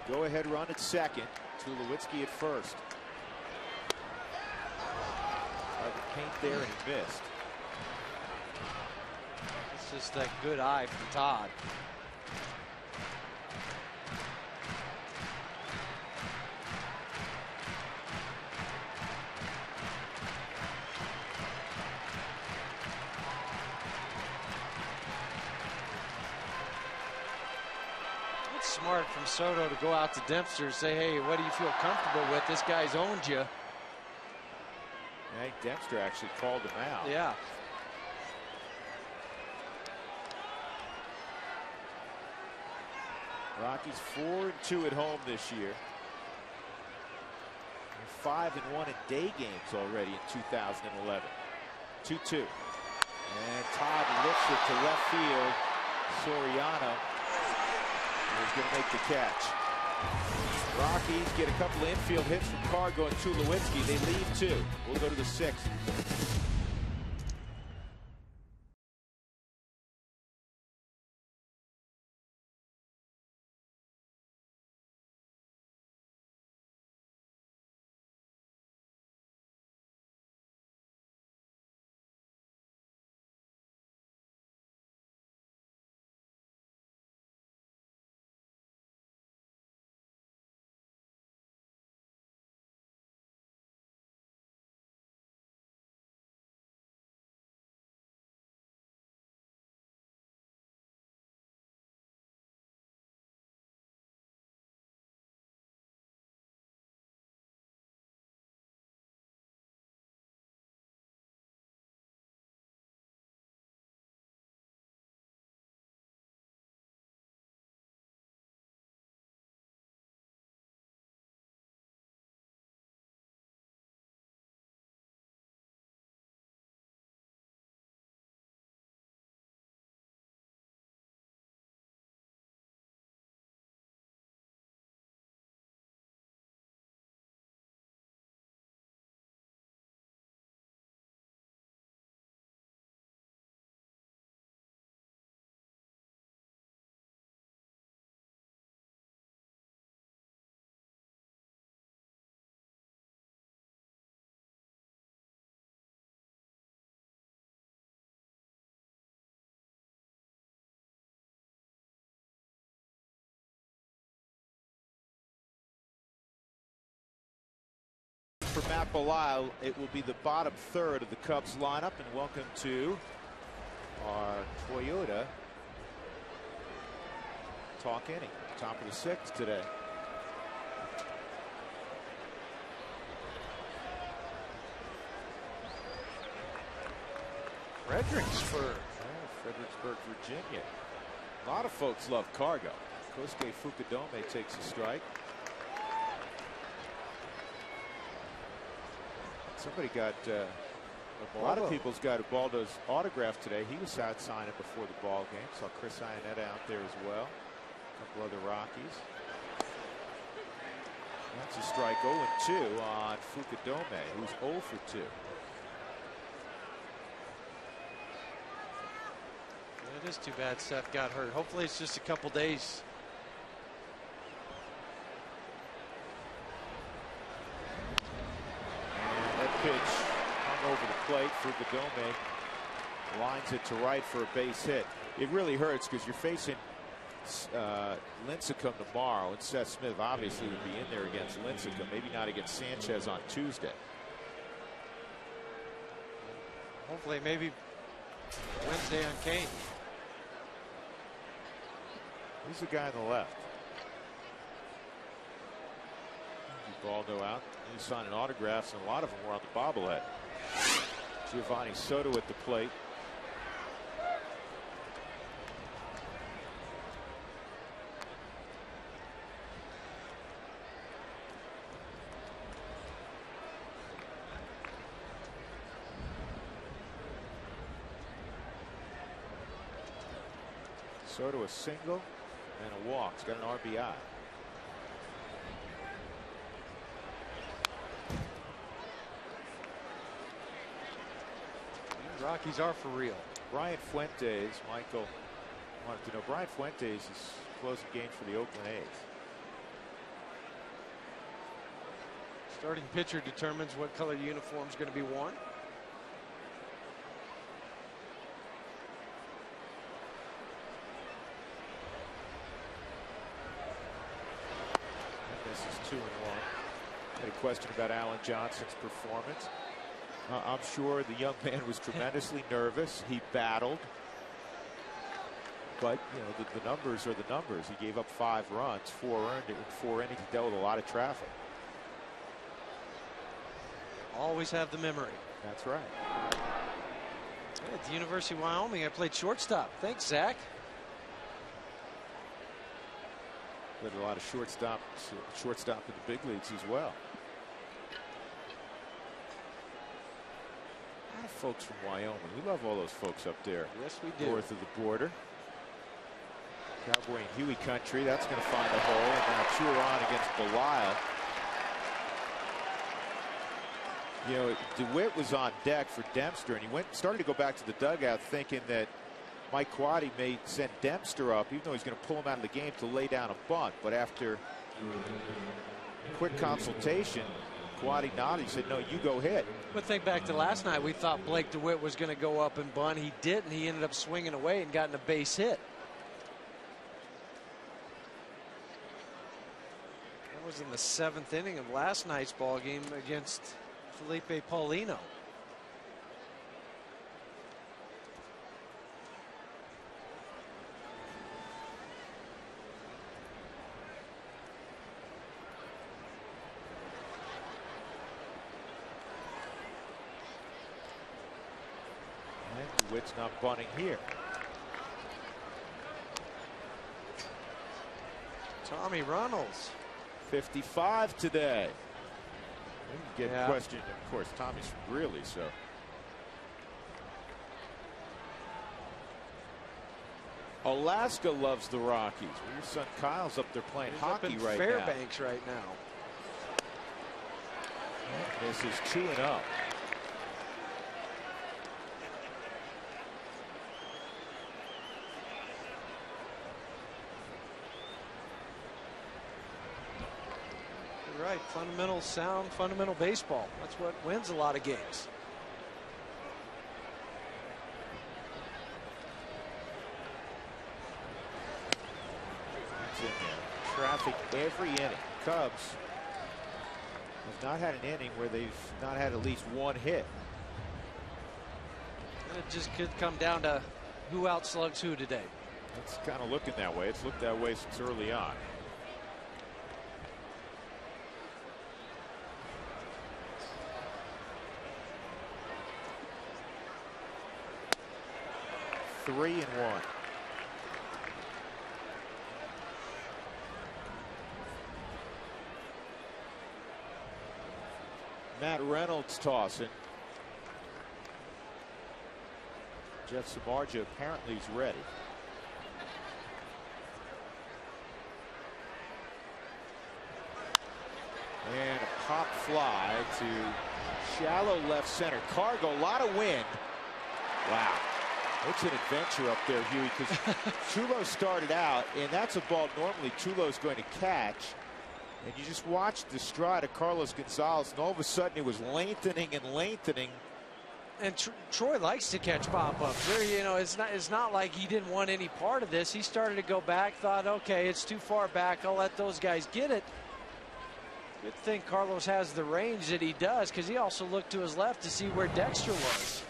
Go ahead run at second. Tulowitzki at first. Tried to paint there and he missed. It's just that good eye from Todd. Smart from Soto to go out to Dempster and say, hey, what do you feel comfortable with? This guy's owned you. I think Dempster actually called him out. Yeah. Rockies 4-2 at home this year. 5-1 in day games already in 2011. 2-2. And Todd lifts it to left field. Soriano is going to make the catch. Rockies get a couple of infield hits from Cargo and Tulowitzki. They leave 2. We'll go to the 6th. for Matt Belisle. It will be the bottom third of the Cubs lineup. And welcome to our Toyota Talk Inning. Top of the sixth today. Fredericksburg. Oh, Fredericksburg, Virginia. A lot of folks love Cargo. Kosuke Fukudome takes a strike. Somebody got, a lot of people's got Ubaldo's autograph today. He was out signing before the ball game. Saw Chris Iannetta out there as well. A couple other Rockies. That's a strike. 0-2 on Fukudome, who's 0 for 2. It is too bad Seth got hurt. Hopefully it's just a couple days. That pitch hung over the plate. Fukudome lines it to right for a base hit. It really hurts because you're facing Lincecum tomorrow, and Seth Smith obviously would be in there against Lincecum, maybe not against Sanchez on Tuesday. Hopefully maybe Wednesday on Kane. Who's the guy on the left? Ubaldo out. He's signing autographs, and a lot of them were on the bobblehead. Giovanni Soto at the plate. Soto a single and a walk. He's got an RBI. The Rockies are for real. Brian Fuentes, Michael wanted to know. Brian Fuentes is closing game for the Oakland A's. Starting pitcher determines what color uniform is going to be worn. This is 2-1. Had a question about Alan Johnson's performance. I'm sure the young man was tremendously nervous. He battled. But, you know, the numbers are the numbers. He gave up 5 runs, 4 earned it, and 4 innings. He dealt with a lot of traffic. Always have the memory. That's right. At the University of Wyoming, I played shortstop. Thanks, Zach. Played a lot of shortstop in the big leagues as well. A lot of folks from Wyoming. We love all those folks up there. Yes, we do. North of the border. Cowboy and Huey country. That's going to find a hole. And now Turan against Belisle. You know, DeWitt was on deck for Dempster, and he started to go back to the dugout thinking that Mike Quade may send Dempster up, even though he's going to pull him out of the game to lay down a bunt. But after quick consultation, Quade nodded. He said, no, you go hit. But think back to last night. We thought Blake DeWitt was going to go up and bunt. He didn't. He ended up swinging away and gotten a base hit. That was in the 7th inning of last night's ball game against Felipe Paulino. And DeWitt's not bunting here. Tommy Runnels. 55 today. Get a question. Of course, Tommy's from Greeley, so. Alaska loves the Rockies. Well, your son Kyle's up there playing hockey up in right Fairbanks right now. This is 2-0. Right, fundamental, sound, fundamental baseball. That's what wins a lot of games. That's in there. Traffic every inning. Cubs They've not had an inning where they've not had at least one hit. And it just could come down to who outslugs who today. It's kind of looking that way. It's looked that way since early on. Three and one. Matt Reynolds tossing. Jeff Samardzija apparently is ready. And a pop fly to shallow left center. Cargo, a lot of wind. Wow. It's an adventure up there, Huey, because Tulo started out, and that's a ball normally Tulo's going to catch. And you just watch the stride of Carlos Gonzalez, and all of a sudden it was lengthening and lengthening. And Troy likes to catch pop-ups. You know, it's not like he didn't want any part of this. He started to go back, thought, okay, it's too far back. I'll let those guys get it. Good thing Carlos has the range that he does, because he also looked to his left to see where Dexter was.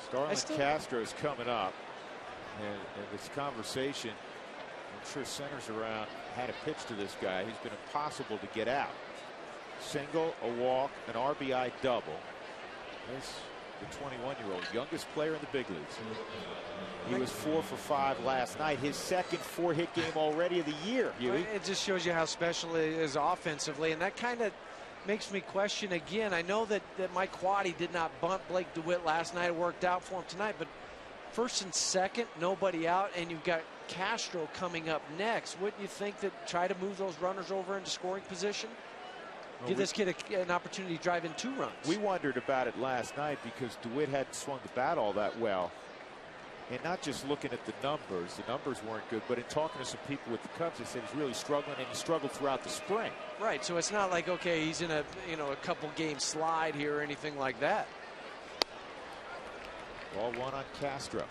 Starlin Castro is coming up, and this conversation, I'm sure centers around how to pitch to this guy. He's been impossible to get out. Single, a walk, an RBI double. This the 21-year-old, youngest player in the big leagues. He was 4 for 5 last night. His second 4-hit game already of the year. It just shows you how special he is offensively, and that kind of makes me question again. I know that Mike Quaddy did not bunt Blake DeWitt last night. It worked out for him tonight, but first and second, nobody out, and you've got Castro coming up next. Wouldn't you think that try to move those runners over into scoring position? Give this kid an opportunity to drive in 2 runs. We wondered about it last night because DeWitt hadn't swung the bat all that well. And not just looking at the numbers weren't good, but in talking to some people with the Cubs, they said he's really struggling, and he struggled throughout the spring. Right, so it's not like, okay, he's in a couple game slide here or anything like that. Ball 1 on Castro.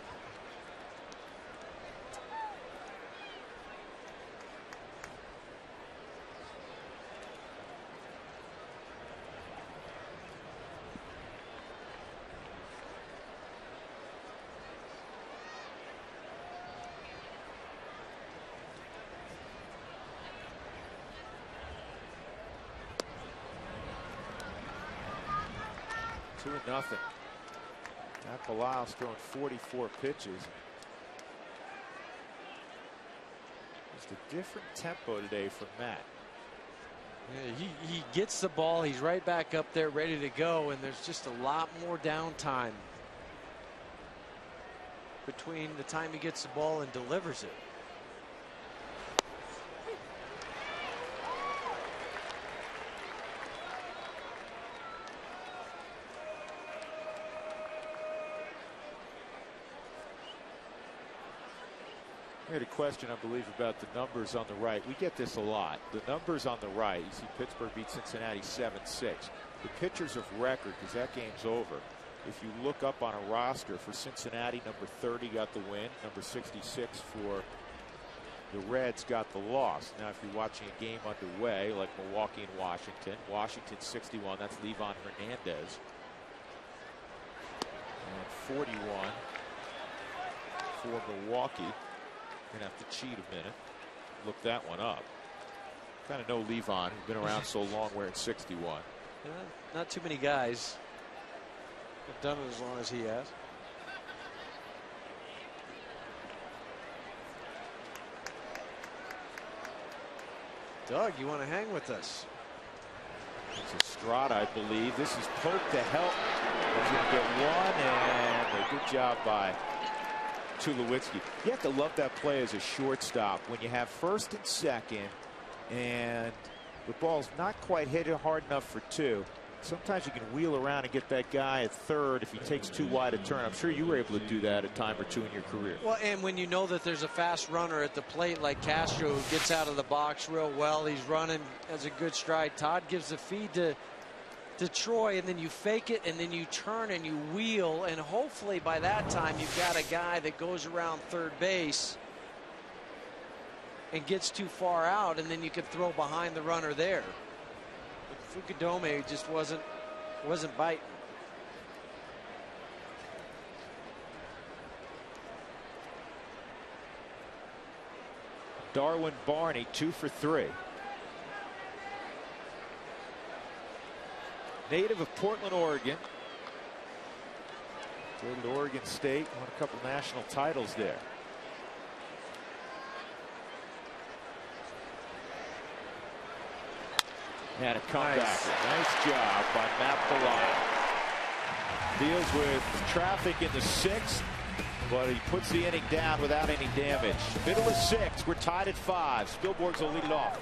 Nothing. Matt Palaos throwing 44 pitches. Just a different tempo today from Matt. Yeah, he gets the ball. He's right back up there ready to go, and there's just a lot more downtime between the time he gets the ball and delivers it. I had a question, I believe, about the numbers on the right. We get this a lot. The numbers on the right, you see Pittsburgh beat Cincinnati 7-6. The pitchers of record, because that game's over. If you look up on a roster for Cincinnati, number 30 got the win. Number 66 for the Reds got the loss. Now, if you're watching a game underway, like Milwaukee and Washington, Washington 61, that's Livan Hernandez. And 41 for Milwaukee. Gonna have to cheat a minute. Look that one up. Kind of know Livan, who's been around so long, wearing 61. Yeah, not too many guys have done it as long as he has. Doug, you want to hang with us? It's Estrada, I believe. This is Pope to help. He's going to get one, and a good job by Tulowitzki. You have to love that play as a shortstop when you have first and second and the ball's not quite hit it hard enough for 2. Sometimes you can wheel around and get that guy at third if he takes too wide a turn. I'm sure you were able to do that a time or 2 in your career. Well, and when you know that there's a fast runner at the plate like Castro, who gets out of the box real well, he's running, has a good stride. Todd gives the feed to Troy, and then you fake it, and then you turn and you wheel, and hopefully by that time you've got a guy that goes around third base and gets too far out, and then you could throw behind the runner there. But Fukudome just wasn't biting. Darwin Barney 2 for 3. Native of Portland, Oregon. Played at Oregon State, won a couple national titles there. And a comeback. Nice job by Matt Bellotti. Deals with traffic in the 6th, but he puts the inning down without any damage. Middle of 6, we're tied at 5. Spilborghs will lead it off.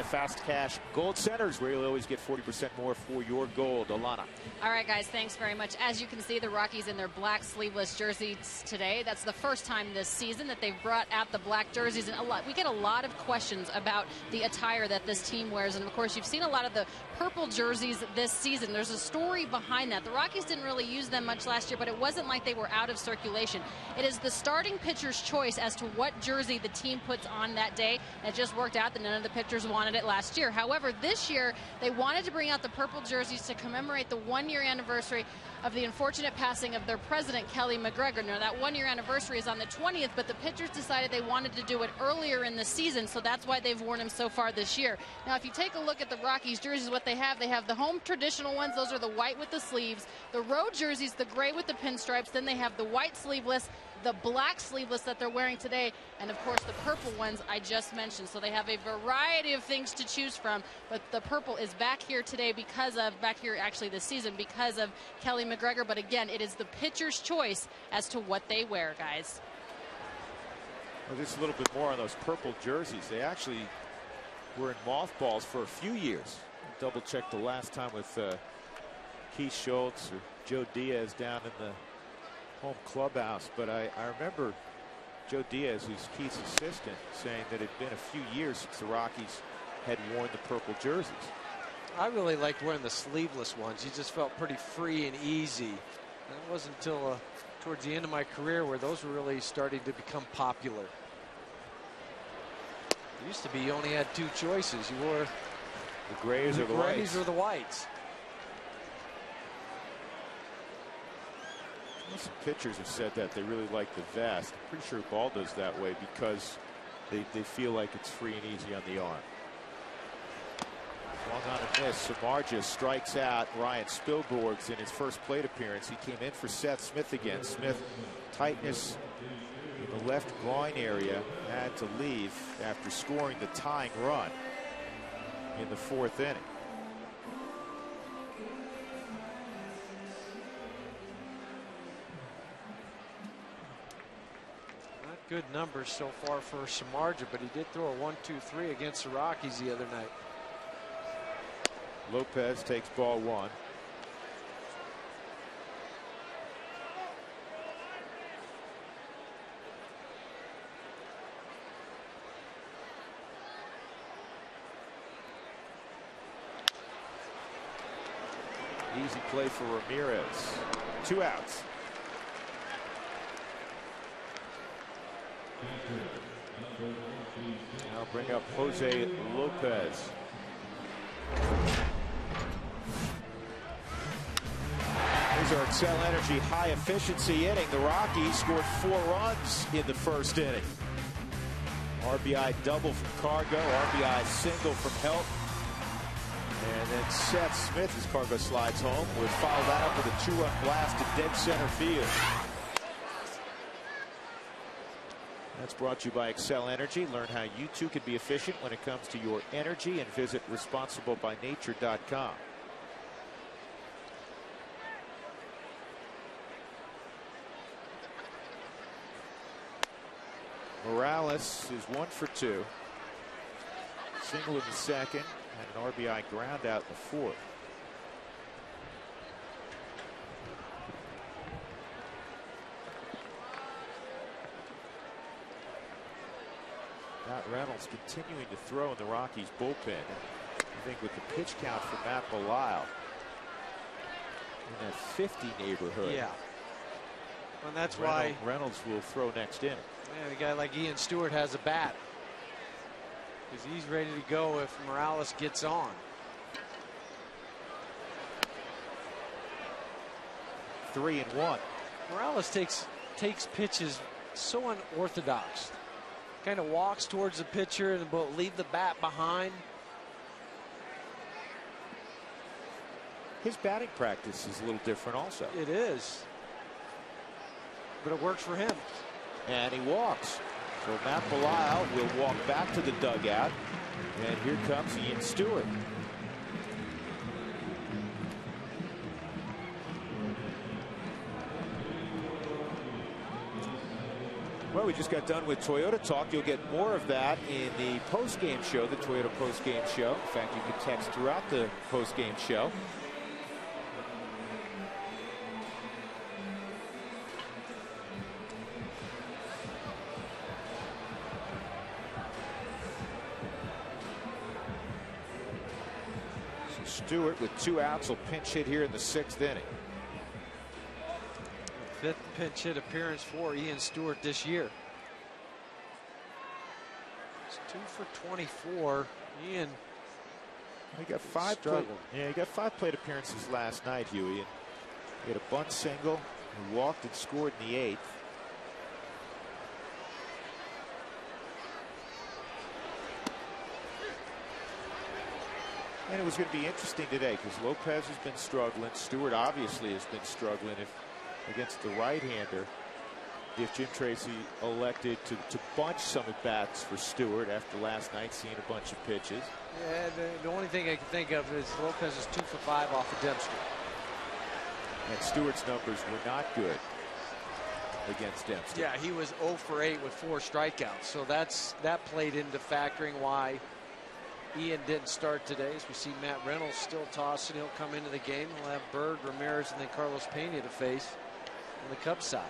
Fast Cash Gold Centers, where you'll always get 40% more for your gold. Alana. All right, guys, thanks very much. As you can see, the Rockies in their black sleeveless jerseys today. That's the first time this season that they've brought out the black jerseys. And we get a lot of questions about the attire that this team wears. And, of course, you've seen a lot of the purple jerseys this season. There's a story behind that. The Rockies didn't really use them much last year, but it wasn't like they were out of circulation. It is the starting pitcher's choice as to what jersey the team puts on that day. And it just worked out that none of the pitchers wanted it last year. However, this year they wanted to bring out the purple jerseys to commemorate the 1-year anniversary of the unfortunate passing of their president, Kelly McGregor. Now, that 1-year anniversary is on the 20th, but the pitchers decided they wanted to do it earlier in the season, so that's why they've worn them so far this year. Now, if you take a look at the Rockies jerseys, what they have the home traditional ones. Those are the white with the sleeves. The road jerseys, the gray with the pinstripes. Then they have the white sleeveless, the black sleeveless that they're wearing today, and of course the purple ones I just mentioned. So they have a variety of things to choose from, but the purple is back here today actually this season because of Kelly McGregor. But again, it is the pitcher's choice as to what they wear, guys. Well, just a little bit more on those purple jerseys. They actually were in mothballs for a few years. Double check the last time with Keith Schultz or Joe Diaz down in the home clubhouse, but I remember Joe Diaz, who's Keith's assistant, saying that it had been a few years since the Rockies had worn the purple jerseys. I really liked wearing the sleeveless ones. You just felt pretty free and easy. And it wasn't until towards the end of my career where those were really starting to become popular. It used to be you only had two choices. You wore the grays or the whites. Or the whites. Some pitchers have said that they really like the vest. I'm pretty sure Baldo's that way because they feel like it's free and easy on the arm. Swung on a miss. Samardzija strikes out Ryan Spilborghs in his first plate appearance. He came in for Seth Smith again. Smith, tightness in the left groin area, had to leave after scoring the tying run in the 4th inning. Good numbers so far for Samardzija, but he did throw a 1-2-3 against the Rockies the other night. Lopez takes ball 1. Easy play for Ramirez. 2 outs. Now bring up Jose Lopez. Here's our Excel Energy high efficiency inning. The Rockies scored 4 runs in the first inning. RBI double from Cargo, RBI single from Helt. And then Seth Smith, as Cargo slides home, would follow that up with a 2-run blast to dead center field. That's brought to you by Excel Energy. Learn how you too can be efficient when it comes to your energy and visit responsiblebynature.com. Morales is 1 for 2. Single in the second and an RBI ground out in the fourth. Matt Reynolds continuing to throw in the Rockies bullpen. I think with the pitch count for Matt Belisle in that 50 neighborhood. Yeah. And that's why Reynolds will throw next inning. Man, a guy like Ian Stewart has a bat because he's ready to go if Morales gets on. Three and one. Morales takes pitches so unorthodox. Kind of walks towards the pitcher and will leave the bat behind. His batting practice is a little different also. It is. But it works for him. And he walks. So Matt Belisle will walk back to the dugout. And here comes Ian Stewart. Well, we just got done with Toyota Talk. You'll get more of that in the post-game show, the Toyota post-game show. In fact, you can text throughout the post-game show. So Stewart with 2 outs will pinch hit here in the 6th inning. 5th pinch hit appearance for Ian Stewart this year. It's 2 for 24. Ian, he got 5 plate, yeah, he got 5 plate appearances last night, Huey. And he had a bunt single. He walked and scored in the 8th. And it was going to be interesting today because Lopez has been struggling. Stewart obviously has been struggling against the right-hander. If Jim Tracy elected to bunch some at bats for Stewart after last night seeing a bunch of pitches. Yeah, the only thing I can think of is Lopez is 2 for 5 off of Dempster. And Stewart's numbers were not good against Dempster. Yeah, he was 0 for 8 with 4 strikeouts. So that played into factoring why Ian didn't start today. As we see Matt Reynolds still tossing. He'll come into the game. He'll have Bird, Ramirez, and then Carlos Pena to face on the Cubs side.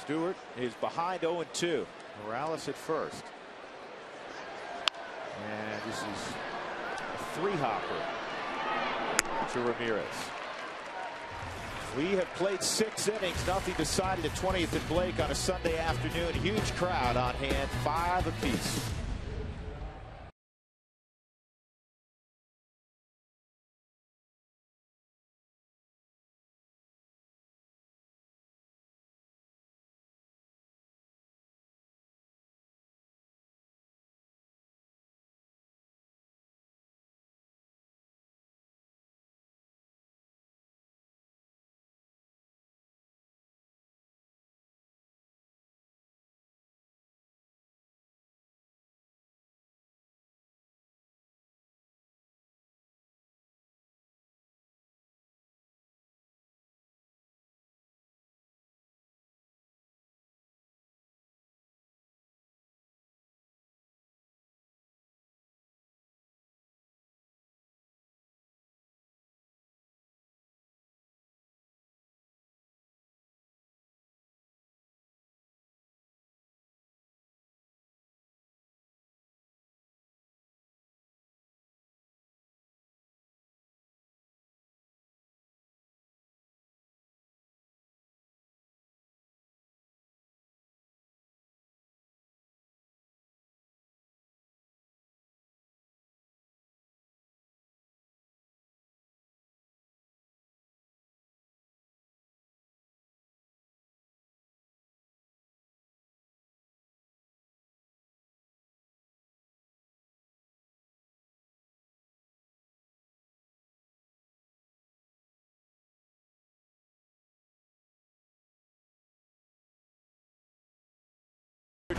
Stewart is behind 0-2. Morales at first. And this is a 3-hopper to Ramirez. We have played 6 innings. Nothing decided at 20th and Blake on a Sunday afternoon. Huge crowd on hand. 5 apiece.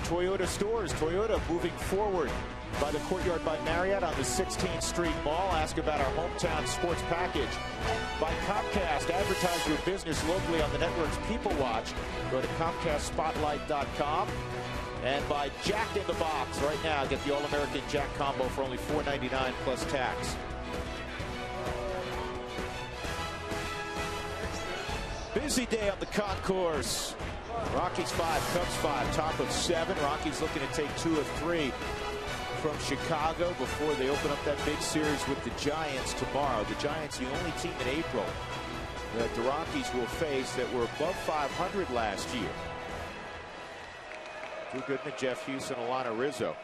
Toyota stores. Toyota moving forward by the Courtyard by Marriott on the 16th Street Mall. Ask about our hometown sports package. By Comcast, advertise your business locally on the network's People Watch. Go to ComcastSpotlight.com. And by Jack in the Box. Right now, get the All-American Jack Combo for only $4.99 plus tax. Busy day on the concourse. Rockies 5, Cubs 5, top of 7. Rockies looking to take 2 of 3 from Chicago before they open up that big series with the Giants tomorrow. The Giants, the only team in April that the Rockies will face that were above 500 last year. Drew Goodman, Jeff Hughes, and Alana Rizzo.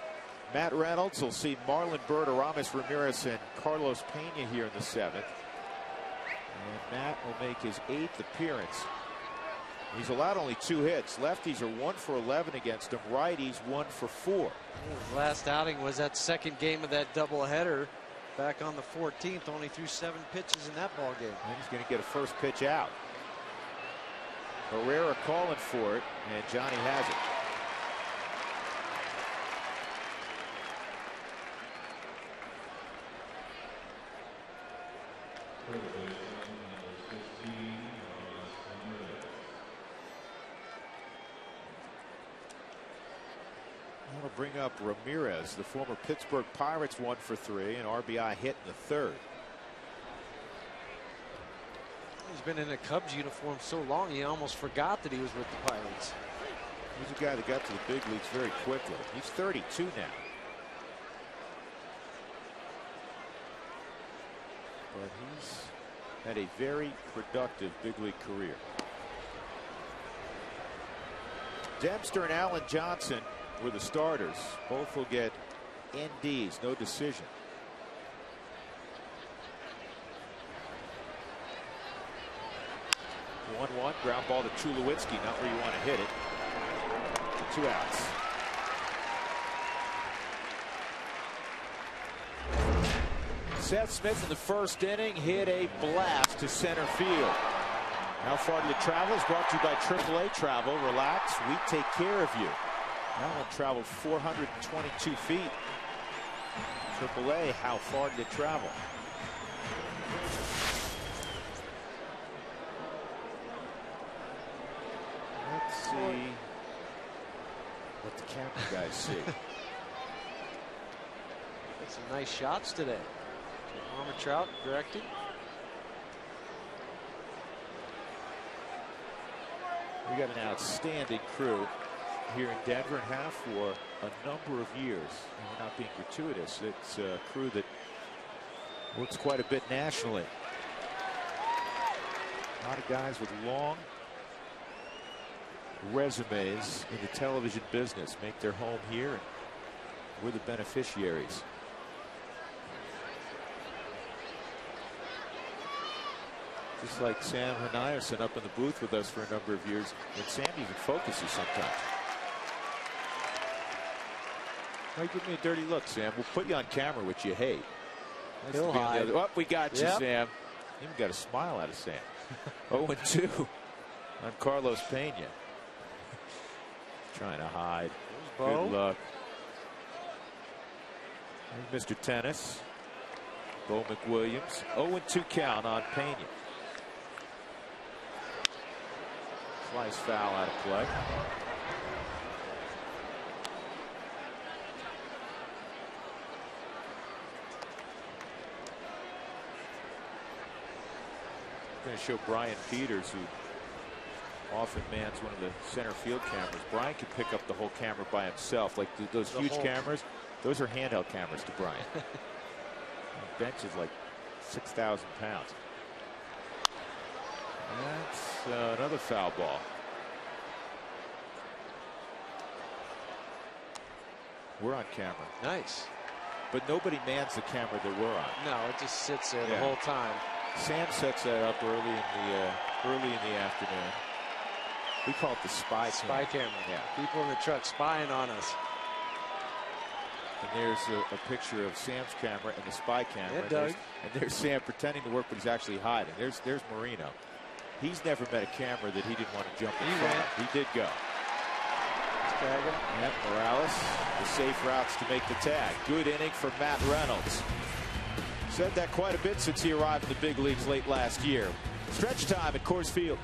Matt Reynolds will see Marlon Byrd, Aramis Ramirez, and Carlos Pena here in the 7th. And Matt will make his 8th appearance. He's allowed only 2 hits. Lefties are 1 for 11 against him. Righties 1 for 4. His last outing was that second game of that doubleheader back on the 14th. Only threw 7 pitches in that ball game. And he's going to get a first pitch out. Herrera calling for it, and Johnny has it. That'll bring up Ramirez, the former Pittsburgh Pirates, 1 for 3, an RBI hit in the 3rd. He's been in a Cubs uniform so long he almost forgot that he was with the Pirates. He's a guy that got to the big leagues very quickly. He's 32 now. But he's had a very productive big league career. Dempster and Alan Johnson were the starters. Both will get NDs, no decision. One, ground ball to Tulowitzki, not where you want to hit it. 2 outs. Seth Smith in the 1st inning hit a blast to center field. How far did it travel? Is brought to you by AAA Travel. Relax, we take care of you. That one traveled 422 feet. AAA, how far did it travel? Let's see what the camera guys see. Got some nice shots today. Armor Trout directing. We got an outstanding crew here in Denver and have for a number of years. And we're not being gratuitous. It's a crew that works quite a bit nationally. A lot of guys with long resumes in the television business make their home here, and we're the beneficiaries. Just like Sam Hanayoson up in the booth with us for a number of years, and Sam even focuses sometimes. Why give me a dirty look, Sam? We'll put you on camera, which you hate. Nice He'll hide. Oh, we got you, Sam. Even got a smile out of Sam. 0-2 on Carlos Pena. Trying to hide. Good luck. There's Mr. Tennis. Bo McWilliams. 0-2 count on Pena. Slice foul out of play. Going to show Brian Peters, who often mans one of the center field cameras. Brian can pick up the whole camera by himself. Like those huge cameras, those are handheld cameras to Brian. The bench is like 6,000 pounds. That's another foul ball. We're on camera. Nice. But nobody mans the camera that we're on. No, it just sits there the whole time. Sam sets that up early in the afternoon. We call it the spy camera. Yeah. People in the truck spying on us. And there's a picture of Sam's camera and the spy camera. And there's Sam pretending to work, but he's actually hiding. There's Marino. He's never met a camera that he didn't want to jump in front of. He did go. He's tagging. Yep, Morales, the safe routes to make the tag. Good inning for Matt Reynolds. Said that quite a bit since he arrived in the big leagues late last year. Stretch time at Coors Field.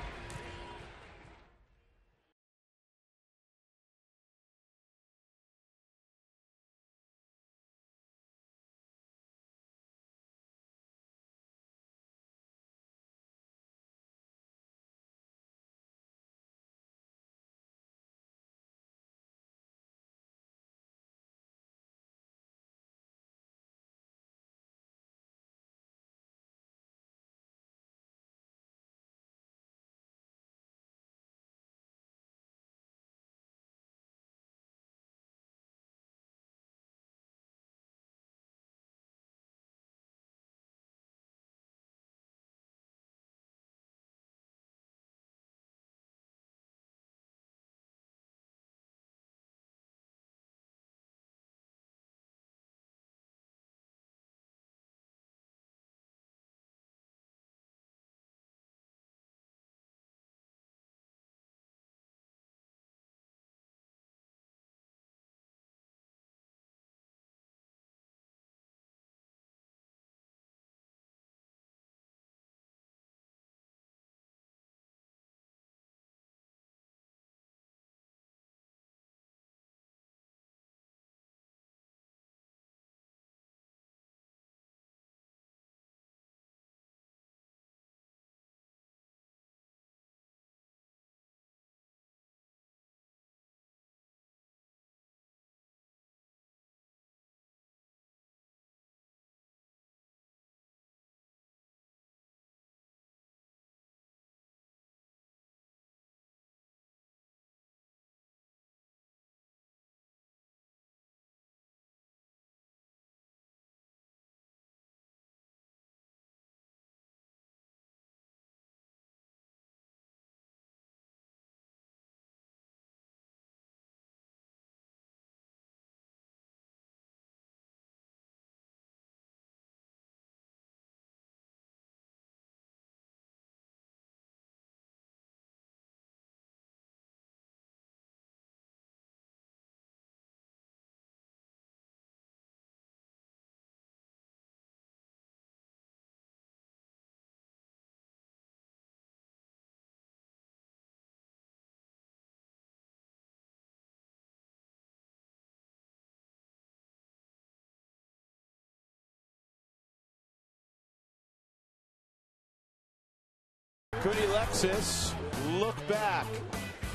Could Alexis look back?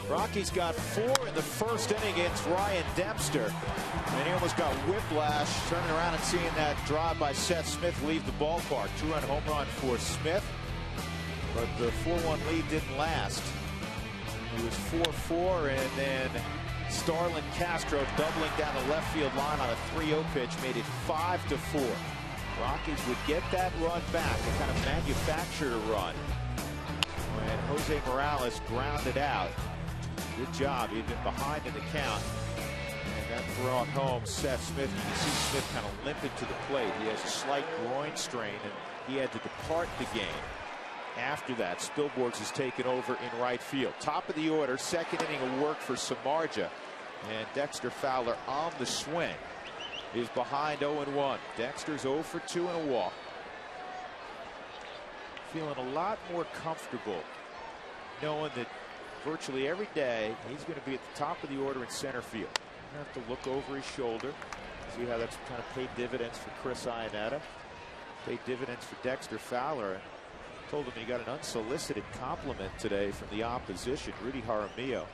Rockies got 4 in the first inning against Ryan Dempster. And he almost got whiplash, turning around and seeing that drive by Seth Smith leave the ballpark. 2-run home run for Smith. But the 4-1 lead didn't last. It was 4-4, and then Starlin Castro doubling down the left field line on a 3-0 pitch made it 5-4. Rockies would get that run back, a kind of manufactured run, when Jose Morales grounded out. Good job. He'd been behind in the count. And that brought home Seth Smith. You can see Smith kind of limping to the plate. He has a slight groin strain, and he had to depart the game. After that, Spilborghs has taken over in right field. Top of the order, second inning of work for Samardzija. And Dexter Fowler on the swing is behind 0-1. Dexter's 0 for 2 and a walk. Feeling a lot more comfortable knowing that virtually every day he's going to be at the top of the order in center field. He's going to have to look over his shoulder, see how that's kind of paid dividends for Chris Iannetta, paid dividends for Dexter Fowler. I told him he got an unsolicited compliment today from the opposition, Rudy Jaramillo,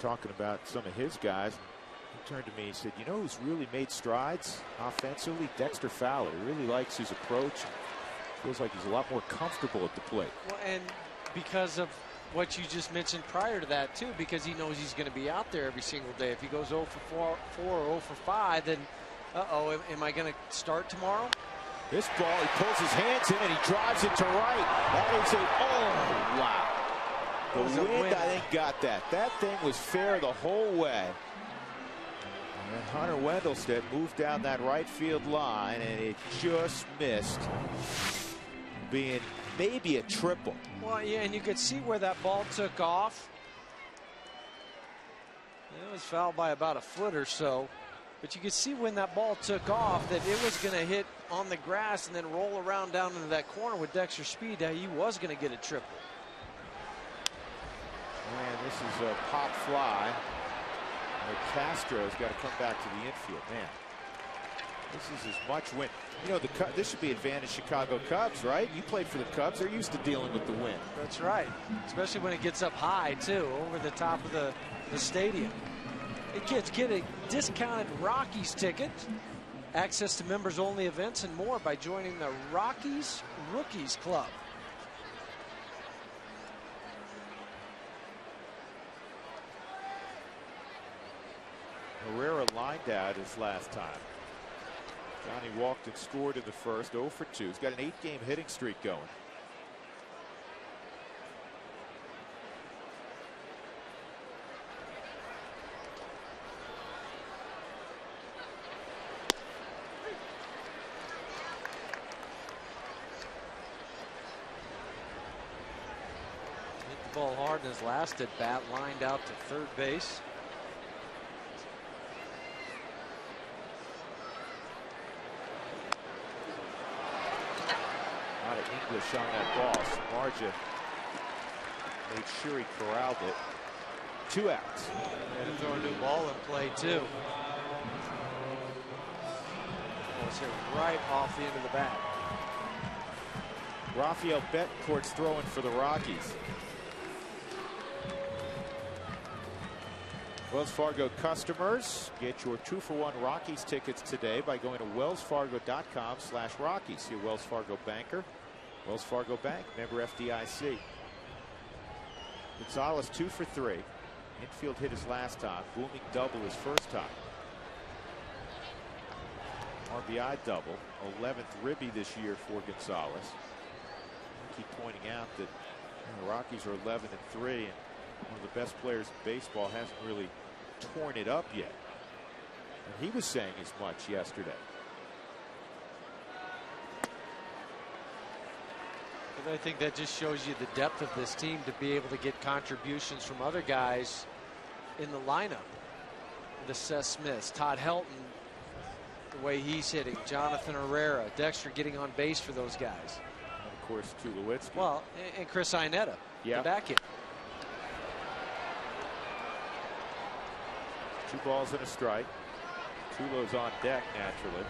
talking about some of his guys. He turned to me, he said, you know who's really made strides offensively? Dexter Fowler. He really likes his approach. Feels like he's a lot more comfortable at the plate. Well, and because of what you just mentioned prior to that, too, because he knows he's going to be out there every single day. If he goes 0 for 4 or 0 for 5, then, uh-oh, am I going to start tomorrow? This ball, he pulls his hands in and he drives it to right. That is a, oh, wow. The wind, I think, got that. That thing was fair the whole way. And Hunter Wendelstedt moved down that right field line, and it just missed being maybe a triple. Well, yeah, and you could see where that ball took off. It was fouled by about a foot or so. But you could see when that ball took off that it was going to hit on the grass and then roll around down into that corner with Dexter's speed. That he was going to get a triple. Man, this is a pop fly. Castro's got to come back to the infield. Man, this is as much win. You know, this should be advantage Chicago Cubs, right? You played for the Cubs. They're used to dealing with the wind. That's right. Especially when it gets up high, too, over the top of the stadium. Kids, get a discounted Rockies ticket, access to members-only events, and more by joining the Rockies Rookies Club. Herrera lined out his last time. Johnny walked and scored in the first, 0 for 2. He's got an 8-game hitting streak going. Hit the ball hard in his last at bat, lined out to third base. English on that ball. Samardzija made sure he corralled it. 2 outs. And throw a new ball in play, too. It's hit right off the end of the bat. Rafael Betancourt's throwing for the Rockies. Wells Fargo customers, get your 2-for-1 Rockies tickets today by going to wellsfargo.com/Rockies. See a Wells Fargo banker. Wells Fargo Bank, member FDIC. Gonzalez 2 for 3. Infield hit his last time. Booming double his first time. RBI double. 11th ribby this year for Gonzalez. I keep pointing out that the Rockies are 11-3, and one of the best players in baseball hasn't really torn it up yet. And he was saying as much yesterday. I think that just shows you the depth of this team to be able to get contributions from other guys in the lineup. The Seth Smiths, Todd Helton, the way he's hitting, Jonathan Herrera, Dexter getting on base for those guys. And of course, Tulowitzki. Well, and Chris Iannetta, the back end. 2 balls and a strike. Tulo's on deck naturally.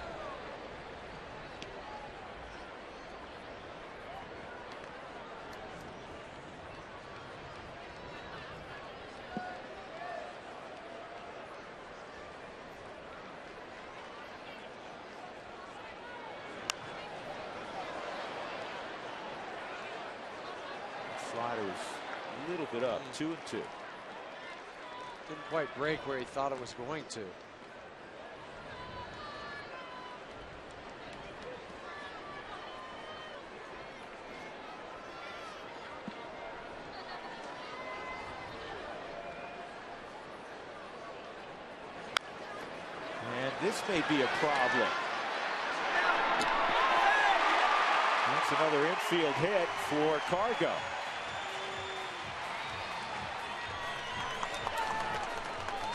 Slider's a little bit up, 2-2. Didn't quite break where he thought it was going to. And this may be a problem. That's another infield hit for Cargo.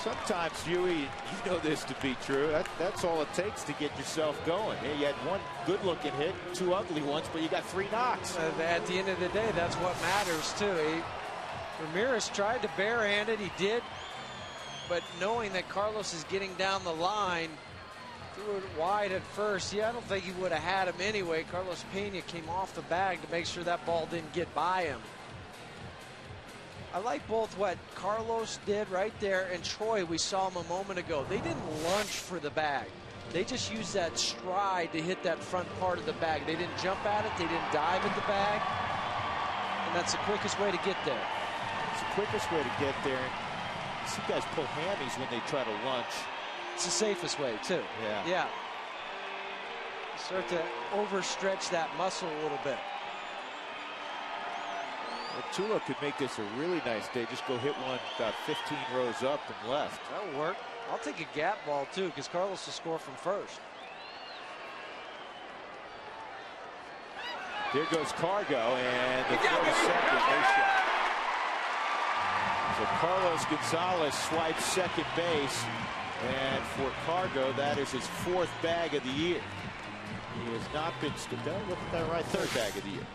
Sometimes, Huey, you know this to be true. That's all it takes to get yourself going. Yeah, you had 1 good-looking hit, 2 ugly ones, but you got 3 knocks. At the end of the day, that's what matters, too. Ramirez tried to barehand it. He did. But knowing that Carlos is getting down the line, threw it wide at first. Yeah, I don't think he would have had him anyway. Carlos Pena came off the bag to make sure that ball didn't get by him. I like both what Carlos did right there and Troy, we saw him a moment ago. They didn't lunge for the bag. They just used that stride to hit that front part of the bag. They didn't jump at it. They didn't dive at the bag. And that's the quickest way to get there. It's the quickest way to get there. You see guys pull hammies when they try to lunge. It's the safest way, too. Yeah. Start to overstretch that muscle a little bit. Tulo could make this a really nice day. Just go hit one about 15 rows up and left. That'll work. I'll take a gap ball, too, because Carlos will score from first. There goes Cargo, and the 32nd base shot. So Carlos Gonzalez swipes second base, and for Cargo, that is his 4th bag of the year. He has not been skipped out. Look at that right, 3rd bag of the year.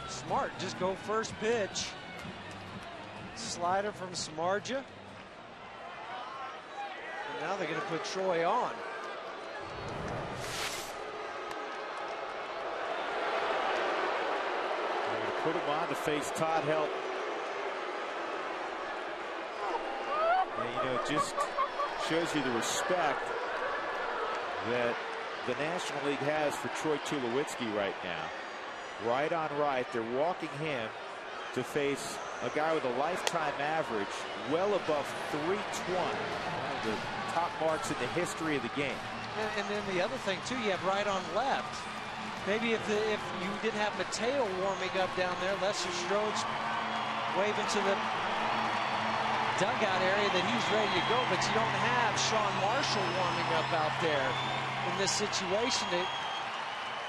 Smart, just go first pitch. Slider from Samardzija. And now they're going to put Troy on. They're going to put him on to face Todd Helton. And, you know, it just shows you the respect that the National League has for Troy Tulowitzki right now. Right on right, they're walking him to face a guy with a lifetime average well above 320. One of the top marks in the history of the game. And then the other thing too, you have right on left. Maybe if you didn't have Mateo warming up down there, Lester Strode's waving to the dugout area that he's ready to go, but you don't have Sean Marshall warming up out there in this situation. It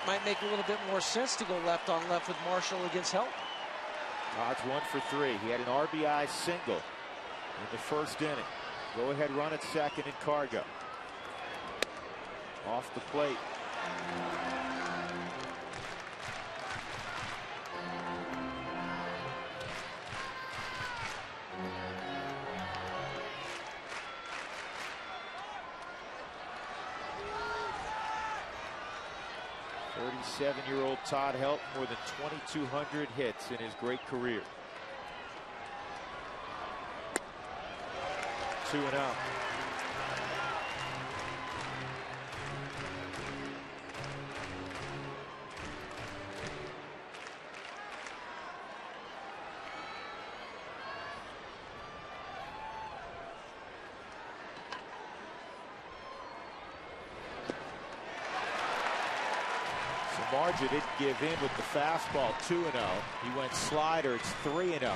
might make a little bit more sense to go left on left with Marshall against Helton. Todd's 1 for 3. He had an RBI single in the 1st inning. Go ahead run at second in Cargo. Off the plate. Seven-year-old Todd Helton, more than 2,200 hits in his great career. 2-0. Samardzija didn't give in with the fastball. 2-0. He went slider. It's 3-0.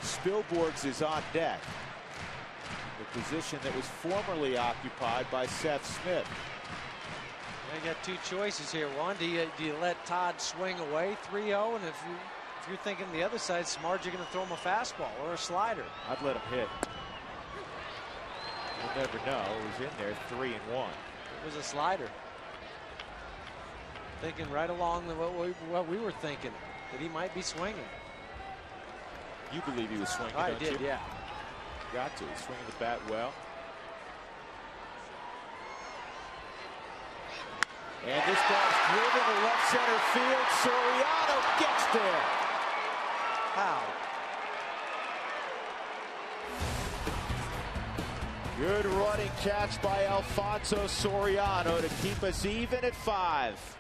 Spilborghs is on deck. The position that was formerly occupied by Seth Smith. You got 2 choices here. One, do you let Todd swing away 3-0, and if you're thinking the other side, Samardzija going to throw him a fastball or a slider? I'd let him hit. You'll never know. He was in there 3-1. It was a slider. Thinking right along what we were thinking, that he might be swinging. You believe he was swinging, I don't did, you? yeah. Got to. He's swinging the bat well. And this ball's driven to left center field. Soriano gets there. How? Good running catch by Alfonso Soriano to keep us even at 5.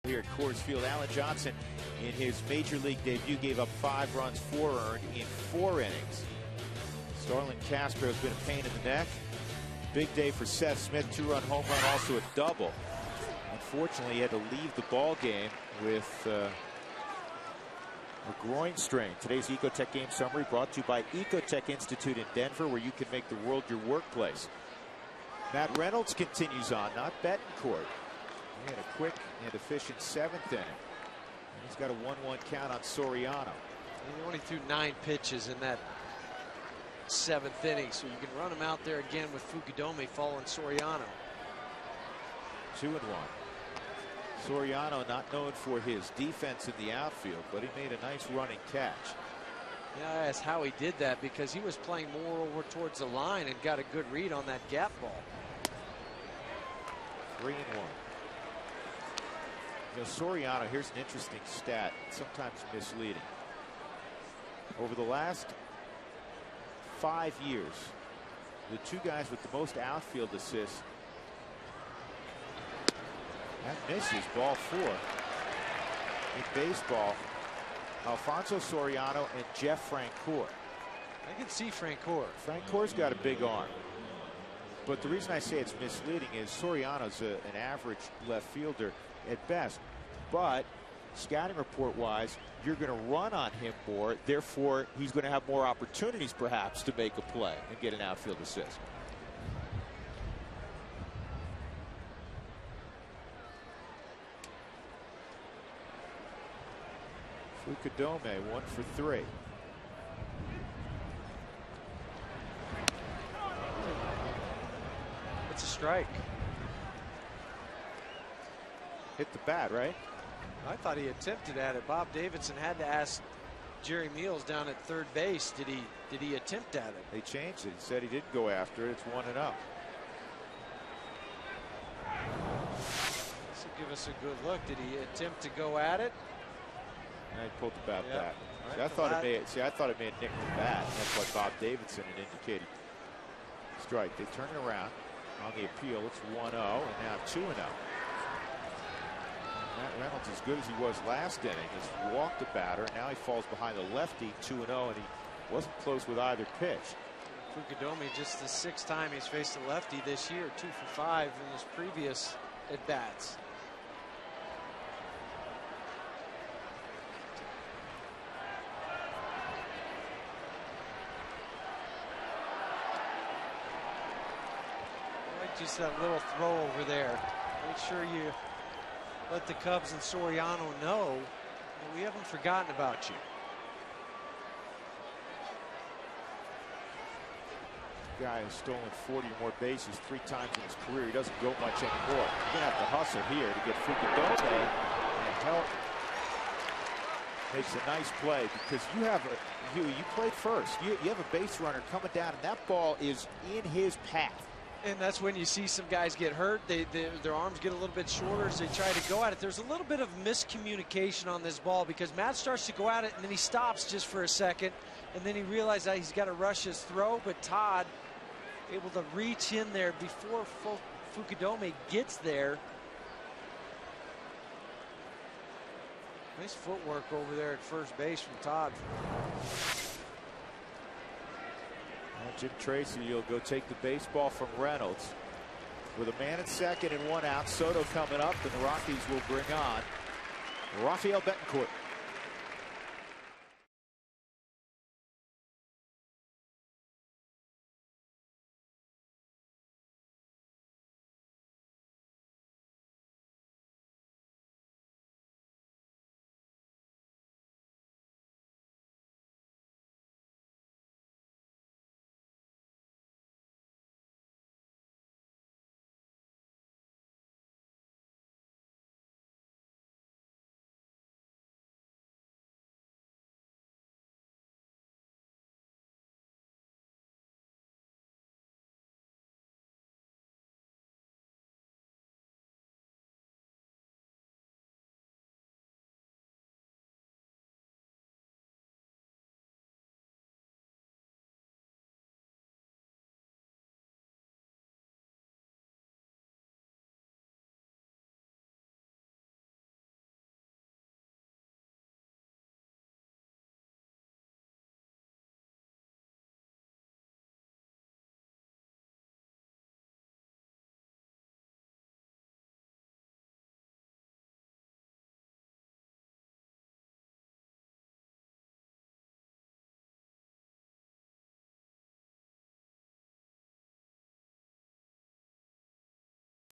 here at Coors Field. Alan Johnson, in his major league debut, gave up 5 runs, 4 earned in 4 innings. Starlin Castro has been a pain in the neck. Big day for Seth Smith, 2-run home run, also a double. Unfortunately, he had to leave the ball game with a groin strain. Today's Ecotech game summary brought to you by Ecotech Institute in Denver, where you can make the world your workplace. Matt Reynolds continues on, not Betancourt. He had a quick and efficient 7th inning. He's got a 1-1 count on Soriano. He only threw 9 pitches in that 7th inning, so you can run him out there again with Fukudome following Soriano. 2-1. Soriano not known for his defense in the outfield, but he made a nice running catch. Yeah, I asked how he did that, because he was playing more over towards the line and got a good read on that gap ball. 3-1. You know, Soriano, here's an interesting stat, sometimes misleading. Over the last 5 years, the 2 guys with the most outfield assists, that misses, ball 4. In baseball, Alfonso Soriano and Jeff Francoeur. I can see Francoeur. Francoeur's got a big arm. But the reason I say it's misleading is Soriano's an average left fielder at best. But scouting report wise, you're going to run on him more. Therefore, he's going to have more opportunities perhaps to make a play and get an outfield assist. Fukudome 1 for 3. It's a strike. Hit the bat, right? I thought he attempted at it. Bob Davidson had to ask Jerry Meals down at third base, did he attempt at it? They changed it. He said he didn't go after it. It's 1-0. This will give us a good look. Did he attempt to go at it? And he pulled the bat back. Right, See, I thought it may have nicked the bat. That's what Bob Davidson had indicated. Strike. They turn it around on the appeal. It's 1-0 and now 2-0. Matt Reynolds, as good as he was last inning, has walked the batter. Now he falls behind the lefty, 2-0, and he wasn't close with either pitch. Fukudome, just the 6th time he's faced a lefty this year, 2 for 5 in his previous at bats. Just that little throw over there. Make sure you let the Cubs and Soriano know that we haven't forgotten about you. Guy has stolen 40 or more bases 3 times in his career. He doesn't go much anymore. You're going to have to hustle here to get Fukudome and help. Makes a nice play because you have you played first. You have a base runner coming down, and that ball is in his path. And that's when you see some guys get hurt. Their arms get a little bit shorter as they try to go at it. There's a little bit of miscommunication on this ball because Matt starts to go at it and then he stops just for a second and then he realizes that he's got to rush his throw, but Todd able to reach in there before Fukudome gets there. Nice footwork over there at first base from Todd. Jim Tracy will go take the baseball from Reynolds. With a man at second and 1 out, Soto coming up, and the Rockies will bring on Rafael Betancourt.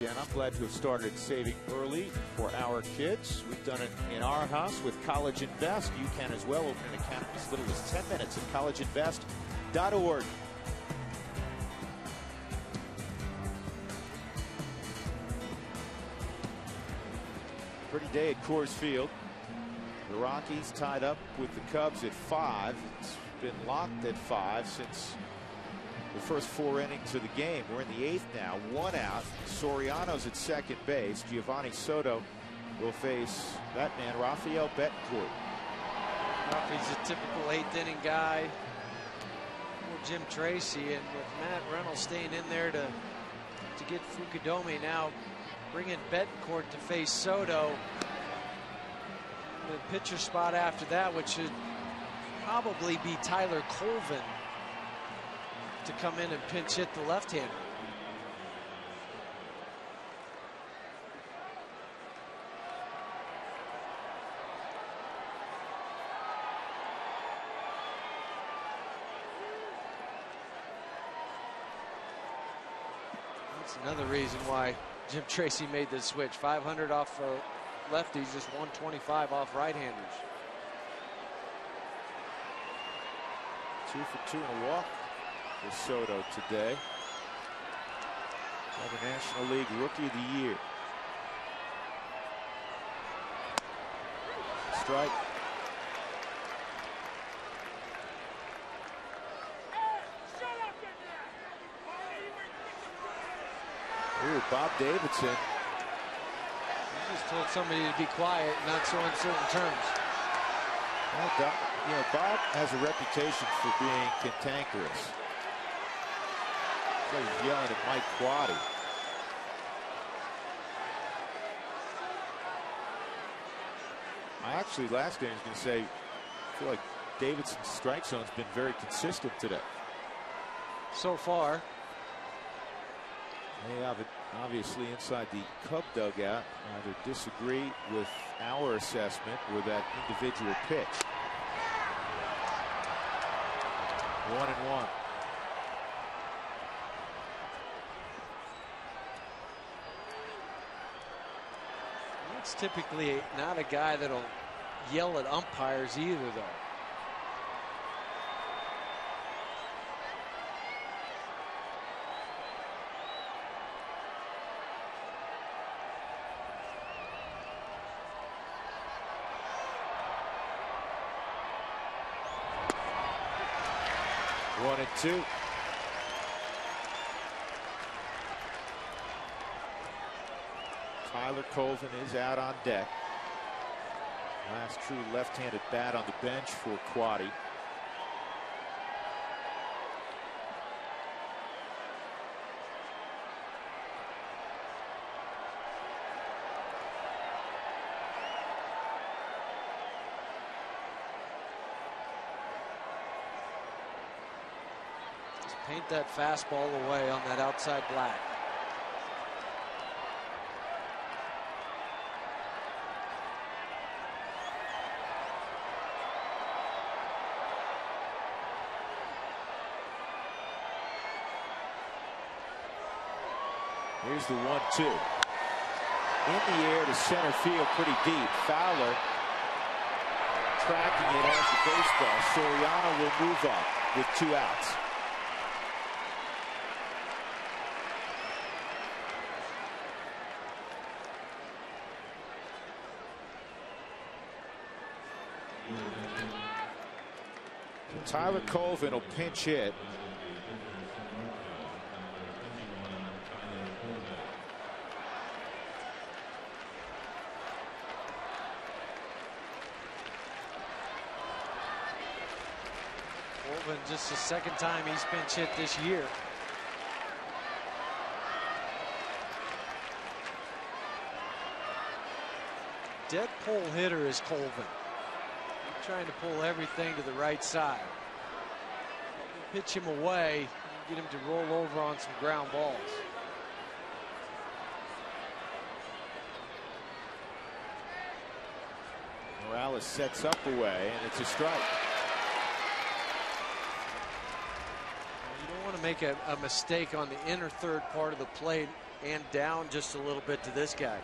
And I'm glad to have started saving early for our kids. We've done it in our house with College Invest. You can as well. Open an account in as little as 10 minutes at collegeinvest.org. Pretty day at Coors Field. The Rockies tied up with the Cubs at 5. It's been locked at 5 since the first 4 innings of the game. We're in the 8th now. 1 out. Soriano's at second base. Giovanni Soto will face that man, Rafael Betancourt. He's a typical 8th inning guy. Well, Jim Tracy, and with Matt Reynolds staying in there to get Fukudome, now bringing Betancourt to face Soto. The pitcher spot after that, which should probably be Tyler Colvin, to come in and pinch hit the left-hander. That's another reason why Jim Tracy made the switch. 500 off lefties, just 125 off right-handers. 2 for 2 and a walk for Soto today. The National League Rookie of the Year. Strike. Ooh, Bob Davidson. He just told somebody to be quiet, not so uncertain terms. Well, you know, Bob has a reputation for being cantankerous. So he's yelling at Mike Quaddy. I actually last game was going to say, I feel like Davidson's strike zone's been very consistent today. So far. They have it obviously inside the Cub dugout either disagree with our assessment or that individual pitch. 1-1. It's typically not a guy that'll yell at umpires either, though. One and two. Tyler Colvin is out on deck. Last true left-handed bat on the bench for Quaddy. Just paint that fastball away on that outside black. Here's the 1-2. In the air to center field, pretty deep. Fowler tracking it as the baseball. Soriano will move up with 2 outs. Tyler Colvin will pinch hit. Just the second time he's pinch hit this year. Dead pull hitter is Colvin. He's trying to pull everything to the right side. Pitch him away, get him to roll over on some ground balls. Morales sets up away, and it's a strike. You don't want to make a mistake on the inner third part of the plate and down just a little bit to this guy.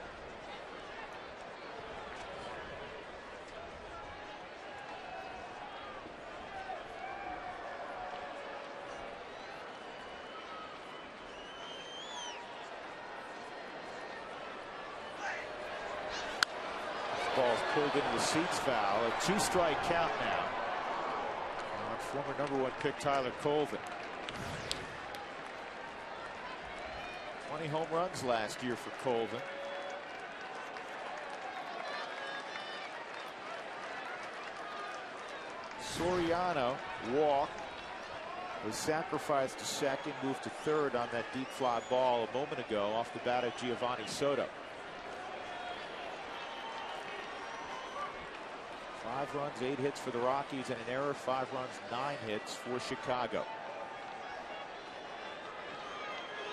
Ball's pulled into the seats foul. A 2-strike count now on former #1 pick Tyler Colvin. 20 home runs last year for Colvin. Soriano walked, was sacrificed to second, moved to third on that deep fly ball a moment ago off the bat of Giovanni Soto. 5 runs, 8 hits for the Rockies, and an error. 5 runs, 9 hits for Chicago.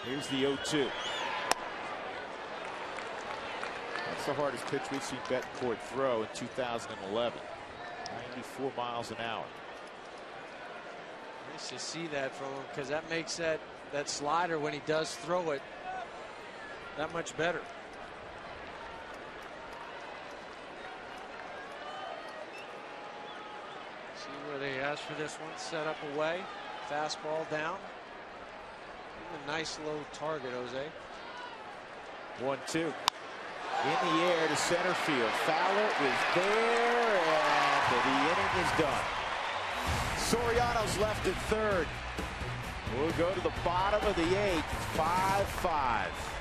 Here's the 0-2. That's the hardest pitch we've seen Betancourt throw in 2011. 94 miles an hour. Nice to see that from him, because that makes that slider, when he does throw it, that much better. See where they asked for this one. Set up away. Fastball down. A nice low target, Jose. 1-2. In the air to center field. Fowler is there, and the inning is done. Soriano's left at third. We'll go to the bottom of the 8th. 5-5.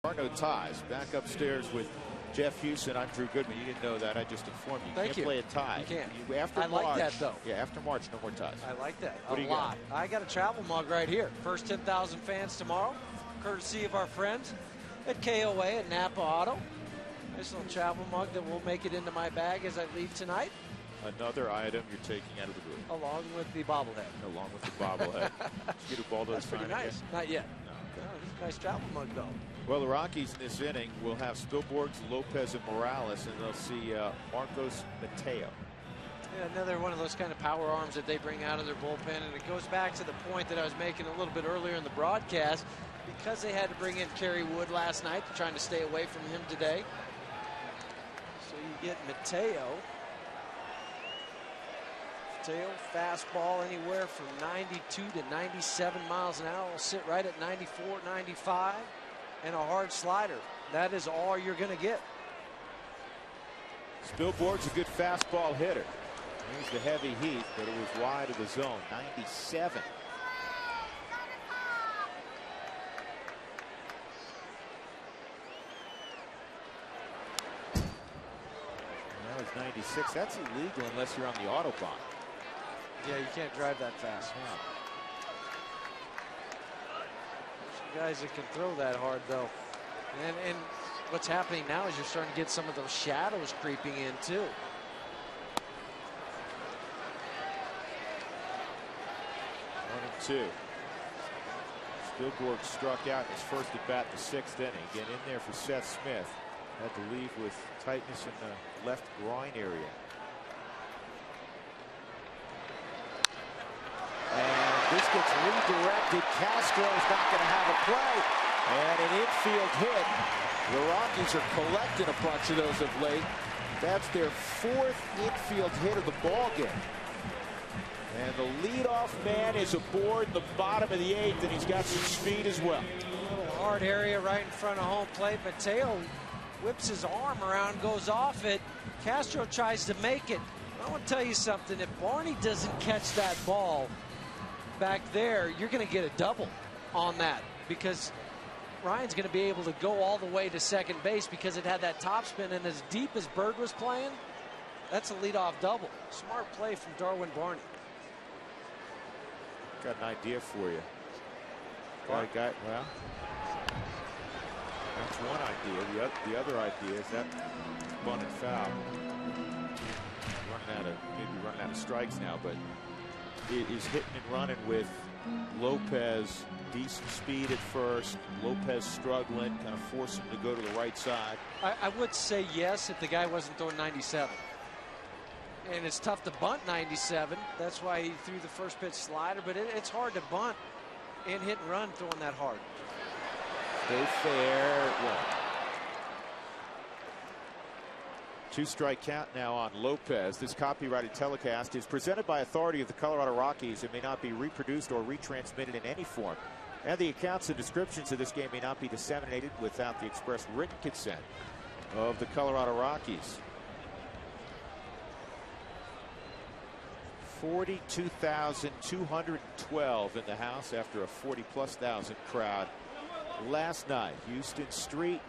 There are no ties. Back upstairs with Jeff Houston. I'm Drew Goodman. You didn't know that. I just informed you. Thank you. Can't play a tie. You can't. After I March, like that, though. Yeah, after March, no more ties. I like that. What do you lot. I got a travel mug right here. First 10,000 fans tomorrow, courtesy of our friends at KOA at Napa Auto. Nice little travel mug that will make it into my bag as I leave tonight. Another item you're taking out of the booth. Along with the bobblehead. Along with the bobblehead. Did you get a ball That's pretty nice. Again? Not yet. No, okay. No, this is a nice travel mug, though. Well, the Rockies in this inning will have Spilborghs, Lopez, and Morales, and they'll see Marcos Mateo. Yeah, another one of those kind of power arms that they bring out of their bullpen, and it goes back to the point that I was making a little bit earlier in the broadcast. Because they had to bring in Kerry Wood last night, they're trying to stay away from him today. So you get Mateo. Mateo, fastball anywhere from 92 to 97 miles an hour. Will sit right at 94, 95, and a hard slider. That is all you're going to get. Spilborgh's a good fastball hitter. Here's the heavy heat, but it was wide of the zone. 97. 96. That's illegal unless you're on the Autobahn. Yeah, you can't drive that fast. Yeah. Guys that can throw that hard, though. And what's happening now is you're starting to get some of those shadows creeping in, too. One and two. Spielborg struck out in his first at bat in the 6th inning. Again, in there for Seth Smith. Had to leave with tightness in the left groin area. And this gets redirected. Castro's not going to have a play. And an infield hit. The Rockies are collecting a bunch of those of late. That's their 4th infield hit of the ball game. And the leadoff man is aboard the bottom of the 8th, and he's got some speed as well. A little hard area right in front of home plate. Mateo whips his arm around, goes off it. Castro tries to make it. I want to tell you something. If Barney doesn't catch that ball back there, you're going to get a double on that, because Ryan's going to be able to go all the way to second base because it had that topspin, and as deep as Bird was playing, that's a leadoff double. Smart play from Darwin Barney. Got an idea for you. Well, that's one idea. The other idea is that bunt and foul. Running out of strikes now, but it is hitting and running with Lopez. Decent speed at first. Lopez struggling, kind of force him to go to the right side. I would say yes if the guy wasn't throwing 97. And it's tough to bunt 97. That's why he threw the first pitch slider. But it's hard to bunt and hit and run throwing that hard. Stay fair. Well, 2-strike count now on Lopez. This copyrighted telecast is presented by authority of the Colorado Rockies. It may not be reproduced or retransmitted in any form. And the accounts and descriptions of this game may not be disseminated without the express written consent of the Colorado Rockies. 42,212 in the house after a 40+ thousand crowd last night. Houston Street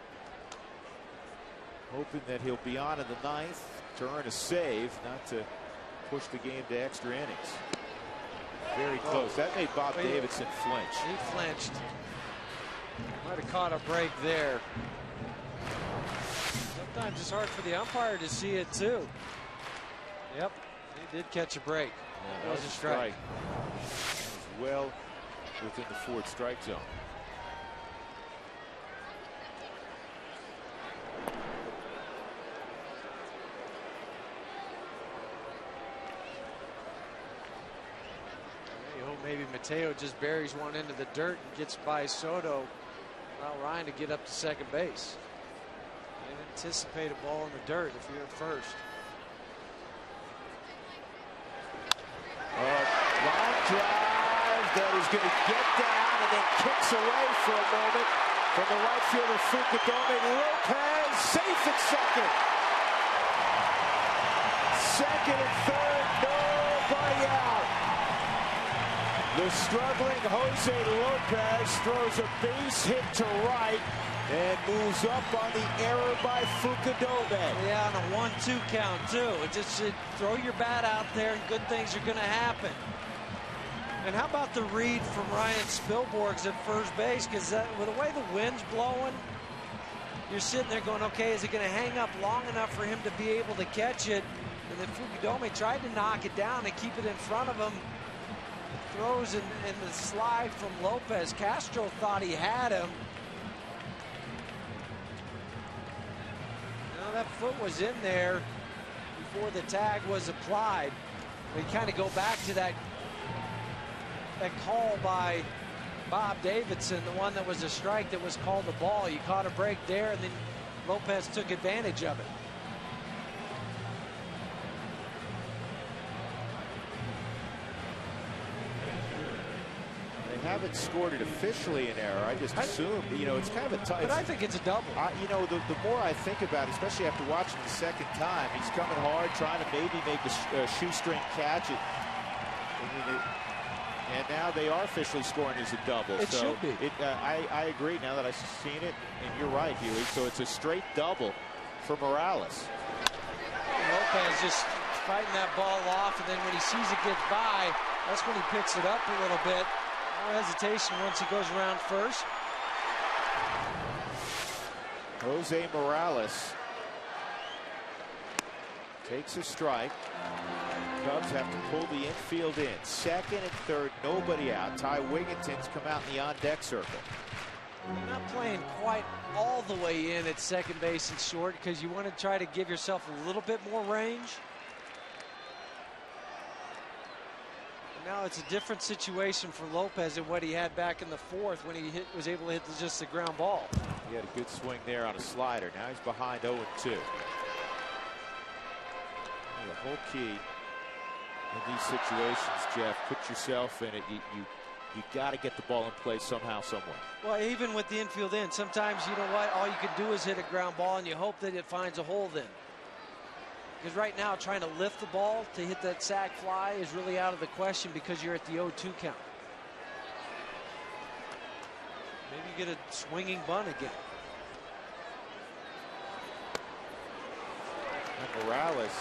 hoping that he'll be on in the 9th to earn a save, not to push the game to extra innings. Very close. That made Bob Davidson flinch. He flinched. Might have caught a break there. Sometimes it's hard for the umpire to see it too. Yep, he did catch a break. Yeah, that was a strike. Well within the 4th strike zone. Maybe Mateo just buries one into the dirt and gets by Soto. Allow Ryan to get up to second base. And anticipate a ball in the dirt if you're at first. Long drive that is going to get down and then kicks away for a moment from the right fielder Fukudome. Lopez safe at second. Second and third, nobody out. The struggling Jose Lopez throws a base hit to right and moves up on the error by Fukudome. Yeah, on a 1-2 count too. It just throw your bat out there and good things are going to happen. And how about the read from Ryan Spielborgs at first base? Because with the way the wind's blowing, you're sitting there going, okay, is it going to hang up long enough for him to be able to catch it? And then Fukudome tried to knock it down and keep it in front of him. Throws in the slide from Lopez. Castro thought he had him. Now that foot was in there before the tag was applied. We kind of go back to that call by Bob Davidson, the one that was a strike that was called a ball. You caught a break there, and then Lopez took advantage of it. Haven't scored it officially in error. I just assumed, it's kind of a tight. But I think it's a double. The more I think about it, especially after watching the second time, he's coming hard, trying to maybe make a shoestring catch. And now they are officially scoring as a double. It should be. I agree now that I've seen it, and you're right, Huey. So it's a straight double for Morales. Lopez just fighting that ball off, and then when he sees it get by, that's when he picks it up a little bit. No hesitation once he goes around first. Jose Morales takes a strike. Cubs have to pull the infield in. Second and third, nobody out. Ty Wigginton's come out in the on-deck circle. You're not playing quite all the way in at second base and short because you want to try to give yourself a little bit more range. Now it's a different situation for Lopez than what he had back in the fourth when he was able to hit just the ground ball. He had a good swing there on a slider. Now he's behind 0-2. The whole key in these situations, Jeff, put yourself in it. You got to get the ball in play somehow, somewhere. Well, even with the infield in, sometimes, you know what, all you can do is hit a ground ball and you hope that it finds a hole then. Because right now, trying to lift the ball to hit that sac fly is really out of the question because you're at the 0-2 count. Maybe you get a swinging bunt again. And Morales,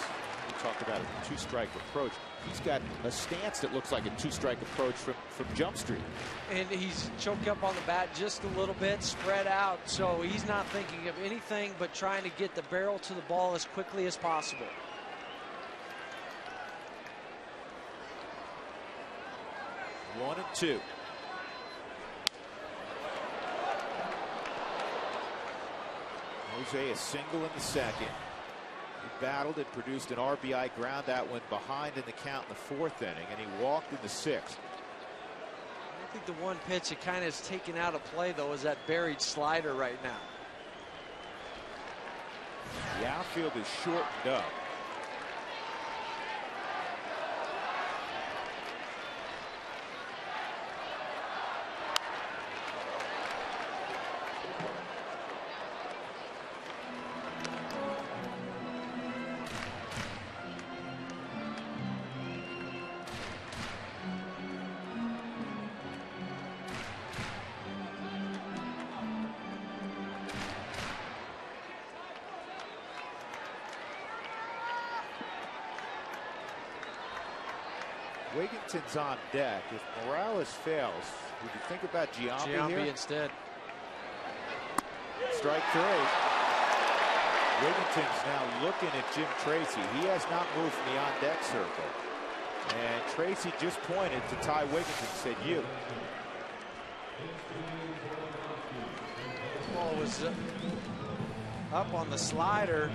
we talked about a two-strike approach. He's got a stance that looks like a two-strike approach from Jump Street. And he's choked up on the bat just a little bit, spread out, so he's not thinking of anything but trying to get the barrel to the ball as quickly as possible. One and two. Jose a single in the second. He battled and produced an RBI ground out, went behind in the count in the fourth inning, and he walked in the sixth. I think the one pitch that kind of is taken out of play, though, is that buried slider right now. The outfield is shortened up. Wigginton's on deck. If Morales fails, would you think about Giambi here? Instead. Strike three. Wigginton's now looking at Jim Tracy. He has not moved from the on-deck circle. And Tracy just pointed to Ty Wigginton, said, "You." The ball was up on the slider.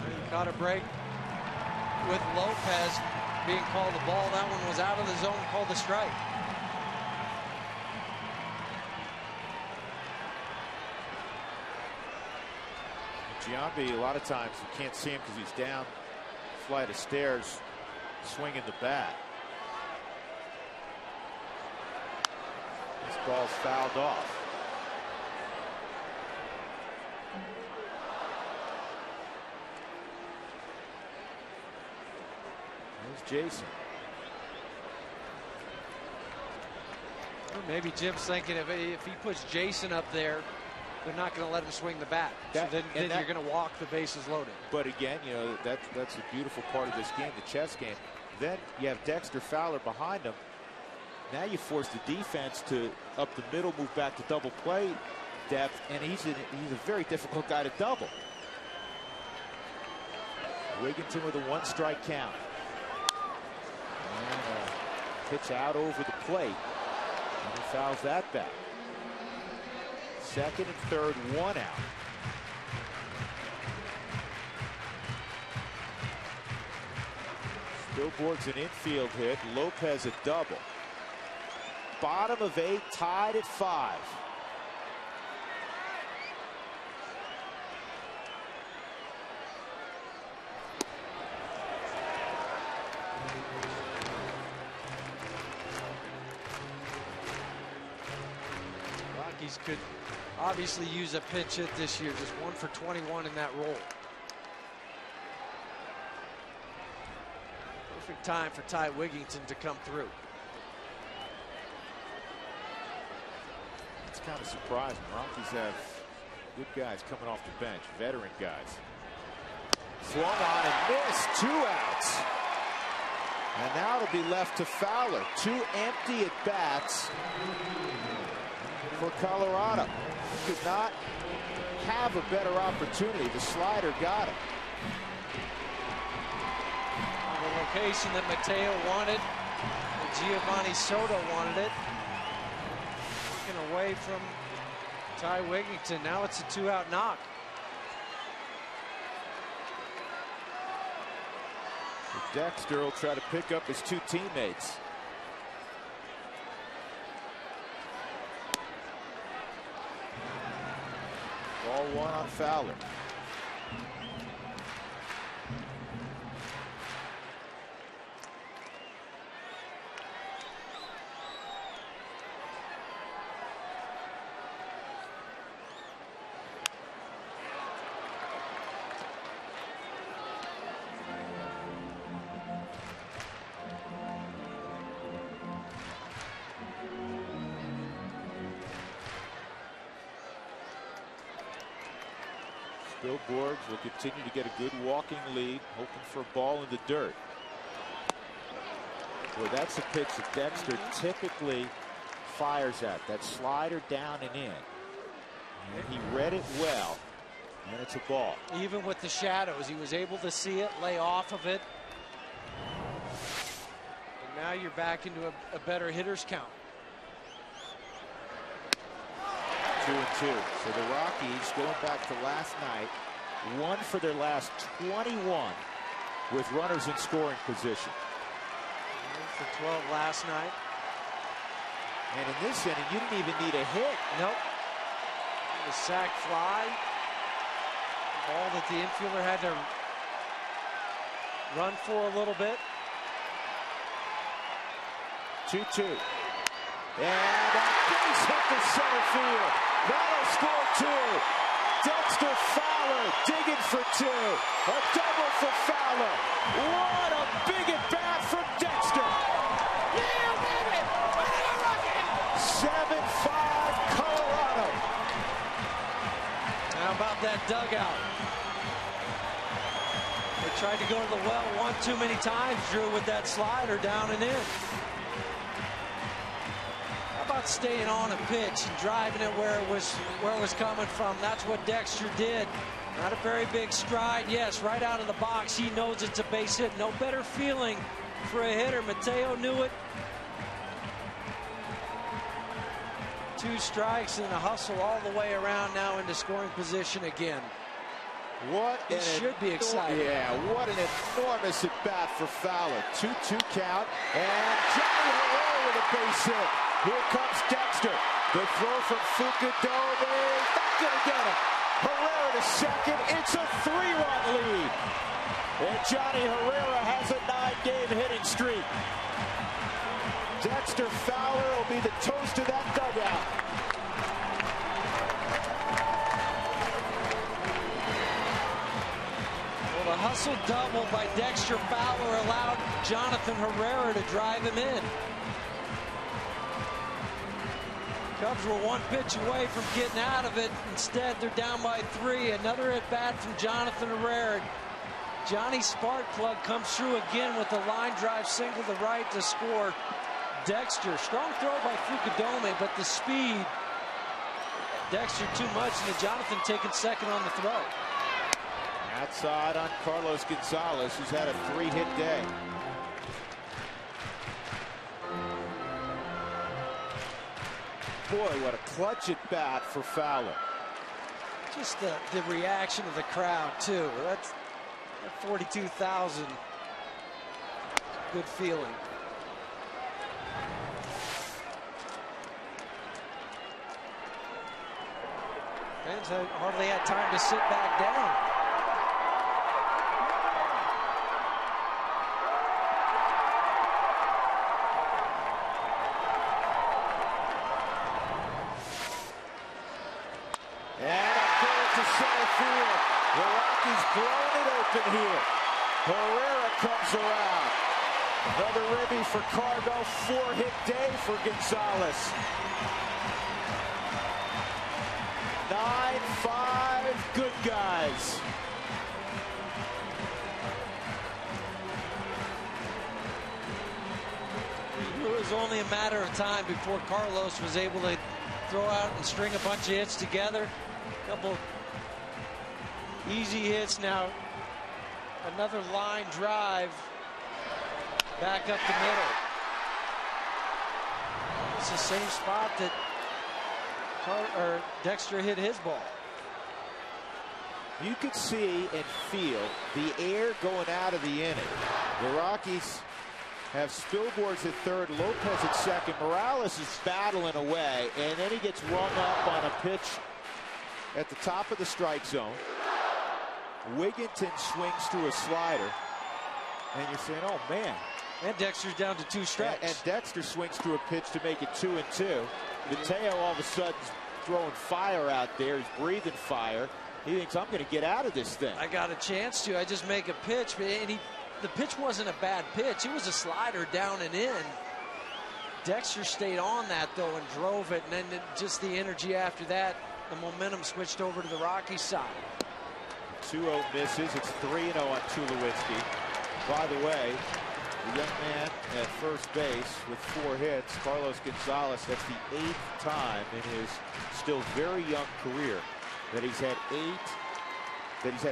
He caught a break with Lopez being called the ball. That one was out of the zone, called the strike. Giambi, a lot of times you can't see him because he's down a flight of stairs swinging the bat. This ball's fouled off. Jason. Well, maybe Jim's thinking if he puts Jason up there, they're not going to let him swing the bat. So then you're going to walk the bases loaded. But again, you know, that's a beautiful part of this game, the chess game. Then you have Dexter Fowler behind him. Now you force the defense to up the middle, move back to double play depth, and he's a very difficult guy to double. Wigginton with a one-strike count. And a pitch out over the plate. And he fouls that back. Second and third, one out. Stillborg's an infield hit. Lopez a double. Bottom of 8, tied at 5. Rockies could obviously use a pinch hit this year. Just 1 for 21 in that role. Perfect time for Ty Wigginton to come through. It's kind of surprising. Rockies have good guys coming off the bench, veteran guys. Swung on and missed. 2 outs. And now it'll be left to Fowler. 2 empty at bats for Colorado. He could not have a better opportunity. The slider got him. The location that Mateo wanted, Giovanni Soto wanted it. Taken away from Ty Wigington. Now it's a 2-out knock. Dexter will try to pick up his 2 teammates. Ball 1 on Fowler. Bill Borgs will continue to get a good walking lead, hoping for a ball in the dirt. Boy, that's a pitch that Dexter typically fires at. That slider down and in. And he read it well, and it's a ball. Even with the shadows, he was able to see it, lay off of it. And now you're back into a better hitter's count. 2-2. So the Rockies, going back to last night, 1 for their last 21 with runners in scoring position. 1 for 12 last night. And in this inning, you didn't even need a hit. Nope. The sac fly. Ball that the infielder had to run for a little bit. 2-2. And a base hit to center field. That'll score 2. Dexter Fowler digging for 2. A double for Fowler. What a big at bat from Dexter. 7-5 Colorado. How about that dugout? They tried to go to the well one too many times, Drew, with that slider down and in. About staying on a pitch and driving it where it was coming from. That's what Dexter did. Not a very big stride. Yes, right out of the box. He knows it's a base hit. No better feeling for a hitter. Mateo knew it. 2 strikes and a hustle all the way around now into scoring position again. What it should be exciting. Yeah, what an enormous at bat for Fowler. 2-2 count, and Johnny Herrera with a base hit. Here comes Dexter. The throw from Fukudome. Not gonna get him. Herrera to second. It's a 3-run lead. And Johnny Herrera has a 9-game hitting streak. Dexter Fowler will be the toast of that dugout. Well, the hustle double by Dexter Fowler allowed Jonathan Herrera to drive him in. Cubs were 1 pitch away from getting out of it. Instead, they're down by 3. Another at bat from Jonathan Herrera. Johnny Sparkplug comes through again with a line drive single to right to score. Dexter, strong throw by Fukudome, but the speed. Dexter too much, and Jonathan taking second on the throw. Outside on Carlos Gonzalez, who's had a 3-hit day. Boy, what a clutch at bat for Fowler. Just the reaction of the crowd, too. That's 42,000. Good feeling. Fans hardly had time to sit back down. The Rockies blowing it open here. Herrera comes around. Another ribby for Cargo. 4-hit day for Gonzalez. 9-5 good guys. was only a matter of time before Carlos was able to throw out and string a bunch of hits together. A couple easy hits. Now another line drive back up the middle. It's the same spot that Dexter hit his ball. You could see and feel the air going out of the inning. The Rockies have Spilborghs at third, Lopez at second. Morales is battling away, and then he gets rung up on a pitch at the top of the strike zone. Wigginton swings through a slider, and you're saying, oh, man. And Dexter's down to 2 strikes. And Dexter swings through a pitch to make it 2-2. Mateo all of a sudden throwing fire out there. He's breathing fire. He thinks, I'm going to get out of this thing. I got a chance to. I just make a pitch. And the pitch wasn't a bad pitch. It was a slider down and in. Dexter stayed on that, though, and drove it. And then just the energy after that, the momentum switched over to the Rockies side. 2-0 misses. It's 3-0 on Tulowitzki. By the way, the young man at first base with 4 hits, Carlos Gonzalez, that's the 8th time in his still very young career that he's had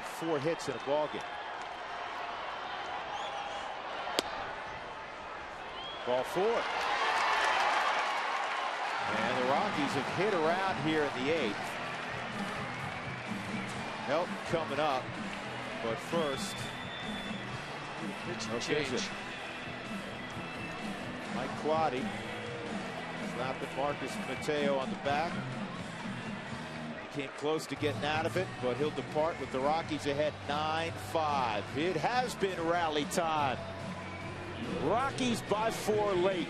4 hits in a ball game. Ball 4. And the Rockies have hit around here in the 8th. Help coming up, but first, change. Mike Quaddy slapping Marcus Mateo on the back. He came close to getting out of it, but he'll depart with the Rockies ahead 9-5. It has been rally time. Rockies by 4 late.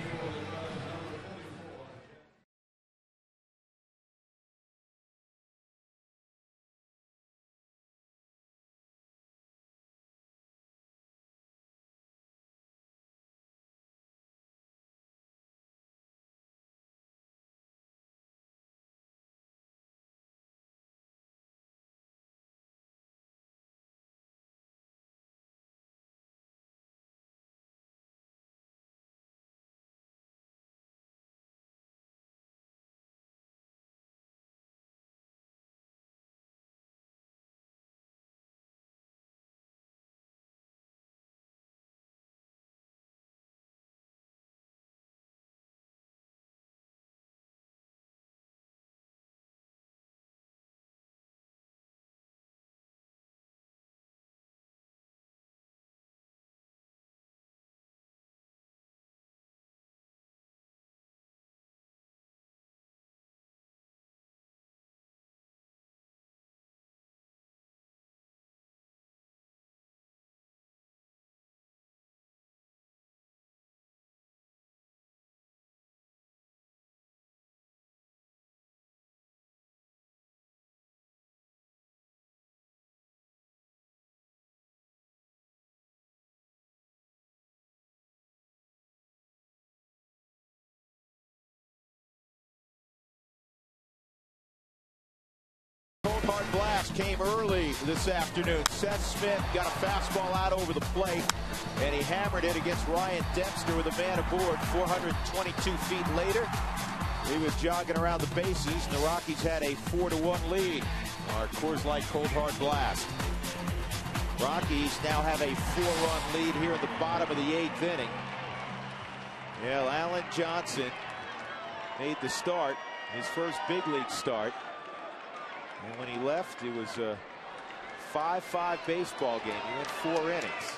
Hard blast came early this afternoon. Seth Smith got a fastball out over the plate, and he hammered it against Ryan Dempster with a man aboard. 422 feet later, he was jogging around the bases, and the Rockies had a 4-1 lead. Our Coors Light Cold Hard Blast. Rockies now have a 4-run lead here in the bottom of the 8th inning. Yeah, Alan Johnson made the start, his first big league start. And when he left, it was a 5-5 baseball game. He went 4 innings.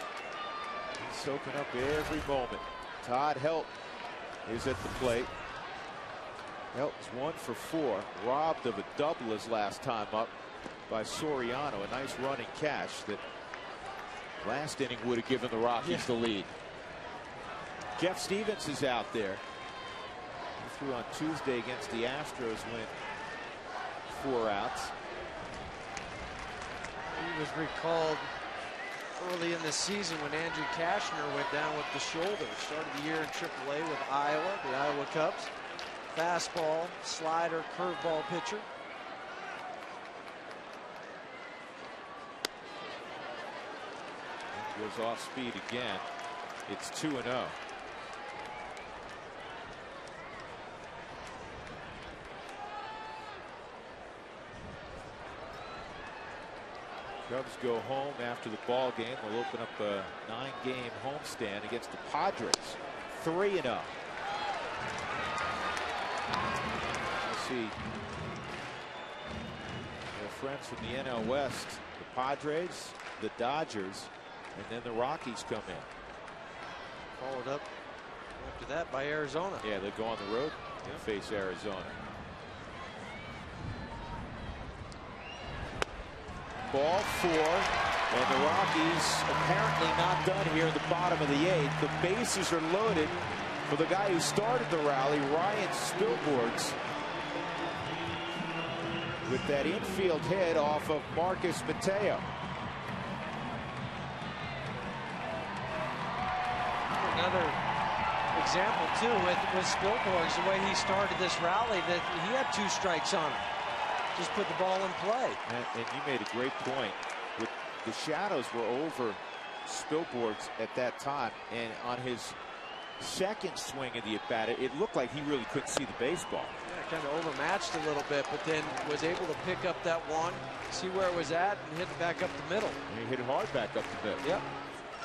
He's soaking up every moment. Todd Help is at the plate. Help's 1 for 4. Robbed of a double his last time up by Soriano. A nice running catch that last inning would have given the Rockies the lead. Jeff Stevens is out there. He threw on Tuesday against the Astros, went 4 outs. He was recalled early in the season when Andrew Kashner went down with the shoulder. Started the year in AAA with Iowa, the Iowa Cubs. Fastball, slider, curveball pitcher. Goes off speed again. It's 2-0. Cubs go home after the ball game. They'll open up a 9-game homestand against the Padres. 3-0. Let's see. Their friends from the NL West, the Padres, the Dodgers, and then the Rockies come in. Followed up after that by Arizona. Yeah, they go on the road and face Arizona. Ball 4, and the Rockies apparently not done here in the bottom of the 8th. The bases are loaded for the guy who started the rally, Ryan Spilborghs, with that infield hit off of Marcus Mateo. Another example too with Spilborghs, the way he started this rally, that he had 2 strikes on him. Just put the ball in play. And you made a great point. With the shadows were over Spilborghs at that time, and on his second swing of the at-bat, it looked like he really couldn't see the baseball. Yeah, kind of overmatched a little bit, but then was able to pick up that one, see where it was at, and hit it back up the middle. And he hit it hard back up the middle. Yep.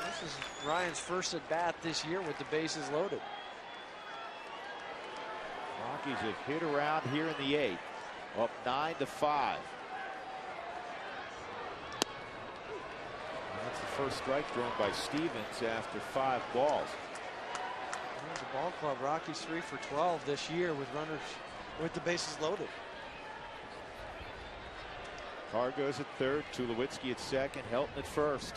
This is Ryan's first at-bat this year with the bases loaded. Rockies have hit around here in the 8th. Up 9-5. That's the first strike thrown by Stevens after 5 balls. The ball club, Rockies 3 for 12 this year with runners with the bases loaded. Carr goes at third, Tulowitzki at second, Helton at first.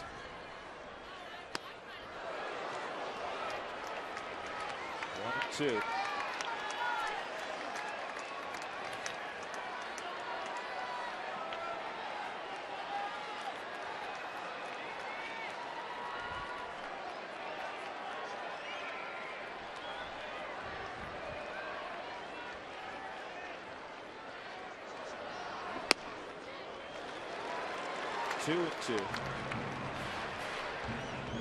One and two. Two and two.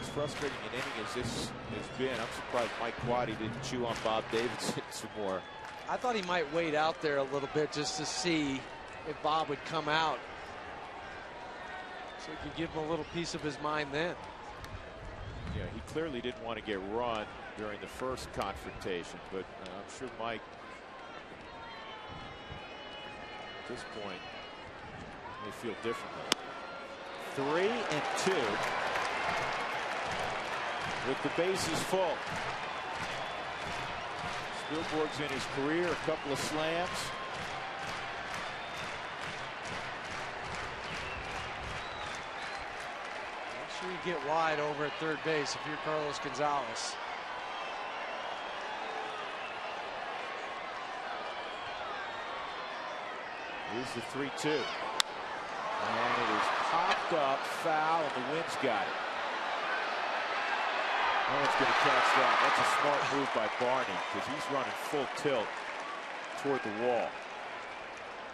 As frustrating an inning as this has been, I'm surprised Mike Quaddy didn't chew on Bob Davidson some more. I thought he might wait out there a little bit just to see if Bob would come out, so he could give him a little piece of his mind then. Yeah, he clearly didn't want to get run during the first confrontation, but I'm sure Mike, at this point, may feel differently. 3 and 2 with the bases full. Spilborghs in his career, a couple of slams. Make sure you get wide over at third base if you're Carlos Gonzalez. Here's the 3-2. And it is popped up, foul, and the wind's got it. No one's going to catch that. That's a smart move by Barney because he's running full tilt toward the wall.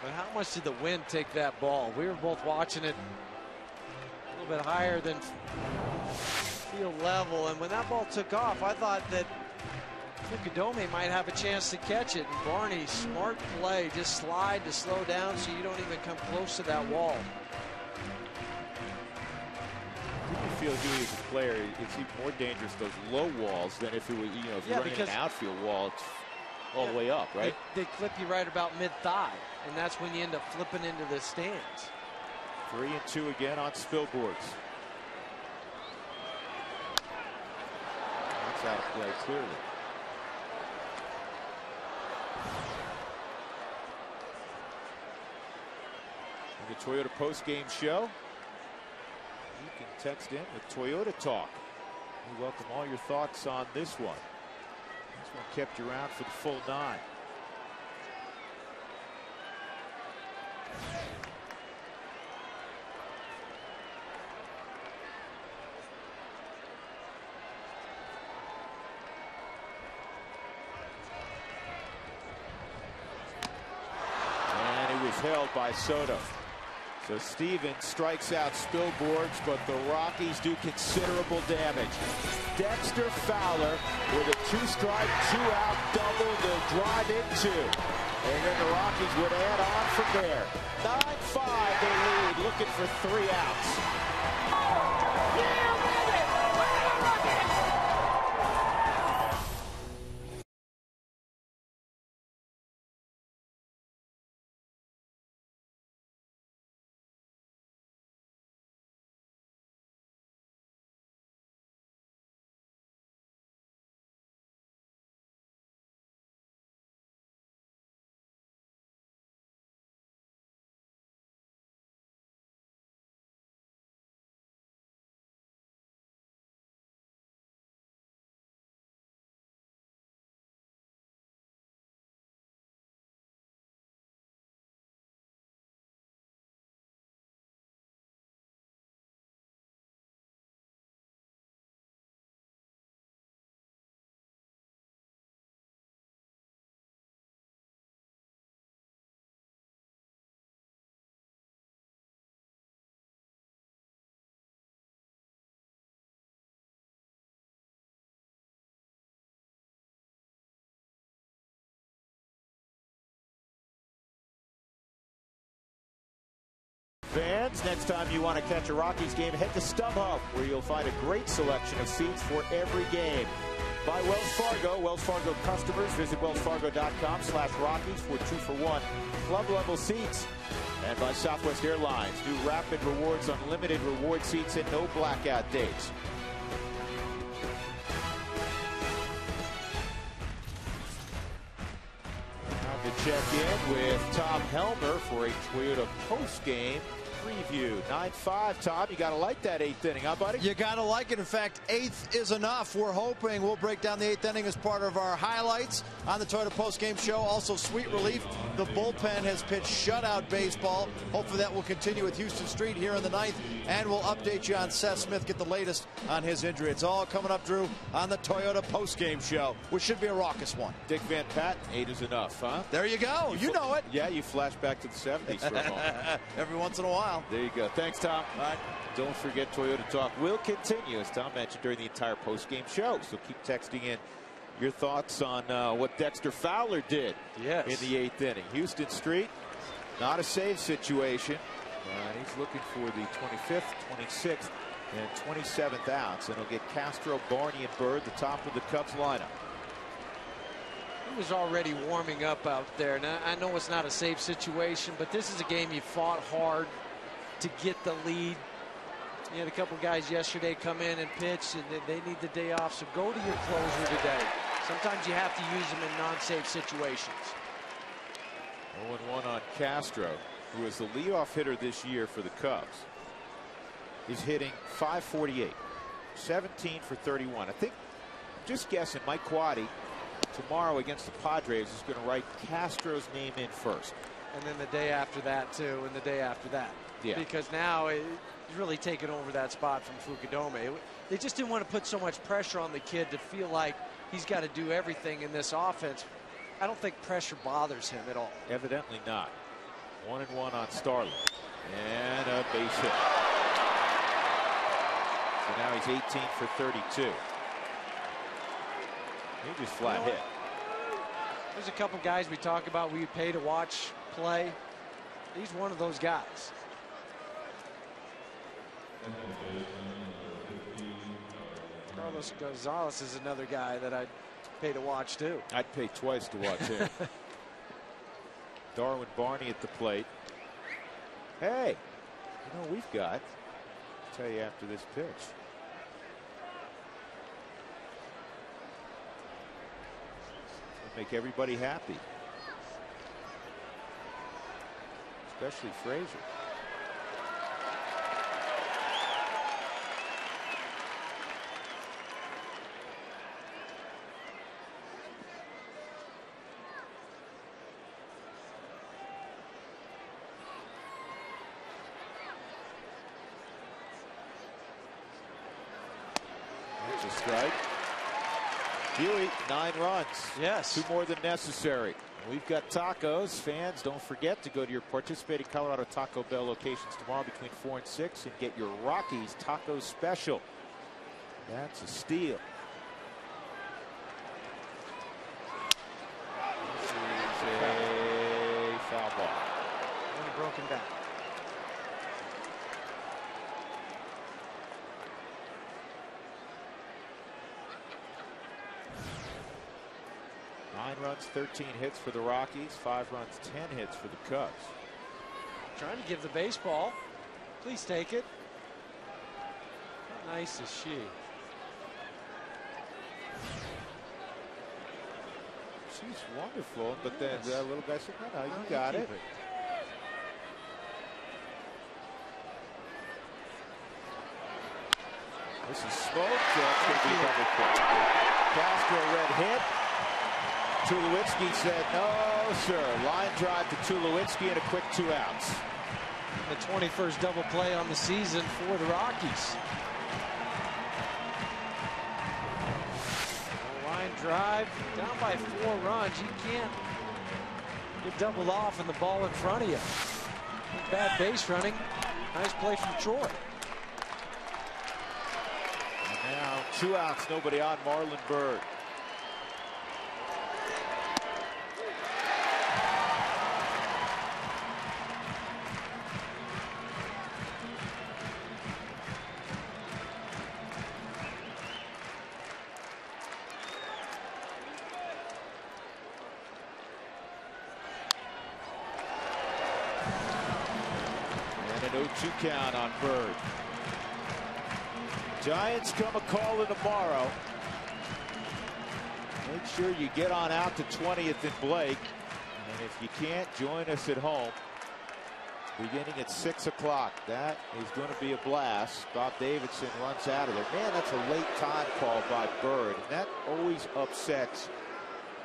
But how much did the wind take that ball? We were both watching it a little bit higher than field level, and when that ball took off, I thought that Fukudome might have a chance to catch it, and Barney, smart play, just slide to slow down so you don't even come close to that wall. I feel he as a player, it's even more dangerous those low walls than if it was, you know, if you're running an outfield wall, it's all the way up, right? They clip you right about mid-thigh, and that's when you end up flipping into the stands. 3 and 2 again on Spilborghs. That's out of play clearly. The Toyota post-game show. You can text in with Toyota Talk. We welcome all your thoughts on this one. This one kept you around for the full 9. And it was held by Soto. So Stevens strikes out Spilborghs, but the Rockies do considerable damage. Dexter Fowler with a 2-strike, 2-out double to drive in 2. And then the Rockies would add on from there. 9-5 they lead, looking for 3 outs. Fans, next time you want to catch a Rockies game, head to StubHub, where you'll find a great selection of seats for every game. By Wells Fargo. Wells Fargo customers, visit wellsfargo.com/Rockies for 2-for-1 club-level seats. And by Southwest Airlines, new Rapid Rewards Unlimited reward seats and no blackout dates. Time to check in with Tom Helmer for a Toyota postgame preview. 9-5, Tom. You got to like that 8th inning, huh, buddy? You got to like it. In fact, 8th is enough. We're hoping we'll break down the 8th inning as part of our highlights on the Toyota postgame show. Also, sweet relief. The bullpen has pitched shutout baseball. Hopefully that will continue with Houston Street here in the 9th. And we'll update you on Seth Smith, get the latest on his injury. It's all coming up, Drew, on the Toyota postgame show, which should be a raucous one. Dick Van Patten, 8 is enough, huh? There you go. You know it. Yeah, you flash back to the 70s for a moment. Every once in a while. There you go. Thanks, Tom. All right. Don't forget, Toyota Talk will continue, as Tom mentioned, during the entire postgame show. So keep texting in your thoughts on what Dexter Fowler did in the 8th inning. Houston Street, not a save situation. He's looking for the 25th, 26th, and 27th outs. And he'll get Castro, Barney, and Bird, the top of the Cubs lineup. He was already warming up out there. Now, I know it's not a safe situation, but this is a game you fought hard to get the lead. You had a couple guys yesterday come in and pitch, and they need the day off, so go to your closer today. Sometimes you have to use them in non-safe situations. 0-1 on Castro, who is the leadoff hitter this year for the Cubs. He's hitting .548, 17 for 31. I think, just guessing, Mike Quaddy tomorrow against the Padres is going to write Castro's name in first. And then the day after that, too, and the day after that. Yeah. Because now he's really taken over that spot from Fukudome. They just didn't want to put so much pressure on the kid to feel like he's got to do everything in this offense. I don't think pressure bothers him at all. Evidently not. 1-1 on Starling. And a base hit. So now he's 18 for 32. He just flat hit. There's a couple guys we talk about we pay to watch play. He's one of those guys. Carlos Gonzalez is another guy that I'd pay to watch too. I'd pay twice to watch him. Darwin Barney at the plate. Hey, you know what we've got? I'll tell you after this pitch. It'll make everybody happy. Especially Frazier. There's a strike. Huey, 9 runs. Yes. 2 more than necessary. We've got tacos. Fans, don't forget to go to your participating Colorado Taco Bell locations tomorrow between 4 and 6 and get your Rockies taco special. That's a steal. This is a foul ball. Only broken down. Nine runs, 13 hits for the Rockies, 5 runs, 10 hits for the Cubs. Trying to give the baseball. Please take it. How nice is she? She's wonderful, but then the little guy said, no, you got it. This is smoked. That's going to be double play. Castro red hit. Tulowitzki said, no, sir. Line drive to Tulowitzki and a quick 2 outs. The 21st double play on the season for the Rockies. Line drive, down by 4 runs. You can't get doubled off and the ball in front of you. Bad base running. Nice play from Troy. And now 2 outs, nobody on. Marlon Byrd. And an 0-2 count on Byrd. Giants come a-calling tomorrow. Make sure you get on out to 20th and Blake. And if you can't, join us at home. Beginning at 6 o'clock. That is going to be a blast. Bob Davidson runs out of there. Man, that's a late time call by Byrd. And that always upsets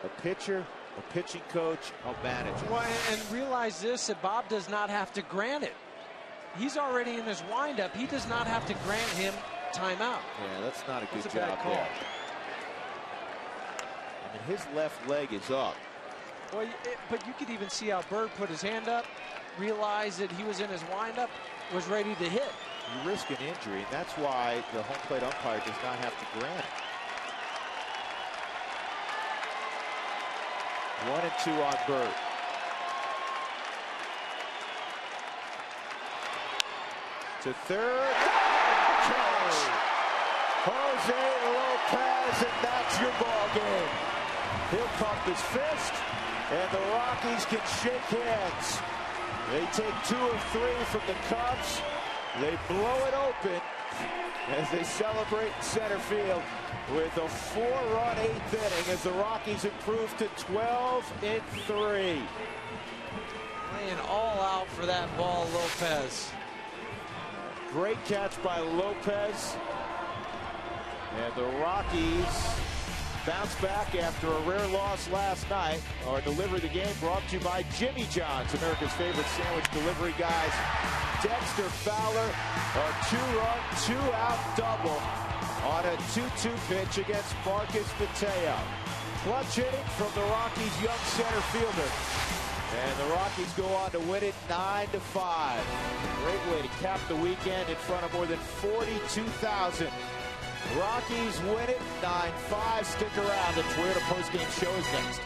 a pitcher, a pitching coach, a manager. Well, and realize this, that Bob does not have to grant it. He's already in his windup. He does not have to grant him timeout. Yeah, that's not a good That's a job bad call. there. I mean, his left leg is up. Well, but you could even see how Byrd put his hand up, realized that he was in his windup, was ready to hit. You risk an injury, and that's why the home plate umpire does not have to grant it. 1-2 on Byrd. To third. Catch. Jose Lopez, and that's your ball game. He'll pump his fist, and the Rockies can shake hands. They take 2 of 3 from the Cubs. They blow it open as they celebrate in center field with a 4-run 8th inning as the Rockies improve to 12-3. Laying all out for that ball, Lopez. Great catch by Lopez. And the Rockies bounce back after a rare loss last night. Our delivery of the game brought to you by Jimmy John's, America's favorite sandwich delivery guys. Dexter Fowler, a 2-run, 2-out double on a 2-2 pitch against Marcus Mateo. Clutch hitting from the Rockies' young center fielder. And the Rockies go on to win it 9-5. Great way to cap the weekend in front of more than 42,000. Rockies win it 9-5. Stick around. The Toyota postgame show is next.